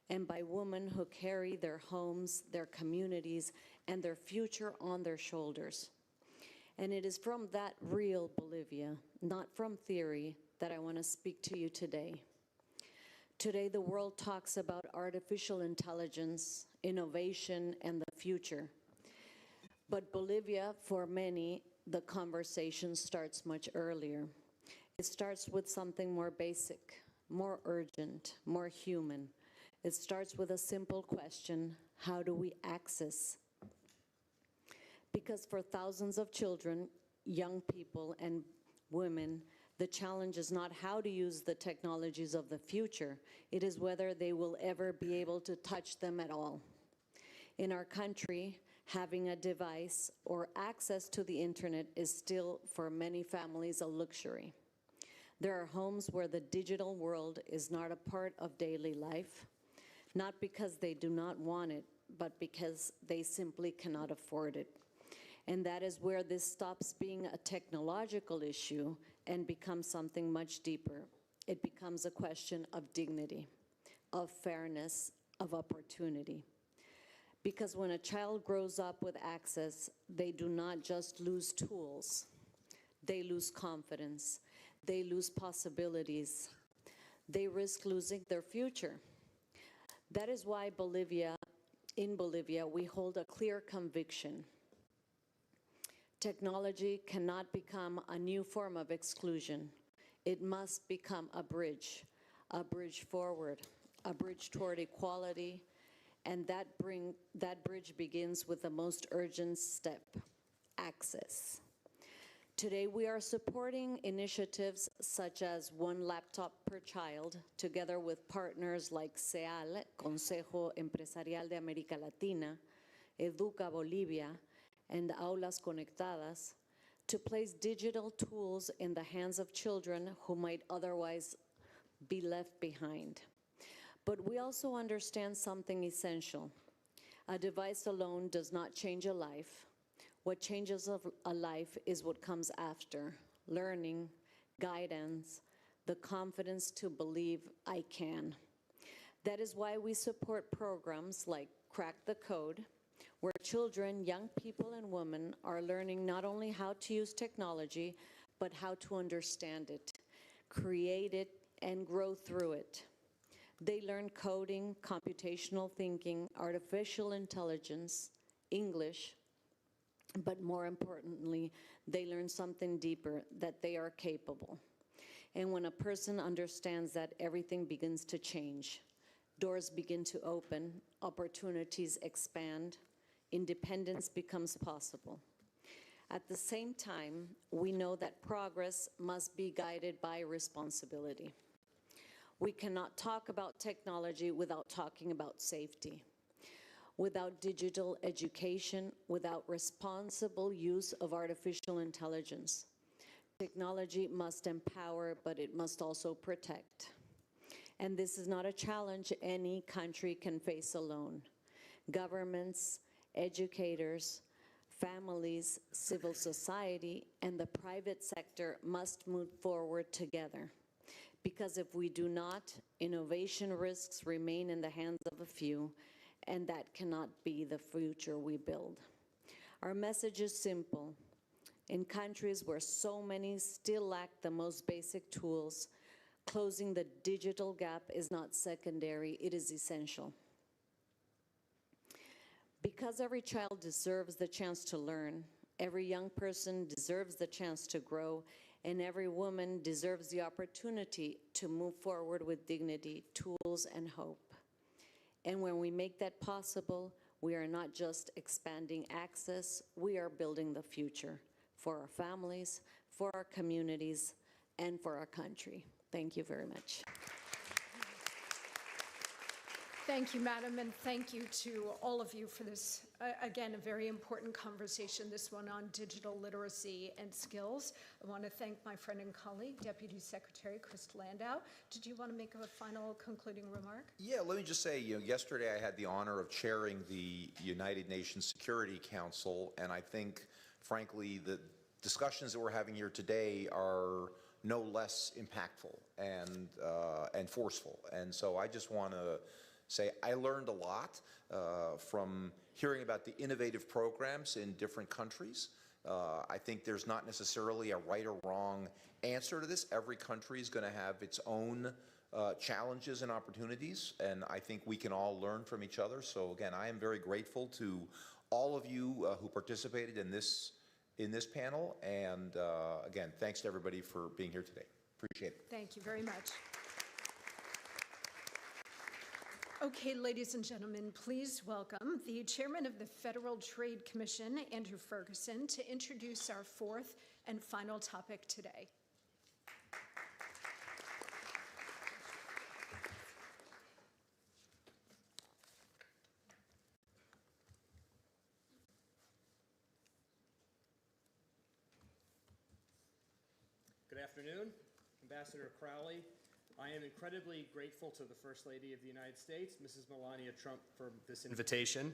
and by women who carry their homes, their communities, and their future on their shoulders. And it is from that real Bolivia, not from theory, that I want to speak to you today. Today, the world talks about artificial intelligence, innovation, and the future. But Bolivia, for many, the conversation starts much earlier. It starts with something more basic, more urgent, more human. It starts with a simple question: how do we access? Because for thousands of children, young people, and women, the challenge is not how to use the technologies of the future. It is whether they will ever be able to touch them at all. In our country, having a device or access to the internet is still, for many families, a luxury. There are homes where the digital world is not a part of daily life, not because they do not want it, but because they simply cannot afford it. And that is where this stops being a technological issue and becomes something much deeper. It becomes a question of dignity, of fairness, of opportunity. Because when a child grows up with access, they do not just lose tools, they lose confidence, they lose possibilities, they risk losing their future. That is why in Bolivia, we hold a clear conviction. Technology cannot become a new form of exclusion. It must become a bridge forward, a bridge toward equality, and that bridge begins with the most urgent step: access. Today we are supporting initiatives such as one laptop per child, together with partners like CEAL, Consejo Empresarial de América Latina, Educa Bolivia, and Aulas Conectadas, to place digital tools in the hands of children who might otherwise be left behind. But we also understand something essential. A device alone does not change a life. What changes a life is what comes after: learning, guidance, the confidence to believe I can. That is why we support programs like Crack the Code, where children, young people, and women are learning not only how to use technology, but how to understand it, create it, and grow through it. They learn coding, computational thinking, artificial intelligence, English, but more importantly, they learn something deeper: that they are capable. And when a person understands that, everything begins to change. Doors begin to open, opportunities expand, independence becomes possible. At the same time, we know that progress must be guided by responsibility. We cannot talk about technology without talking about safety. Without digital education, without responsible use of artificial intelligence, Technology must empower, but it must also protect. And this is not a challenge any country can face alone. Governments, educators, families, civil society, and the private sector must move forward together. Because if we do not, innovation risks remain in the hands of a few, and that cannot be the future we build. Our message is simple. In countries where so many still lack the most basic tools, closing the digital gap is not secondary, it is essential. Because every child deserves the chance to learn, every young person deserves the chance to grow, and every woman deserves the opportunity to move forward with dignity, tools, and hope. And when we make that possible, we are not just expanding access, we are building the future for our families, for our communities, and for our country. Thank you very much. Thank you, Madam, and thank you to all of you for this, again, a very important conversation, this one on digital literacy and skills. I want to thank my friend and colleague, Deputy Secretary Chris Landau. Did you want to make a final concluding remark? Yeah, let me just say, yesterday I had the honor of chairing the United Nations Security Council, and I think, frankly, the discussions that we're having here today are no less impactful and forceful. And so I just want to say I learned a lot from hearing about the innovative programs in different countries. I think there's not necessarily a right or wrong answer to this. Every country is going to have its own challenges and opportunities, and I think we can all learn from each other. So again, I am very grateful to all of you who participated in this panel, and again, thanks to everybody for being here today. Appreciate it. Thank you very much. Okay, ladies and gentlemen, please welcome the Chairman of the Federal Trade Commission, Andrew Ferguson, to introduce our fourth and final topic today. Good afternoon, Ambassador Crowley. I am incredibly grateful to the First Lady of the United States, Mrs. Melania Trump, for this invitation.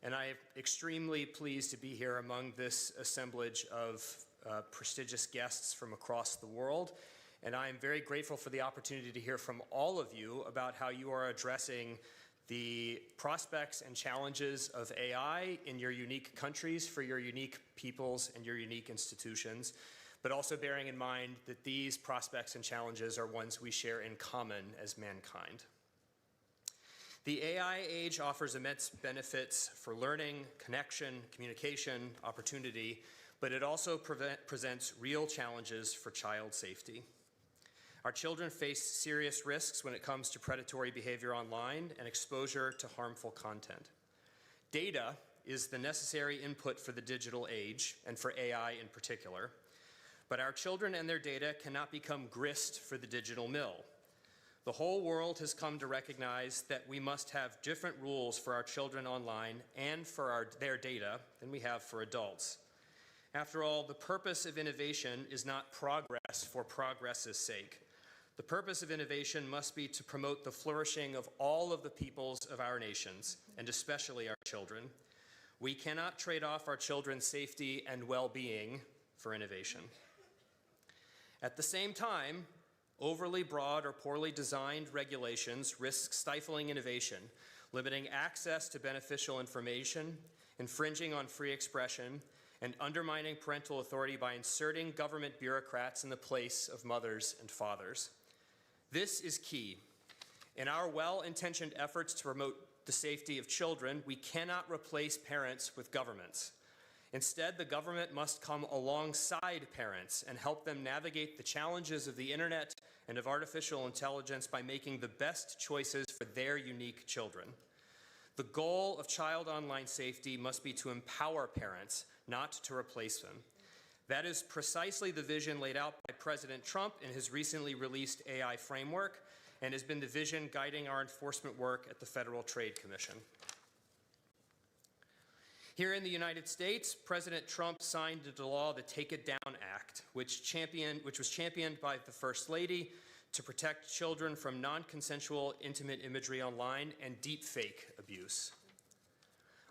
And I am extremely pleased to be here among this assemblage of prestigious guests from across the world. And I am very grateful for the opportunity to hear from all of you about how you are addressing the prospects and challenges of AI in your unique countries, for your unique peoples and your unique institutions, but also bearing in mind that these prospects and challenges are ones we share in common as mankind. The AI age offers immense benefits for learning, connection, communication, opportunity, but it also presents real challenges for child safety. Our children face serious risks when it comes to predatory behavior online and exposure to harmful content. Data is the necessary input for the digital age, and for AI in particular. But our children and their data cannot become grist for the digital mill. The whole world has come to recognize that we must have different rules for our children online and for their data than we have for adults. After all, the purpose of innovation is not progress for progress's sake. The purpose of innovation must be to promote the flourishing of all of the peoples of our nations, and especially our children. We cannot trade off our children's safety and well-being for innovation. At the same time, overly broad or poorly designed regulations risk stifling innovation, limiting access to beneficial information, infringing on free expression, and undermining parental authority by inserting government bureaucrats in the place of mothers and fathers. This is key. In our well-intentioned efforts to promote the safety of children, we cannot replace parents with governments. Instead, the government must come alongside parents and help them navigate the challenges of the internet and of artificial intelligence by making the best choices for their unique children. The goal of child online safety must be to empower parents, not to replace them. That is precisely the vision laid out by President Trump in his recently released AI framework, and has been the vision guiding our enforcement work at the Federal Trade Commission. Here in the United States, President Trump signed into law the Take It Down Act, which was championed by the First Lady to protect children from non-consensual intimate imagery online and deepfake abuse.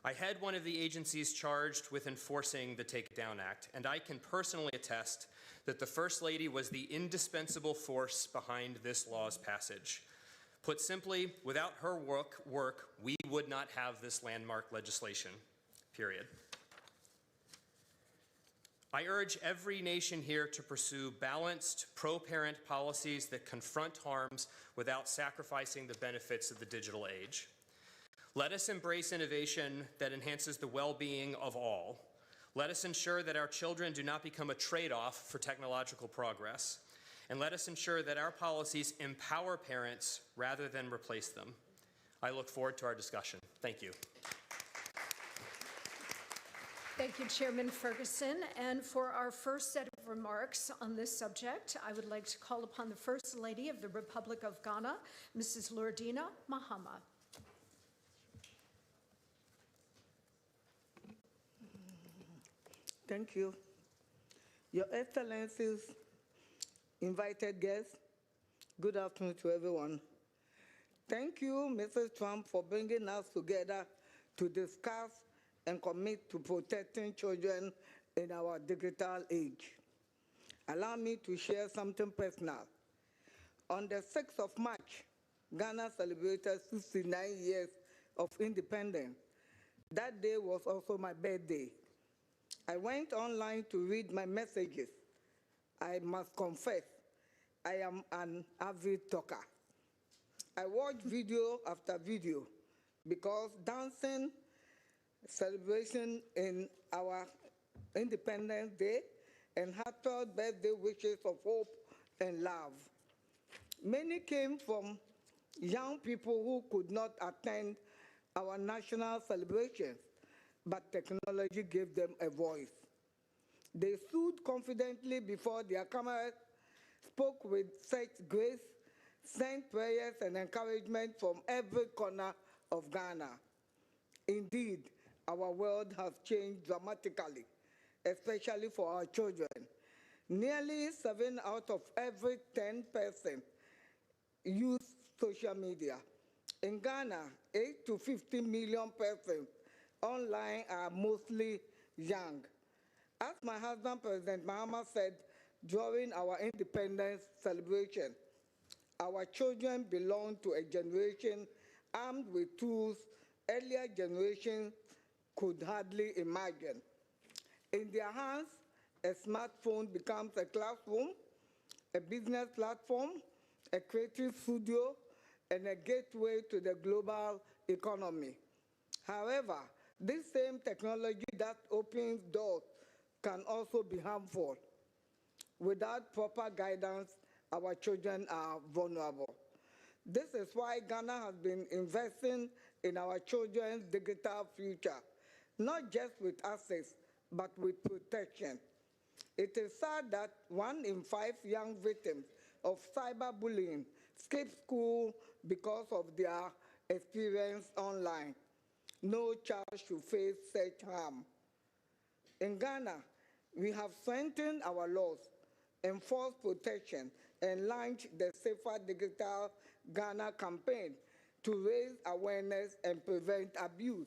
I head one of the agencies charged with enforcing the Take It Down Act, and I can personally attest that the First Lady was the indispensable force behind this law's passage. Put simply, without her work, we would not have this landmark legislation, period. I urge every nation here to pursue balanced, pro-parent policies that confront harms without sacrificing the benefits of the digital age. Let us embrace innovation that enhances the well-being of all. Let us ensure that our children do not become a trade-off for technological progress. And let us ensure that our policies empower parents rather than replace them. I look forward to our discussion. Thank you. Thank you, Chairman Ferguson. And for our first set of remarks on this subject, I would like to call upon the First Lady of the Republic of Ghana, Mrs. Lordina Mahama. Thank you. Your Excellencies, invited guests, good afternoon to everyone. Thank you, Mrs. Trump, for bringing us together to discuss and commit to protecting children in our digital age. Allow me to share something personal. On the 6th of March, Ghana celebrated 69 years of independence. That day was also my birthday. I went online to read my messages. I must confess, I am an avid talker. I watched video after video because dancing celebration in our Independence Day and heartfelt birthday wishes of hope and love. Many came from young people who could not attend our national celebrations, but technology gave them a voice. They stood confidently before their cameras, spoke with such grace, sent prayers and encouragement from every corner of Ghana. Indeed, our world has changed dramatically, especially for our children. Nearly 7 out of every 10 persons use social media. In Ghana, 8 to 15 million persons online are mostly young. As my husband, President Mahama, said during our independence celebration, our children belong to a generation armed with tools earlier generations could hardly imagine. In their hands, a smartphone becomes a classroom, a business platform, a creative studio, and a gateway to the global economy. However, this same technology that opens doors can also be harmful. Without proper guidance, our children are vulnerable. This is why Ghana has been investing in our children's digital future, not just with access, but with protection. It is sad that 1 in 5 young victims of cyberbullying skip school because of their experience online. No child should face such harm. In Ghana, we have strengthened our laws, enforced protection, and launched the Safer Digital Ghana campaign to raise awareness and prevent abuse.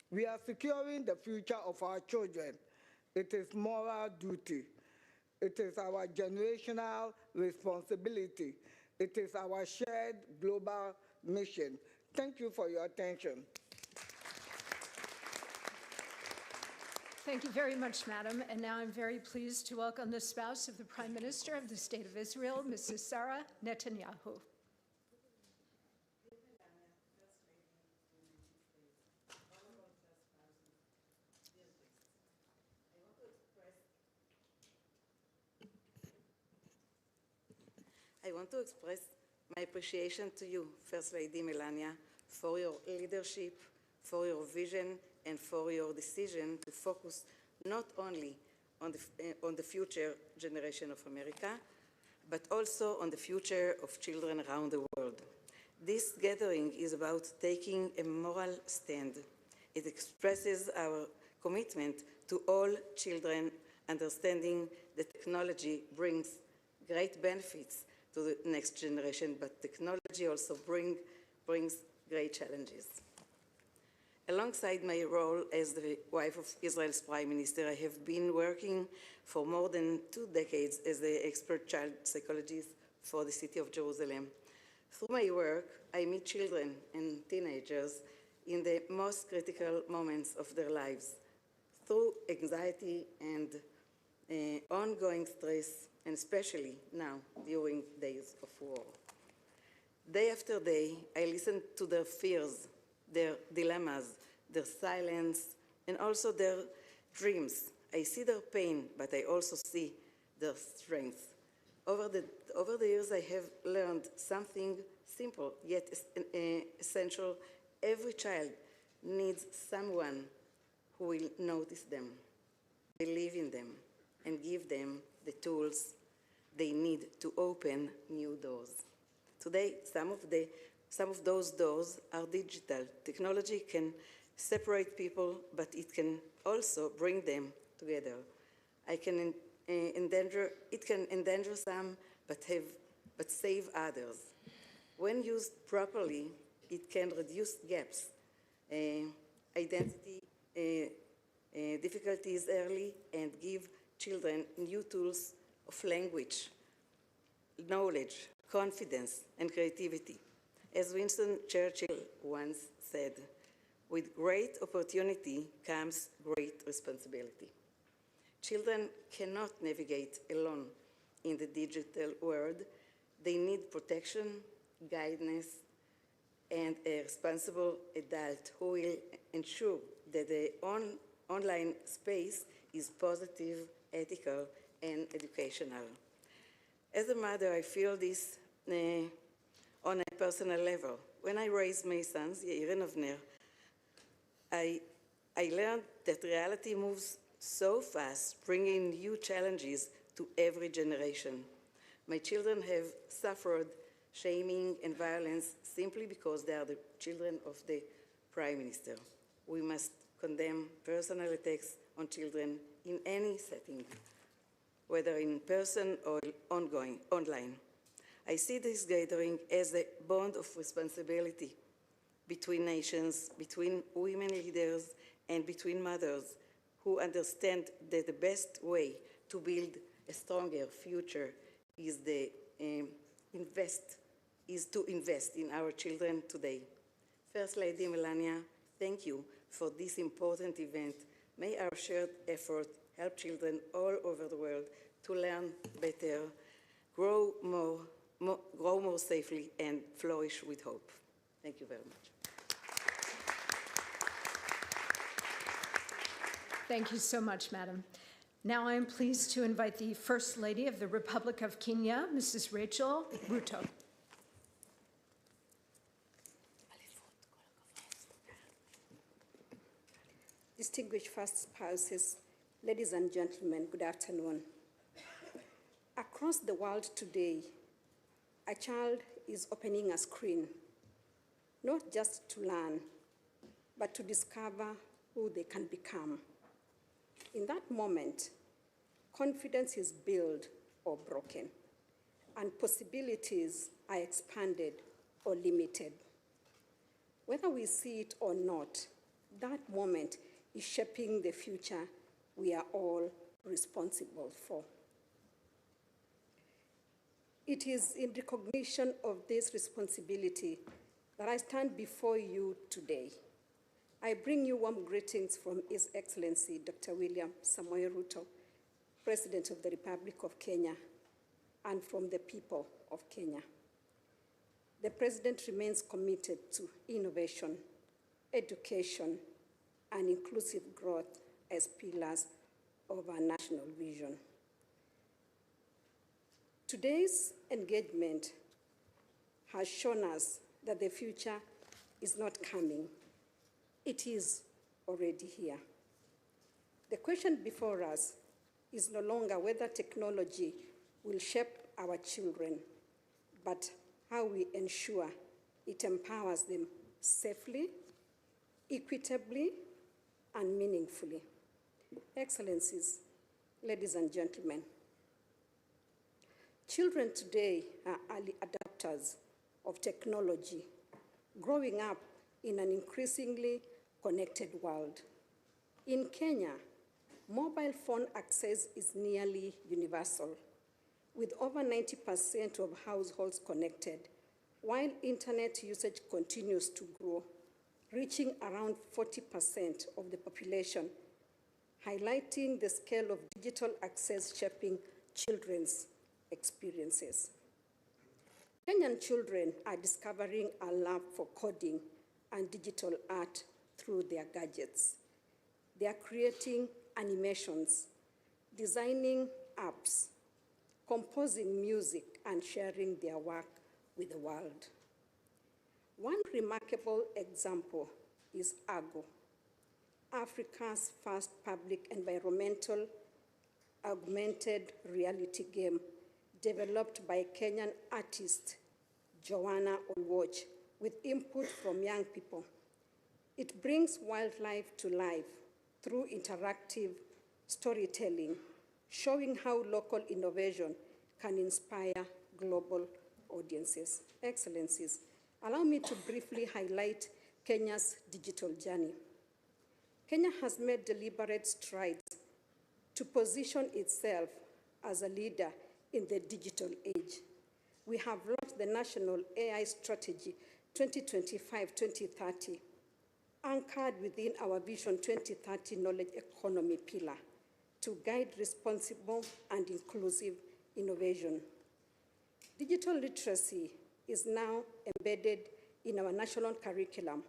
We are securing the future of our children. It is moral duty. It is our generational responsibility. It is our shared global mission. Thank you for your attention. Thank you very much, Madam. And now I'm very pleased to welcome the spouse of the Prime Minister of the State of Israel, Mrs. Sarah Netanyahu. I want to express my appreciation to you, First Lady Melania, for your leadership, for your vision, and for your decision to focus not only on the future generation of America, but also on the future of children around the world. This gathering is about taking a moral stand, It expresses our commitment to all children, understanding that technology brings great benefits to the next generation, but technology also brings great challenges. Alongside my role as the wife of Israel's Prime Minister, I have been working for more than 2 decades as the expert child psychologist for the city of Jerusalem. Through my work, I meet children and teenagers in the most critical moments of their lives, through anxiety and ongoing stress, and especially now during days of war. Day after day, I listen to their fears, their dilemmas, their silence, and also their dreams. I see their pain, but I also see their strength. Over the years, I have learned something simple yet essential. Every child needs someone who will notice them, believe in them, and give them the tools they need to open new doors. Today, some of those doors are digital. Technology can separate people, but it can also bring them together. It can endanger some, but save others. When used properly, it can reduce gaps, identity difficulties early, and give children new tools of language, knowledge, confidence, and creativity. As Winston Churchill once said, with great opportunity comes great responsibility. Children cannot navigate alone in the digital world. They need protection, guidance, and a responsible adult who will ensure that the online space is positive, ethical, and educational. As a mother, I feel this on a personal level. When I raised my sons, Yair and Avner, I learned that reality moves so fast, bringing new challenges to every generation. My children have suffered shaming and violence simply because they are the children of the Prime Minister. We must condemn personal attacks on children in any setting, whether in person or online. I see this gathering as a bond of responsibility between nations, between women leaders, and between mothers who understand that the best way to build a stronger future is to invest in our children today. First Lady Melania, thank you for this important event. May our shared effort help children all over the world to learn better, grow more safely, and flourish with hope. Thank you very much. Thank you so much, Madam. Now I am pleased to invite the First Lady of the Republic of Kenya, Mrs. Rachel Ruto. Distinguished first spouses, ladies and gentlemen, good afternoon. Across the world today, a child is opening a screen, not just to learn, but to discover who they can become. In that moment, confidence is built or broken, and possibilities are expanded or limited. Whether we see it or not, that moment is shaping the future we are all responsible for. It is in recognition of this responsibility that I stand before you today. I bring you warm greetings from His Excellency Dr. William Samoei Ruto, President of the Republic of Kenya, and from the people of Kenya. The President remains committed to innovation, education, and inclusive growth as pillars of our national vision. Today's engagement has shown us that the future is not coming. It is already here. The question before us is no longer whether technology will shape our children, but how we ensure it empowers them safely, equitably, and meaningfully. Excellencies, ladies and gentlemen, children today are early adopters of technology, growing up in an increasingly connected world. In Kenya, mobile phone access is nearly universal, with over 90% of households connected, while internet usage continues to grow, reaching around 40% of the population, highlighting the scale of digital access shaping children's experiences. Kenyan children are discovering a love for coding and digital art through their gadgets. They are creating animations, designing apps, composing music, and sharing their work with the world. One remarkable example is Argo, Africa's first public environmental augmented reality game developed by Kenyan artist Joanna Olwoch with input from young people. It brings wildlife to life through interactive storytelling, showing how local innovation can inspire global audiences. Excellencies, allow me to briefly highlight Kenya's digital journey. Kenya has made deliberate strides to position itself as a leader in the digital age. We have launched the National AI Strategy 2025-2030, anchored within our Vision 2030 Knowledge Economy pillar to guide responsible and inclusive innovation. Digital literacy is now embedded in our national curriculum,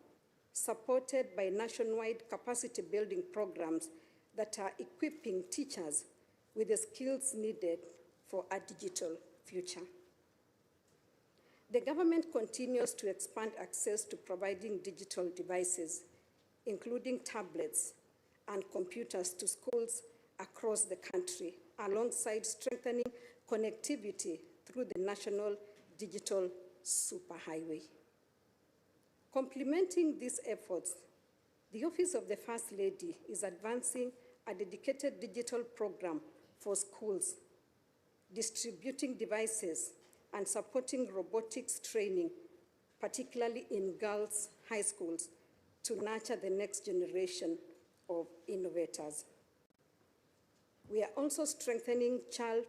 supported by nationwide capacity building programs that are equipping teachers with the skills needed for a digital future. The government continues to expand access to providing digital devices, including tablets and computers to schools across the country, alongside strengthening connectivity through the National Digital Superhighway. Complementing these efforts, the Office of the First Lady is advancing a dedicated digital program for schools, distributing devices and supporting robotics training, particularly in girls' high schools, to nurture the next generation of innovators. We are also strengthening child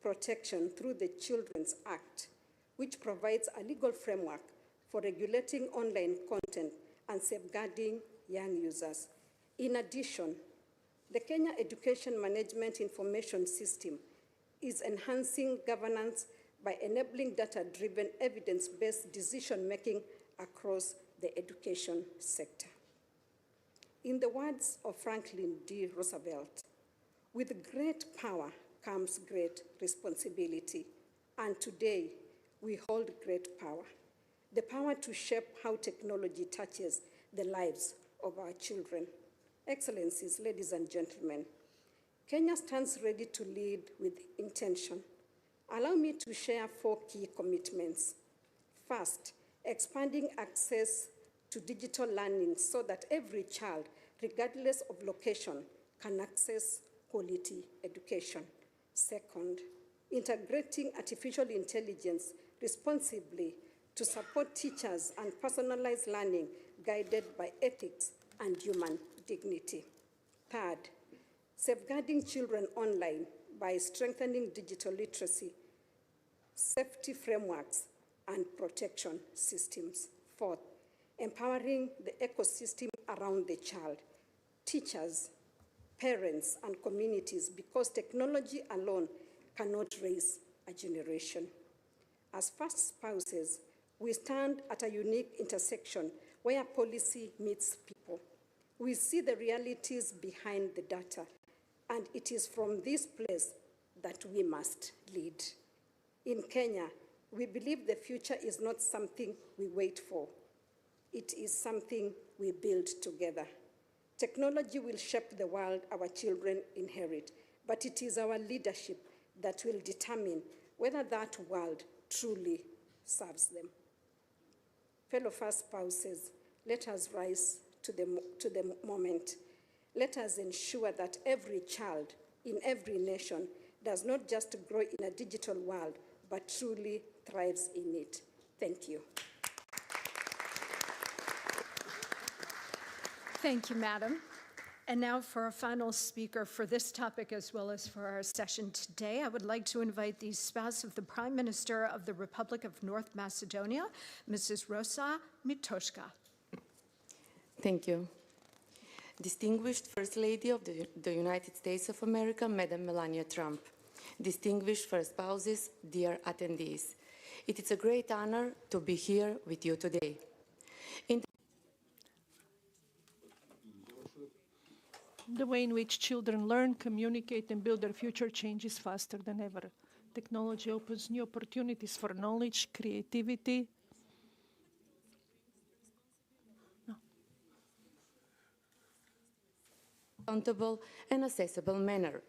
protection through the Children's Act, which provides a legal framework for regulating online content and safeguarding young users. In addition, the Kenya Education Management Information System is enhancing governance by enabling data-driven, evidence-based decision-making across the education sector. In the words of Franklin D. Roosevelt, with great power comes great responsibility, and today we hold great power, the power to shape how technology touches the lives of our children. Excellencies, ladies and gentlemen, Kenya stands ready to lead with intention. Allow me to share 4 key commitments. First, expanding access to digital learning so that every child, regardless of location, can access quality education. Second, integrating artificial intelligence responsibly to support teachers and personalized learning guided by ethics and human dignity. Third, safeguarding children online by strengthening digital literacy, safety frameworks, and protection systems. Fourth, empowering the ecosystem around the child, teachers, parents, and communities, because technology alone cannot raise a generation. As first spouses, we stand at a unique intersection where policy meets people. We see the realities behind the data, and it is from this place that we must lead. In Kenya, we believe the future is not something we wait for. It is something we build together. Technology will shape the world our children inherit, but it is our leadership that will determine whether that world truly serves them. Fellow first spouses, let us rise to the moment. Let us ensure that every child in every nation does not just grow in a digital world, but truly thrives in it. Thank you. Thank you, Madam. And now for our final speaker for this topic as well as for our session today, I would like to invite the spouse of the Prime Minister of the Republic of North Macedonia, Mrs. Rosa Mitoshka. Thank you. Distinguished First Lady of the United States of America, Madam Melania Trump. Distinguished First Spouses, dear attendees. It is a great honor to be here with you today. The way in which children learn, communicate, and build their future changes faster than ever. Technology opens new opportunities for knowledge, creativity, accountable and accessible manner.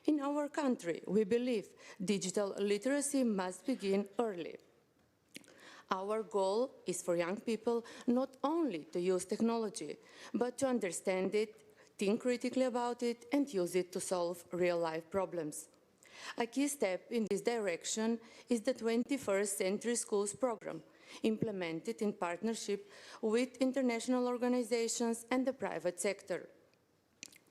In our country, we believe digital literacy must begin early. Our goal is for young people not only to use technology, but to understand it, think critically about it, and use it to solve real-life problems. A key step in this direction is the 21st Century Schools program, implemented in partnership with international organizations and the private sector.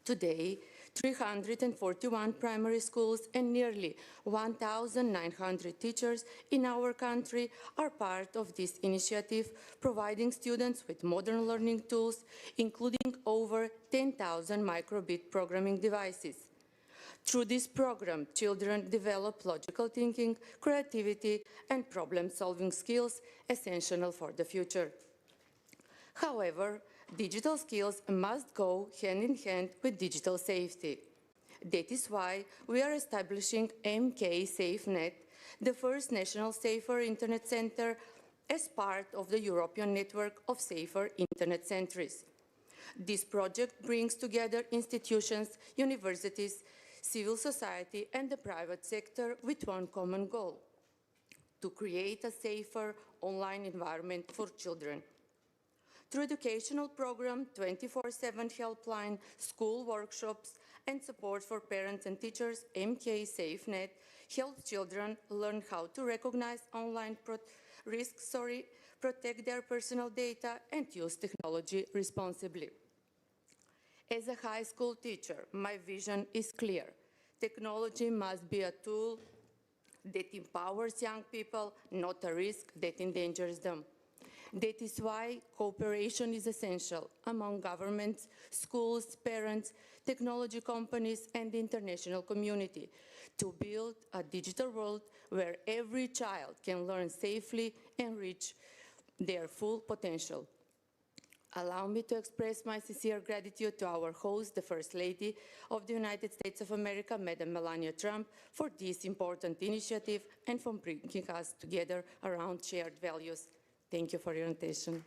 Today, 341 primary schools and nearly 1,900 teachers in our country are part of this initiative, providing students with modern learning tools, including over 10,000 microbit programming devices. Through this program, children develop logical thinking, creativity, and problem-solving skills essential for the future. However, digital skills must go hand in hand with digital safety. That is why we are establishing MK SafeNet, the first national safer internet center, as part of the European network of safer internet centers. This project brings together institutions, universities, civil society, and the private sector with one common goal: to create a safer online environment for children. Through educational program, 24/7 helpline, school workshops, and support for parents and teachers, MK SafeNet helps children learn how to recognize online risks, protect their personal data, and use technology responsibly. As a high school teacher, my vision is clear. Technology must be a tool that empowers young people, not a risk that endangers them. That is why cooperation is essential among governments, schools, parents, technology companies, and the international community to build a digital world where every child can learn safely and reach their full potential. Allow me to express my sincere gratitude to our host, the First Lady of the United States of America, Madam Melania Trump, for this important initiative and for bringing us together around shared values. Thank you for your attention.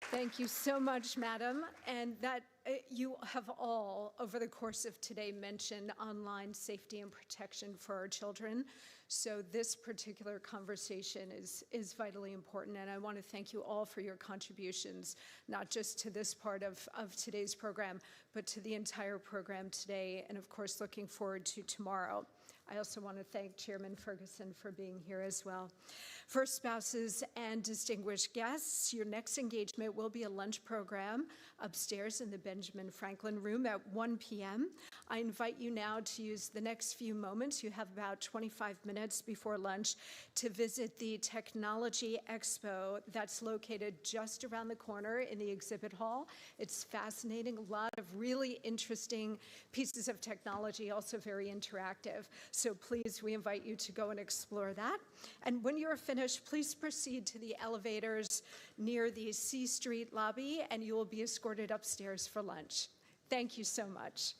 Thank you so much, Madam. And that you have all, over the course of today, mentioned online safety and protection for our children. So this particular conversation is vitally important, and I want to thank you all for your contributions, not just to this part of today's program, but to the entire program today, and of course, looking forward to tomorrow. I also want to thank Chairman Ferguson for being here as well. First spouses and distinguished guests, your next engagement will be a lunch program upstairs in the Benjamin Franklin Room at 1 p.m. I invite you now to use the next few moments. You have about 25 minutes before lunch to visit the Technology Expo that's located just around the corner in the exhibit hall. It's fascinating, a lot of really interesting pieces of technology, also very interactive. So please, we invite you to go and explore that. And when you're finished, please proceed to the elevators near the C Street lobby, and you will be escorted upstairs for lunch. Thank you so much.